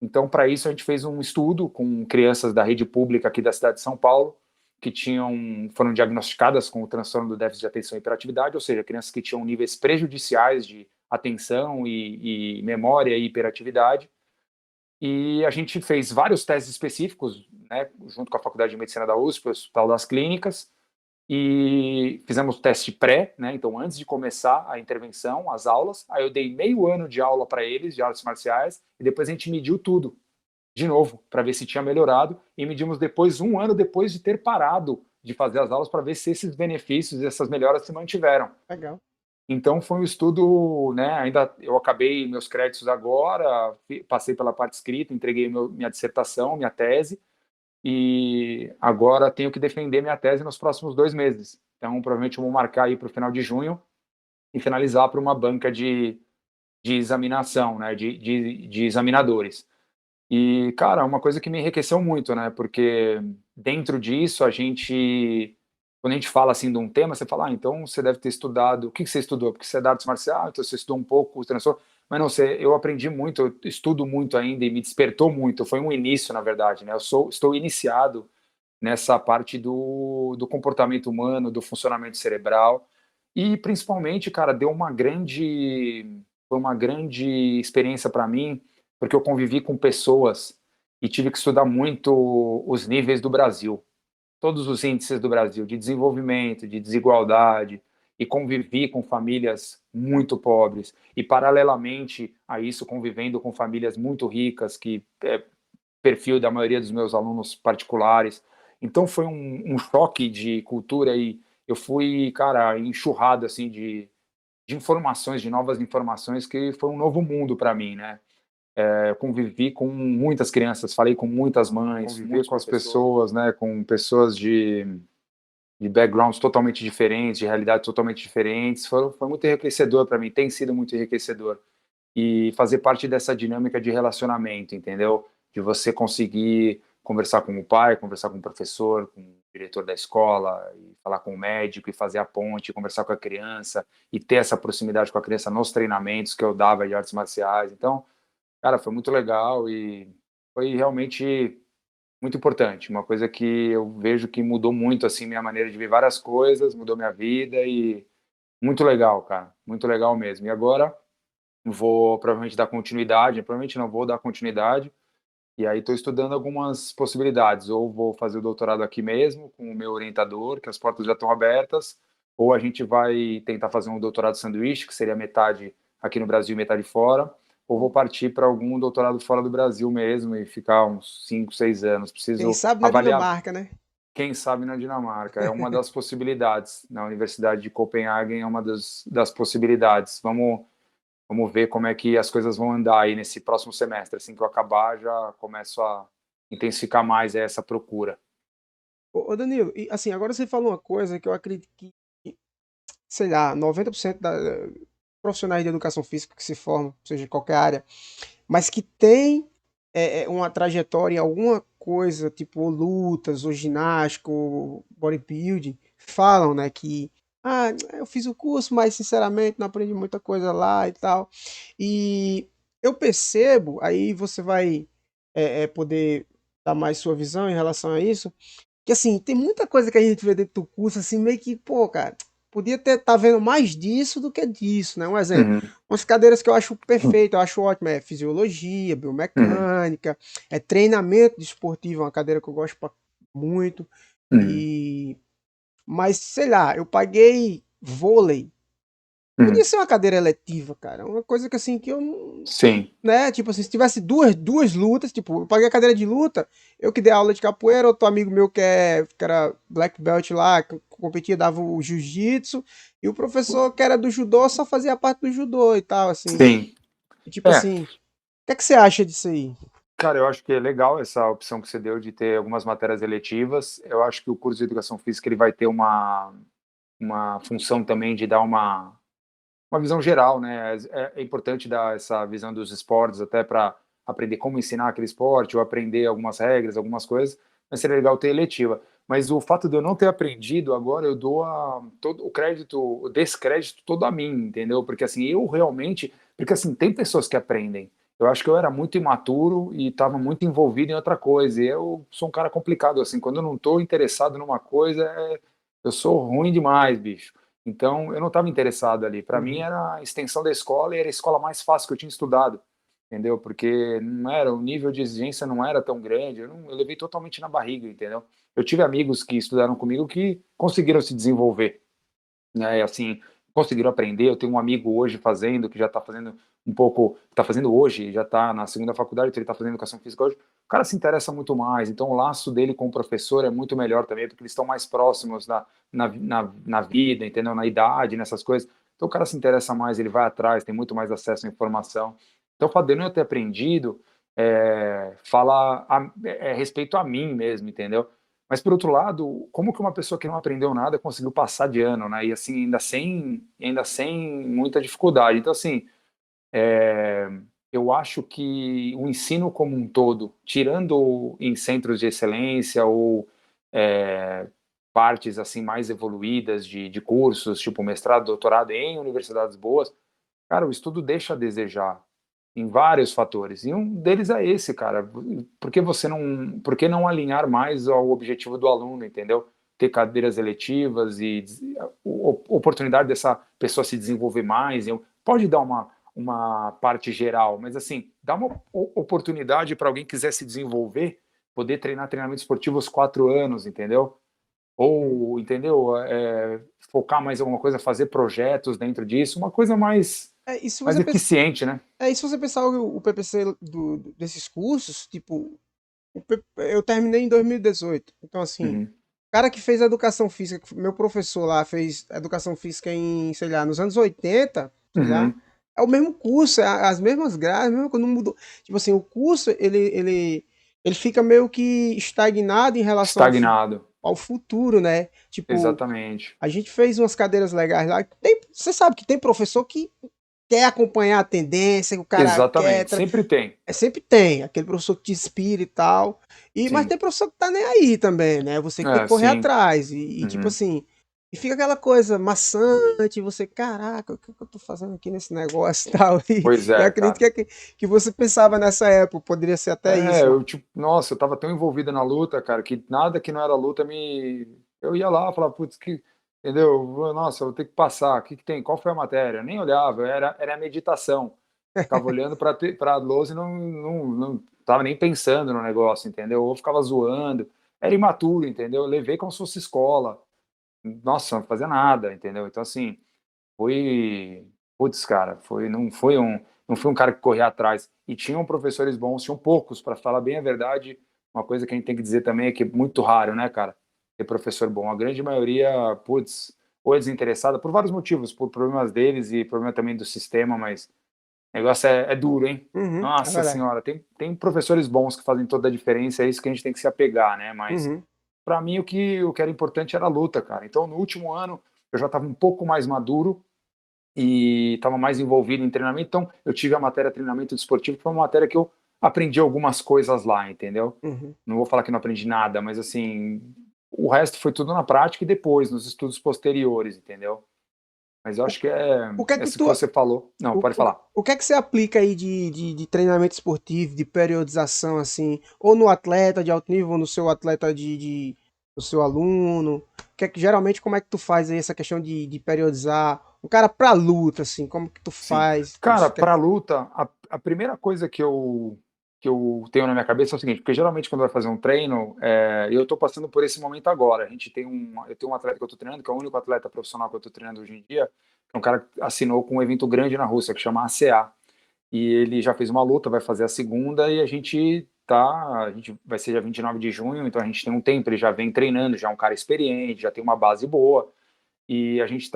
Então, para isso, a gente fez um estudo com crianças da rede pública aqui da cidade de São Paulo, que foram diagnosticadas com o transtorno do déficit de atenção e hiperatividade, ou seja, crianças que tinham níveis prejudiciais de atenção e memória e hiperatividade. E a gente fez vários testes específicos, né, junto com a Faculdade de Medicina da USP, o Hospital das Clínicas, e fizemos teste pré, né? Então, antes de começar a intervenção, as aulas, aí eu dei meio ano de aula para eles, de artes marciais, e depois a gente mediu tudo, de novo, para ver se tinha melhorado, e medimos depois, um ano depois de ter parado de fazer as aulas, para ver se esses benefícios, essas melhoras se mantiveram. Legal. Então, foi um estudo, né? Ainda eu acabei meus créditos agora, passei pela parte escrita, entreguei minha dissertação, minha tese, e agora tenho que defender minha tese nos próximos 2 meses. Então, provavelmente eu vou marcar aí para o final de junho e finalizar para uma banca de examinação, né, de examinadores. E, cara, uma coisa que me enriqueceu muito, né, porque dentro disso quando a gente fala assim de um tema, você fala, então você deve ter estudado, o que você estudou? Porque você é da artes marciais, então você estudou um pouco o transtorno, mas não sei, eu aprendi muito, eu estudo muito ainda e me despertou muito, foi um início, na verdade, né, estou iniciado nessa parte do comportamento humano, do funcionamento cerebral, e principalmente, cara, foi uma grande experiência para mim, porque eu convivi com pessoas e tive que estudar muito os níveis do Brasil, todos os índices do Brasil, de desenvolvimento, de desigualdade, e convivi com famílias muito pobres, e paralelamente a isso, convivendo com famílias muito ricas, que é perfil da maioria dos meus alunos particulares. Então foi um choque de cultura, e eu fui, cara, enxurrado assim de informações, de novas informações, que foi um novo mundo para mim, né? Eu convivi com muitas crianças, falei com muitas mães, convivi com as pessoas, né, com pessoas de backgrounds totalmente diferentes, de realidades totalmente diferentes. Foi muito enriquecedor para mim, tem sido muito enriquecedor. E fazer parte dessa dinâmica de relacionamento, entendeu? De você conseguir conversar com o pai, conversar com o professor, com o diretor da escola, e falar com o médico, e fazer a ponte, conversar com a criança, e ter essa proximidade com a criança nos treinamentos que eu dava de artes marciais. Então, cara, foi muito legal e foi realmente muito importante. Uma coisa que eu vejo que mudou muito, assim, minha maneira de ver várias coisas, mudou minha vida, e muito legal, cara. Muito legal mesmo. E agora vou provavelmente dar continuidade, provavelmente não vou dar continuidade, e aí estou estudando algumas possibilidades, ou vou fazer o doutorado aqui mesmo, com o meu orientador, que as portas já estão abertas, ou a gente vai tentar fazer um doutorado sanduíche, que seria metade aqui no Brasil e metade fora, ou vou partir para algum doutorado fora do Brasil mesmo e ficar uns 5, 6 anos. Quem Preciso sabe na avaliar, Dinamarca, né? quem sabe na Dinamarca, é uma das possibilidades. Na Universidade de Copenhague é uma das possibilidades. Vamos ver como é que as coisas vão andar aí nesse próximo semestre. Assim que eu acabar, já começo a intensificar mais essa procura. Ô Danilo, e assim, agora você falou uma coisa que eu acredito que, sei lá, 90% da profissionais de educação física que se formam, seja em qualquer área, mas que tem uma trajetória em alguma coisa, tipo ou lutas, ou ginástica, ou bodybuilding, falam, né, que Ah, eu fiz o curso, mas sinceramente não aprendi muita coisa lá e tal. E eu percebo, aí você vai poder dar mais sua visão em relação a isso, que assim, tem muita coisa que a gente vê dentro do curso, assim, meio que, pô, cara, podia ter tá vendo mais disso do que disso, né? Um exemplo, Uhum, umas cadeiras que eu acho perfeito, eu acho ótimo, é fisiologia, uhum, biomecânica, é treinamento desportivo, é uma cadeira que eu gosto muito. uhum, E mas sei lá, eu paguei vôlei. Podia uhum. ser uma cadeira eletiva, cara. Uma coisa que assim que eu não, Sim, né? Tipo assim, se tivesse duas lutas, tipo, eu paguei a cadeira de luta, eu que dei aula de capoeira, outro amigo meu que era black belt lá, que competia, dava o jiu-jitsu, e o professor que era do judô só fazia a parte do judô e tal, assim. sim. E, tipo É, assim, o que é que você acha disso aí? cara, eu acho que é legal essa opção que você deu de ter algumas matérias eletivas. Eu acho que o curso de educação física ele vai ter uma função também de dar uma visão geral, né? É importante dar essa visão dos esportes até para aprender como ensinar aquele esporte ou aprender algumas regras, algumas coisas, mas seria legal ter eletiva. Mas o fato de eu não ter aprendido, agora eu dou todo o crédito, o descrédito todo a mim, entendeu? Porque assim, eu realmente, porque assim, tem pessoas que aprendem. Eu acho que eu era muito imaturo e estava muito envolvido em outra coisa. E eu sou um cara complicado, assim, quando eu não estou interessado numa coisa, eu sou ruim demais, bicho. Então, eu não estava interessado ali. Para mim, Uhum, era a extensão da escola e era a escola mais fácil que eu tinha estudado, entendeu? Porque não era, o nível de exigência não era tão grande. Eu levei totalmente na barriga, entendeu? Eu tive amigos que estudaram comigo que conseguiram se desenvolver, né? E, assim, conseguiram aprender. Eu tenho um amigo hoje fazendo, que já está fazendo um pouco, está fazendo hoje, já está na segunda faculdade, então ele está fazendo educação física hoje. O cara se interessa muito mais, então o laço dele com o professor é muito melhor também, porque eles estão mais próximos na vida, entendeu? Na idade, nessas coisas. Então o cara se interessa mais, ele vai atrás, tem muito mais acesso à informação. Então o fato de eu não ter aprendido fala respeito a mim mesmo, entendeu? Mas, por outro lado, como que uma pessoa que não aprendeu nada conseguiu passar de ano, né? E assim, ainda sem muita dificuldade. Então, assim, eu acho que o ensino como um todo, tirando em centros de excelência ou é, partes assim mais evoluídas de cursos, tipo mestrado, doutorado em universidades boas, cara, o estudo deixa a desejar em vários fatores. E um deles é esse, cara. Por que não alinhar mais ao objetivo do aluno, entendeu? Ter cadeiras eletivas e oportunidade dessa pessoa se desenvolver mais. Pode dar uma parte geral, mas assim, dá uma oportunidade para alguém que quiser se desenvolver, poder treinar treinamento esportivo aos 4 anos, entendeu? uhum. Ou, entendeu? Focar mais em alguma coisa, fazer projetos dentro disso, uma coisa mais, É, e se mais você pensar, eficiente, né? e se você pensar o PPC desses cursos, tipo, eu terminei em 2018. Então, assim, o Uhum, cara que fez educação física, meu professor lá fez educação física em, sei lá, nos anos 80, sei lá, uhum. é o mesmo curso, as mesmas grades, mesmo quando não mudou. Tipo assim, o curso, ele fica meio que estagnado em relação Estagnado, ao futuro, né? Tipo, exatamente. a gente fez umas cadeiras legais lá. Você sabe que tem professor que quer acompanhar a tendência, que o cara quer. Exatamente, sempre tem. Sempre tem, aquele professor que te inspira e tal. Mas Sim. tem professor que tá nem aí também, né? Você que tem que correr Sim. atrás. Tipo Uhum. assim, e fica aquela coisa maçante, você, caraca, o que eu tô fazendo aqui nesse negócio e tal. Pois E eu é, acredito cara. que você pensava nessa época, poderia ser até isso. Eu, tipo, nossa, eu tava tão envolvido na luta, cara, que nada que não era luta me. Eu ia lá, falava, putz, Entendeu? Nossa, eu vou ter que passar. O que que tem? Qual foi a matéria? Eu nem olhava, era a meditação. Ficava olhando pra lousa e não tava nem pensando no negócio, entendeu? Ou ficava zoando. Era imaturo, entendeu? Eu levei como se fosse escola. Nossa, não fazia nada, entendeu? Então, assim, foi. Putz, cara, não foi um cara que corria atrás. E tinham professores bons, tinham poucos, para falar bem a verdade. Uma coisa que a gente tem que dizer também é que é muito raro, né, cara, ter professor bom. A grande maioria, putz, ou é desinteressada por vários motivos, por problemas deles e problema também do sistema, mas o negócio é duro, hein? Uhum, é Nossa verdade. senhora, tem professores bons que fazem toda a diferença, é isso que a gente tem que se apegar, né? Mas Uhum, para mim o que era importante era a luta, cara. Então no último ano eu já estava um pouco mais maduro e estava mais envolvido em treinamento. Então, eu tive a matéria treinamento desportivo, que foi uma matéria que eu aprendi algumas coisas lá, entendeu? uhum. Não vou falar que não aprendi nada, mas assim, O resto foi tudo na prática e depois, nos estudos posteriores, entendeu? Mas eu O, acho que o que é que esse que tu, você falou. Não, pode falar. o que é que você aplica aí de treinamento esportivo, de periodização, assim, ou no atleta de alto nível, ou no seu atleta do seu aluno? Que é que, geralmente, como é que tu faz aí essa questão de periodizar? Um cara pra luta, assim, como que tu Sim. faz? Cara, Que é- para luta, a primeira coisa que eu tenho na minha cabeça é o seguinte, porque geralmente quando vai fazer um treino, eu estou passando por esse momento agora. Eu tenho um atleta que eu estou treinando, que é o único atleta profissional que eu estou treinando hoje em dia, que é um cara que assinou com um evento grande na Rússia, que chama ACA. E ele já fez uma luta, vai fazer a segunda, e a gente vai ser dia 29 de junho, então a gente tem um tempo, ele já vem treinando, já é um cara experiente, já tem uma base boa. E a gente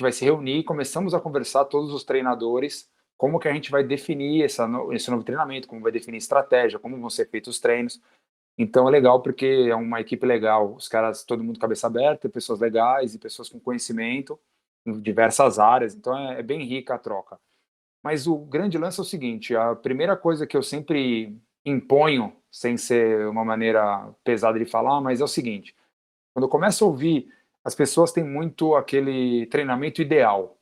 vai se reunir, começamos a conversar todos os treinadores, como que a gente vai definir esse novo treinamento, como vai definir estratégia, como vão ser feitos os treinos. Então é legal porque é uma equipe legal, os caras, todo mundo cabeça aberta, pessoas legais e pessoas com conhecimento em diversas áreas, então é bem rica a troca. Mas o grande lance é o seguinte, a primeira coisa que eu sempre imponho, sem ser uma maneira pesada de falar, mas é o seguinte, quando eu começo a ouvir, as pessoas têm muito aquele treinamento ideal.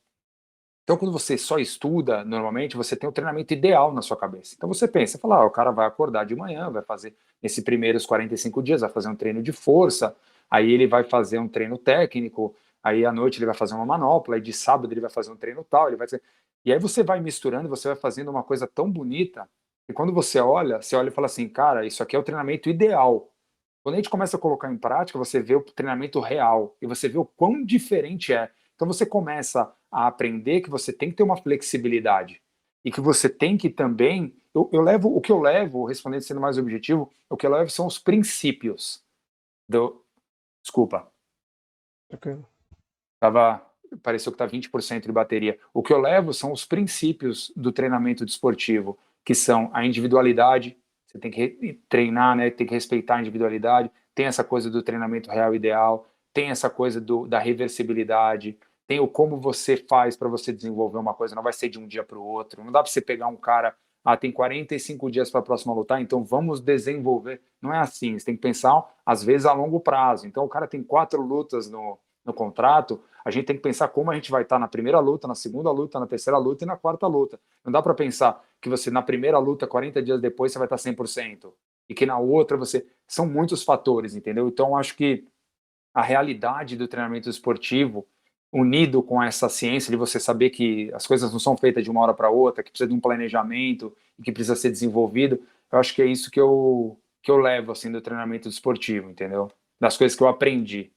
Então, quando você só estuda, normalmente, você tem o treinamento ideal na sua cabeça. Então, você pensa, fala, o cara vai acordar de manhã, vai fazer, nesses primeiros 45 dias, vai fazer um treino de força, aí ele vai fazer um treino técnico, aí à noite ele vai fazer uma manopla, aí de sábado ele vai fazer um treino tal, ele vai fazer... E aí você vai misturando, você vai fazendo uma coisa tão bonita, e quando você olha e fala assim, cara, isso aqui é o treinamento ideal. Quando a gente começa a colocar em prática, você vê o treinamento real e você vê o quão diferente é. Então você começa a aprender que você tem que ter uma flexibilidade e que você tem que também. O que eu levo, respondendo sendo mais objetivo, o que eu levo são os princípios do. Desculpa, Tranquilo. tava, pareceu que tá 20% de bateria. O que eu levo são os princípios do treinamento desportivo, que são a individualidade, você tem que treinar, né, tem que respeitar a individualidade, tem essa coisa do treinamento real ideal, tem essa coisa da reversibilidade, tem o como você faz para você desenvolver uma coisa, não vai ser de um dia para o outro, não dá para você pegar um cara, tem 45 dias para a próxima lutar, então vamos desenvolver. Não é assim, você tem que pensar, às vezes, a longo prazo. Então o cara tem 4 lutas no contrato, a gente tem que pensar como a gente vai estar na primeira luta, na segunda luta, na terceira luta e na quarta luta. Não dá para pensar que você na primeira luta, 40 dias depois, você vai estar 100%. E que na outra você... São muitos fatores, entendeu? Então, acho que a realidade do treinamento esportivo, unido com essa ciência de você saber que as coisas não são feitas de uma hora para outra, que precisa de um planejamento e que precisa ser desenvolvido, eu acho que é isso que eu levo assim do treinamento esportivo, entendeu? Das coisas que eu aprendi.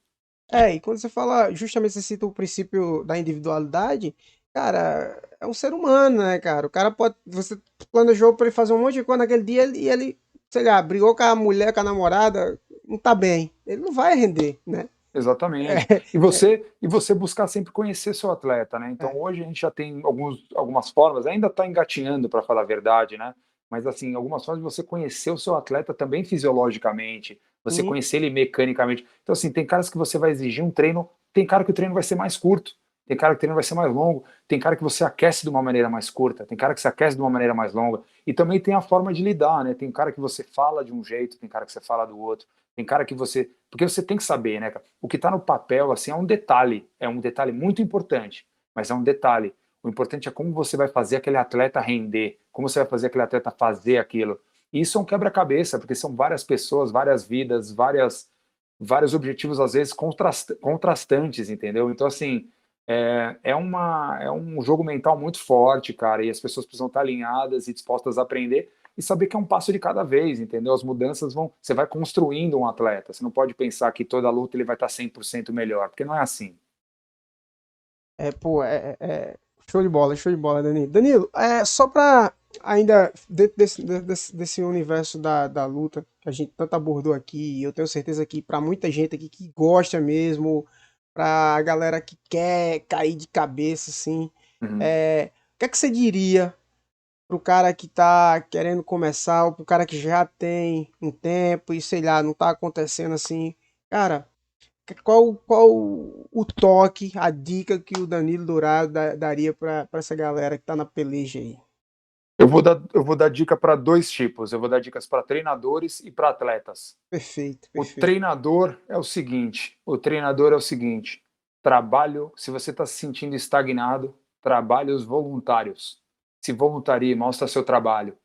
E quando você fala, justamente você cita o princípio da individualidade, cara, é um ser humano, né, cara? O cara pode, você planejou para ele fazer um monte de coisa naquele dia e ele, sei lá, brigou com a mulher, com a namorada, não tá bem. Ele não vai render, né? Exatamente. É, E você buscar sempre conhecer seu atleta, né? Então é. hoje a gente já tem algumas formas, ainda está engatinhando para falar a verdade, né? Mas assim, algumas formas de você conhecer o seu atleta também fisiologicamente, você Sim, conhecer ele mecanicamente. Então assim, tem caras que você vai exigir um treino, tem cara que o treino vai ser mais curto, tem cara que o treino vai ser mais longo, tem cara que você aquece de uma maneira mais curta, tem cara que se aquece de uma maneira mais longa. E também tem a forma de lidar, né? Tem cara que você fala de um jeito, tem cara que você fala do outro. Tem cara que você. Porque você tem que saber, né, cara? O que está no papel, assim, é um detalhe muito importante, mas é um detalhe. O importante é como você vai fazer aquele atleta render, como você vai fazer aquele atleta fazer aquilo. E isso é um quebra-cabeça, porque são várias pessoas, várias vidas, vários objetivos, às vezes, contrastantes, entendeu? Então, assim, é um jogo mental muito forte, cara, e as pessoas precisam estar alinhadas e dispostas a aprender e saber que é um passo de cada vez, entendeu? As mudanças vão. Você vai construindo um atleta. Você não pode pensar que toda luta ele vai estar 100% melhor, porque não é assim. pô, show de bola, Danilo. Danilo, só pra ainda, dentro desse universo da luta que a gente tanto abordou aqui, e eu tenho certeza que pra muita gente aqui que gosta mesmo, pra galera que quer cair de cabeça, assim, Uhum. o que é que você diria pro cara que tá querendo começar, ou pro cara que já tem um tempo e sei lá, não tá acontecendo assim, cara. Qual o toque, a dica que o Danilo Dourado daria pra essa galera que tá na peleja aí? Eu vou dar dica para dois tipos. Eu vou dar dicas para treinadores e para atletas. Perfeito, O perfeito. treinador é o seguinte, trabalho, se você está se sentindo estagnado, trabalhos voluntários. Se voluntarie, mostra seu trabalho,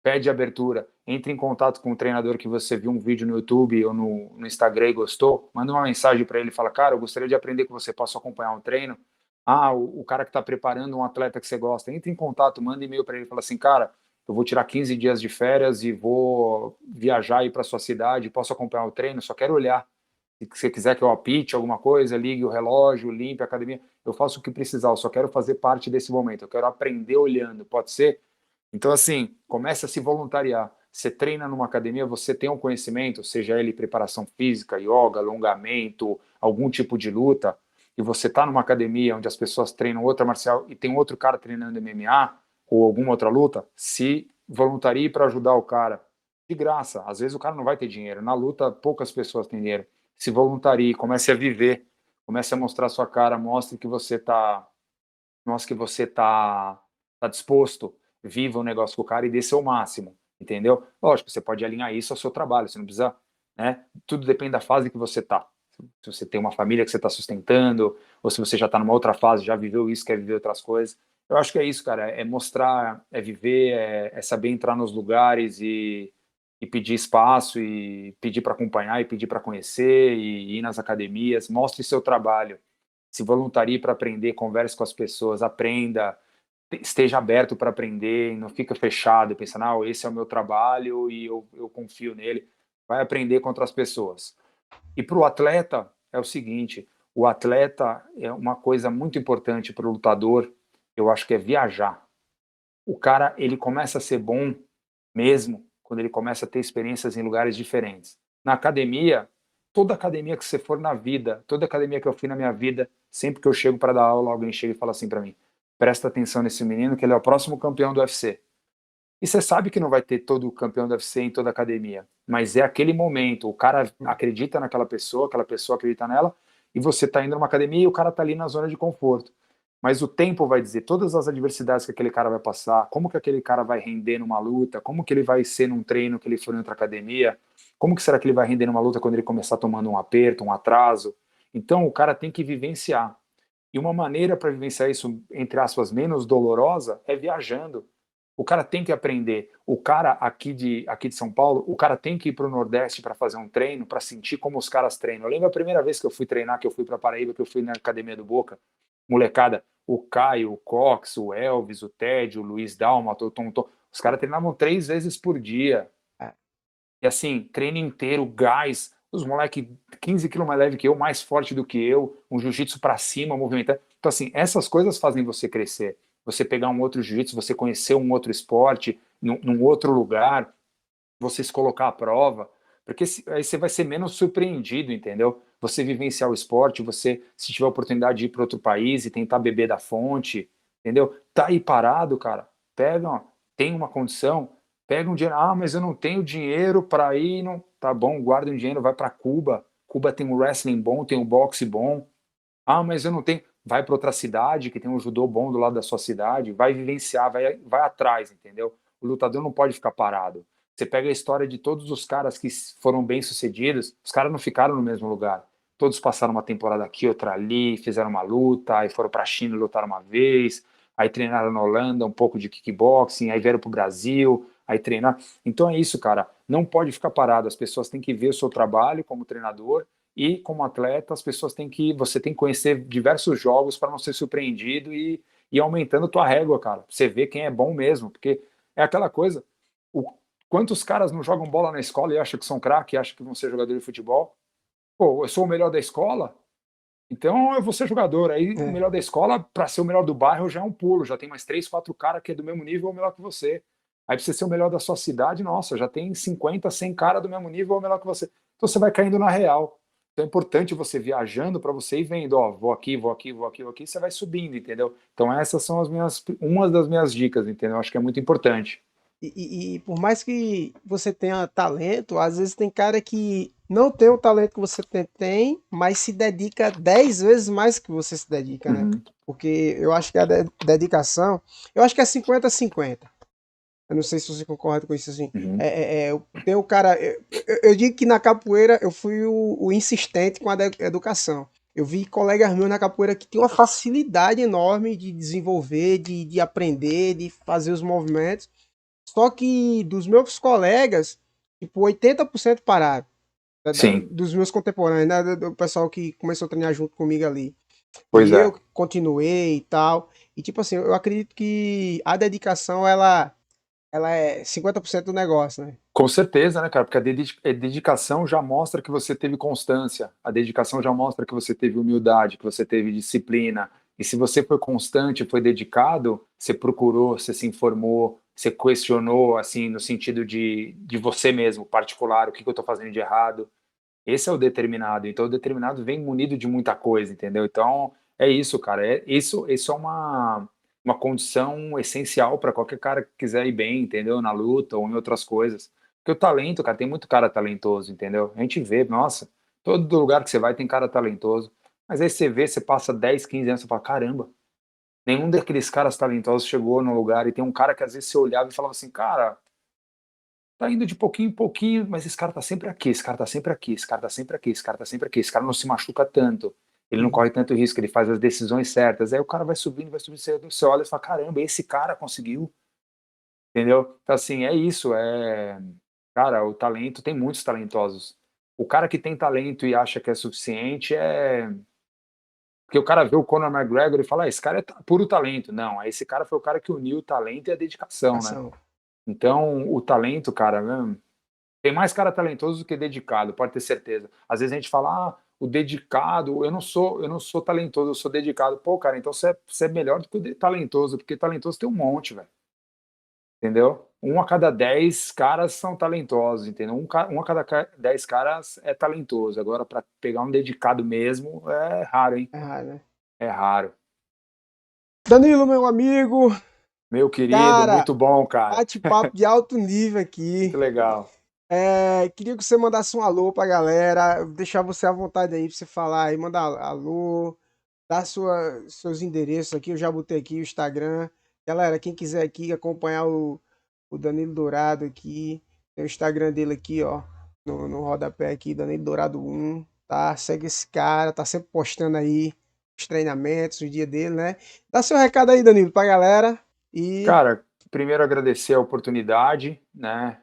pede abertura, entre em contato com o treinador que você viu um vídeo no YouTube ou no Instagram e gostou, manda uma mensagem para ele e fala, cara, eu gostaria de aprender com você, posso acompanhar um treino? Ah, o cara que está preparando um atleta que você gosta, entre em contato, manda e-mail para ele e fala assim, cara, eu vou tirar 15 dias de férias e vou viajar aí para sua cidade, posso acompanhar o treino, só quero olhar. Se você quiser que eu apite alguma coisa, ligue o relógio, limpe a academia, eu faço o que precisar, eu só quero fazer parte desse momento, eu quero aprender olhando, pode ser? Então, assim, comece a se voluntariar. Você treina numa academia, você tem um conhecimento, seja ele preparação física, yoga, alongamento, algum tipo de luta, e você está numa academia onde as pessoas treinam outra marcial e tem outro cara treinando MMA ou alguma outra luta, se voluntarie para ajudar o cara. De graça. Às vezes o cara não vai ter dinheiro. Na luta, poucas pessoas têm dinheiro. Se voluntarie, comece a viver, comece a mostrar sua cara, mostre que você tá disposto, viva o negócio com o cara e dê seu máximo, entendeu? Lógico, você pode alinhar isso ao seu trabalho, você não precisa, né? Tudo depende da fase que você tá. Se você tem uma família que você está sustentando, ou se você já está numa outra fase, já viveu isso, quer viver outras coisas. Eu acho que é isso, cara, é mostrar, é viver, é saber entrar nos lugares e pedir espaço, e pedir para acompanhar, e pedir para conhecer, e ir nas academias, mostre seu trabalho, se voluntarie para aprender, converse com as pessoas, aprenda, esteja aberto para aprender, não fica fechado, pensando, ah, esse é o meu trabalho e eu confio nele. Vai aprender com outras pessoas. E para o atleta é o seguinte, o atleta é uma coisa muito importante para o lutador, eu acho que é viajar. O cara, ele começa a ser bom mesmo quando ele começa a ter experiências em lugares diferentes. Na academia, toda academia que você for na vida, toda academia que eu fui na minha vida, sempre que eu chego para dar aula, alguém chega e fala assim para mim: presta atenção nesse menino, que ele é o próximo campeão do UFC. E você sabe que não vai ter todo o campeão do UFC em toda academia, mas é aquele momento, o cara acredita naquela pessoa, aquela pessoa acredita nela, e você está indo numa academia e o cara está ali na zona de conforto. Mas o tempo vai dizer todas as adversidades que aquele cara vai passar, como que aquele cara vai render numa luta, como que ele vai ser num treino que ele for em outra academia, como que será que ele vai render numa luta quando ele começar tomando um aperto, um atraso. Então o cara tem que vivenciar. E uma maneira para vivenciar isso, entre aspas, menos dolorosa, é viajando. O cara tem que aprender. O cara aqui de São Paulo, o cara tem que ir para o Nordeste para fazer um treino, para sentir como os caras treinam. Eu lembro a primeira vez que eu fui treinar, que eu fui para Paraíba, que eu fui na academia do Boca, molecada, o Caio, o Cox, o Elvis, o Ted, o Luiz Dalmato, o Tom Tom, os caras treinavam 3 vezes por dia. É, E assim, treino inteiro, gás, os moleques 15 quilos mais leve que eu, mais forte do que eu, um jiu-jitsu para cima, movimentando. Então, assim, essas coisas fazem você crescer. Você pegar um outro jiu-jitsu, você conhecer um outro esporte, num outro lugar, você se colocar à prova, porque aí você vai ser menos surpreendido, entendeu? Você vivenciar o esporte, você, se tiver a oportunidade de ir para outro país e tentar beber da fonte, entendeu? Tá aí parado, cara, pega, ó, tem uma condição, pega um dinheiro, ah, mas eu não tenho dinheiro para ir, não, tá bom, guarda um dinheiro, vai para Cuba, Cuba tem um wrestling bom, tem um boxe bom, ah, mas eu não tenho, vai para outra cidade que tem um judô bom do lado da sua cidade, vai vivenciar, vai atrás, entendeu? O lutador não pode ficar parado. Você pega a história de todos os caras que foram bem-sucedidos, os caras não ficaram no mesmo lugar. Todos passaram uma temporada aqui, outra ali, fizeram uma luta, aí foram para a China e lutaram uma vez, aí treinaram na Holanda um pouco de kickboxing, aí vieram para o Brasil, aí treinar. Então é isso, cara. Não pode ficar parado. As pessoas têm que ver o seu trabalho como treinador e como atleta, você tem que conhecer diversos jogos para não ser surpreendido e ir aumentando tua régua, cara. Você vê quem é bom mesmo, porque é aquela coisa. O, quantos caras não jogam bola na escola e acham que são craque, acham que vão ser jogador de futebol? Pô, eu sou o melhor da escola, então eu vou ser jogador. Aí o é. melhor da escola, para ser o melhor do bairro, já é um pulo. Já tem mais 3, 4 caras que é do mesmo nível ou melhor que você. Aí pra você ser o melhor da sua cidade, nossa, já tem 50, 100 caras do mesmo nível ou melhor que você. Então você vai caindo na real. Então é importante você viajando para você ir vendo, ó, vou aqui, vou aqui, vou aqui, vou aqui, você vai subindo, entendeu? Então essas são umas das minhas dicas, entendeu? Acho que é muito importante. E por mais que você tenha talento, às vezes tem cara que não tem o talento que você tem, mas se dedica 10 vezes mais que você se dedica, né? Uhum. Porque eu acho que a dedicação, eu acho que é 50-50. Eu não sei se você concorda com isso assim. Uhum. Tem o cara. Eu digo que na capoeira eu fui o insistente com a educação. Eu vi colegas meus na capoeira que tinham uma facilidade enorme de desenvolver, de aprender, de fazer os movimentos. Só que dos meus colegas, tipo, 80% pararam. Sim, Dos meus contemporâneos, né? Do pessoal que começou a treinar junto comigo ali. pois E é. eu continuei e tal. E tipo assim, eu acredito que a dedicação, ela é 50% do negócio, né? Com certeza, né, cara? Porque a dedicação já mostra que você teve constância, a dedicação já mostra que você teve humildade, que você teve disciplina. E se você foi constante, foi dedicado, você procurou, você se informou, você questionou, assim, no sentido de você mesmo, particular, o que que eu estou fazendo de errado. Esse é o determinado. Então, o determinado vem munido de muita coisa, entendeu? Então, é isso, cara. Isso é uma condição essencial para qualquer cara que quiser ir bem, entendeu? Na luta ou em outras coisas. Porque o talento, cara, tem muito cara talentoso, entendeu? A gente vê, nossa, todo lugar que você vai tem cara talentoso. Mas aí você vê, você passa 10, 15 anos, você fala, caramba, nenhum daqueles caras talentosos chegou no lugar. E tem um cara que às vezes você olhava e falava assim, cara, tá indo de pouquinho em pouquinho, mas esse cara tá sempre aqui, esse cara tá sempre aqui, esse cara tá sempre aqui, esse cara tá sempre aqui, esse cara não se machuca tanto, ele não Uhum. corre tanto risco, ele faz as decisões certas. Aí o cara vai subindo, você olha e fala, caramba, esse cara conseguiu, entendeu? Então, assim, é isso, cara, o talento, tem muitos talentosos. O cara que tem talento e acha que é suficiente é. Porque o cara vê o Conor McGregor e fala, esse cara é puro talento. Não, aí esse cara foi o cara que uniu o talento e a dedicação, né? Ação. Então, o talento, cara, tem mais cara talentoso do que dedicado, pode ter certeza. Às vezes a gente fala, o dedicado, eu não sou talentoso, eu sou dedicado. Pô, cara, então você é melhor do que o talentoso, porque talentoso tem um monte, velho. Entendeu? Um a cada 10 caras são talentosos, entendeu? Um a cada 10 caras é talentoso. Agora, para pegar um dedicado mesmo, é raro, hein? É, né? É raro. Danilo, meu amigo, Meu querido, cara, muito bom, cara. bate-papo de alto nível aqui. Que legal. Queria que você mandasse um alô pra galera, deixar você à vontade aí pra você falar aí, mandar alô, dar seus endereços aqui, eu já botei aqui o Instagram. Galera, quem quiser aqui acompanhar o Danilo Dourado aqui, tem o Instagram dele aqui, ó, no rodapé aqui, Danilo Dourado 1, tá? Segue esse cara, tá sempre postando aí os treinamentos, o dia dele, né? Dá seu recado aí, Danilo, pra galera e Cara, primeiro agradecer a oportunidade, né?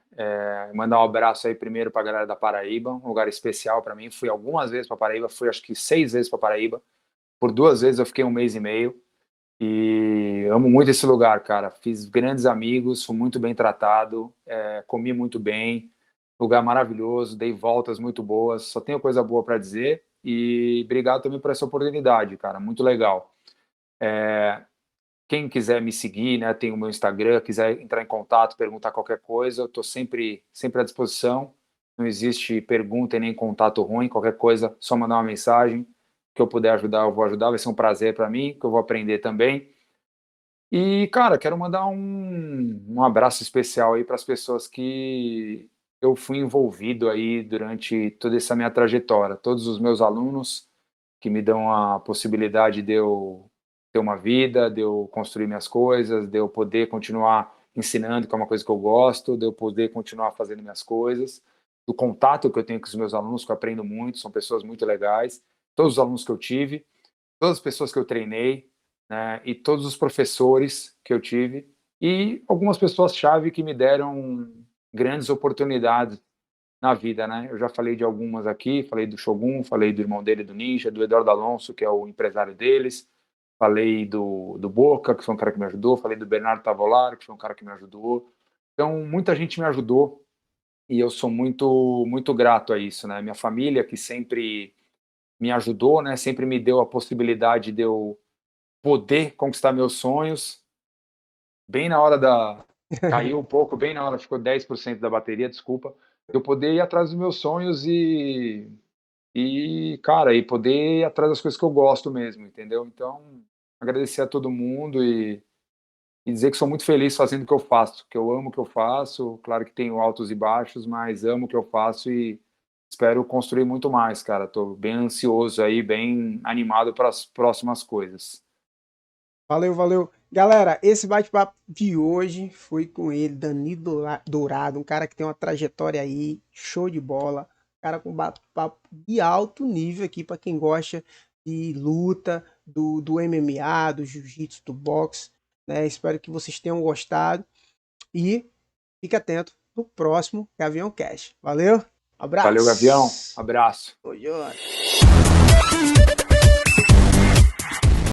Mandar um abraço aí primeiro para a galera da Paraíba, um lugar especial para mim. Fui algumas vezes para Paraíba, fui acho que 6 vezes para Paraíba. Por 2 vezes eu fiquei um mês e meio e amo muito esse lugar, cara. Fiz grandes amigos, fui muito bem tratado, comi muito bem, lugar maravilhoso, dei voltas muito boas. Só tenho coisa boa para dizer e obrigado também por essa oportunidade, cara. Muito legal. Quem quiser me seguir, né, tem o meu Instagram, quiser entrar em contato, perguntar qualquer coisa, eu estou sempre à disposição. Não existe pergunta e nem contato ruim, qualquer coisa, só mandar uma mensagem, que eu puder ajudar, eu vou ajudar, vai ser um prazer para mim, que eu vou aprender também. E, cara, quero mandar um abraço especial aí para as pessoas que eu fui envolvido aí durante toda essa minha trajetória, todos os meus alunos que me dão a possibilidade de eu ter uma vida, de eu construir minhas coisas, de eu poder continuar ensinando, que é uma coisa que eu gosto, de eu poder continuar fazendo minhas coisas, do contato que eu tenho com os meus alunos, que eu aprendo muito, são pessoas muito legais, todos os alunos que eu tive, todas as pessoas que eu treinei, né, e todos os professores que eu tive, e algumas pessoas-chave que me deram grandes oportunidades na vida, né? Eu já falei de algumas aqui, falei do Shogun, falei do irmão dele, do Ninja, do Eduardo Alonso, que é o empresário deles, falei do Boca, que foi um cara que me ajudou, falei do Bernardo Tavolaro, que foi um cara que me ajudou. Então, muita gente me ajudou e eu sou muito, muito grato a isso, né? Minha família, que sempre me ajudou, né? Sempre me deu a possibilidade de eu poder conquistar meus sonhos, bem na hora da. Caiu um pouco, bem na hora, ficou 10% da bateria, desculpa. Eu poder ir atrás dos meus sonhos cara, e poder ir atrás das coisas que eu gosto mesmo, entendeu? Então, agradecer a todo mundo e dizer que sou muito feliz fazendo o que eu faço, que eu amo o que eu faço. Claro que tenho altos e baixos, mas amo o que eu faço e espero construir muito mais, cara. Tô bem ansioso aí, bem animado para as próximas coisas. Valeu, valeu. Galera, esse bate-papo de hoje foi com ele, Danilo Dourado, um cara que tem uma trajetória aí, show de bola. Um cara com bate-papo de alto nível aqui para quem gosta de luta, do MMA, do jiu-jitsu, do boxe, né? Espero que vocês tenham gostado e fique atento no próximo Gavião Cash. Valeu, Valeu, Gavião. abraço. Abraço. Oi, oi.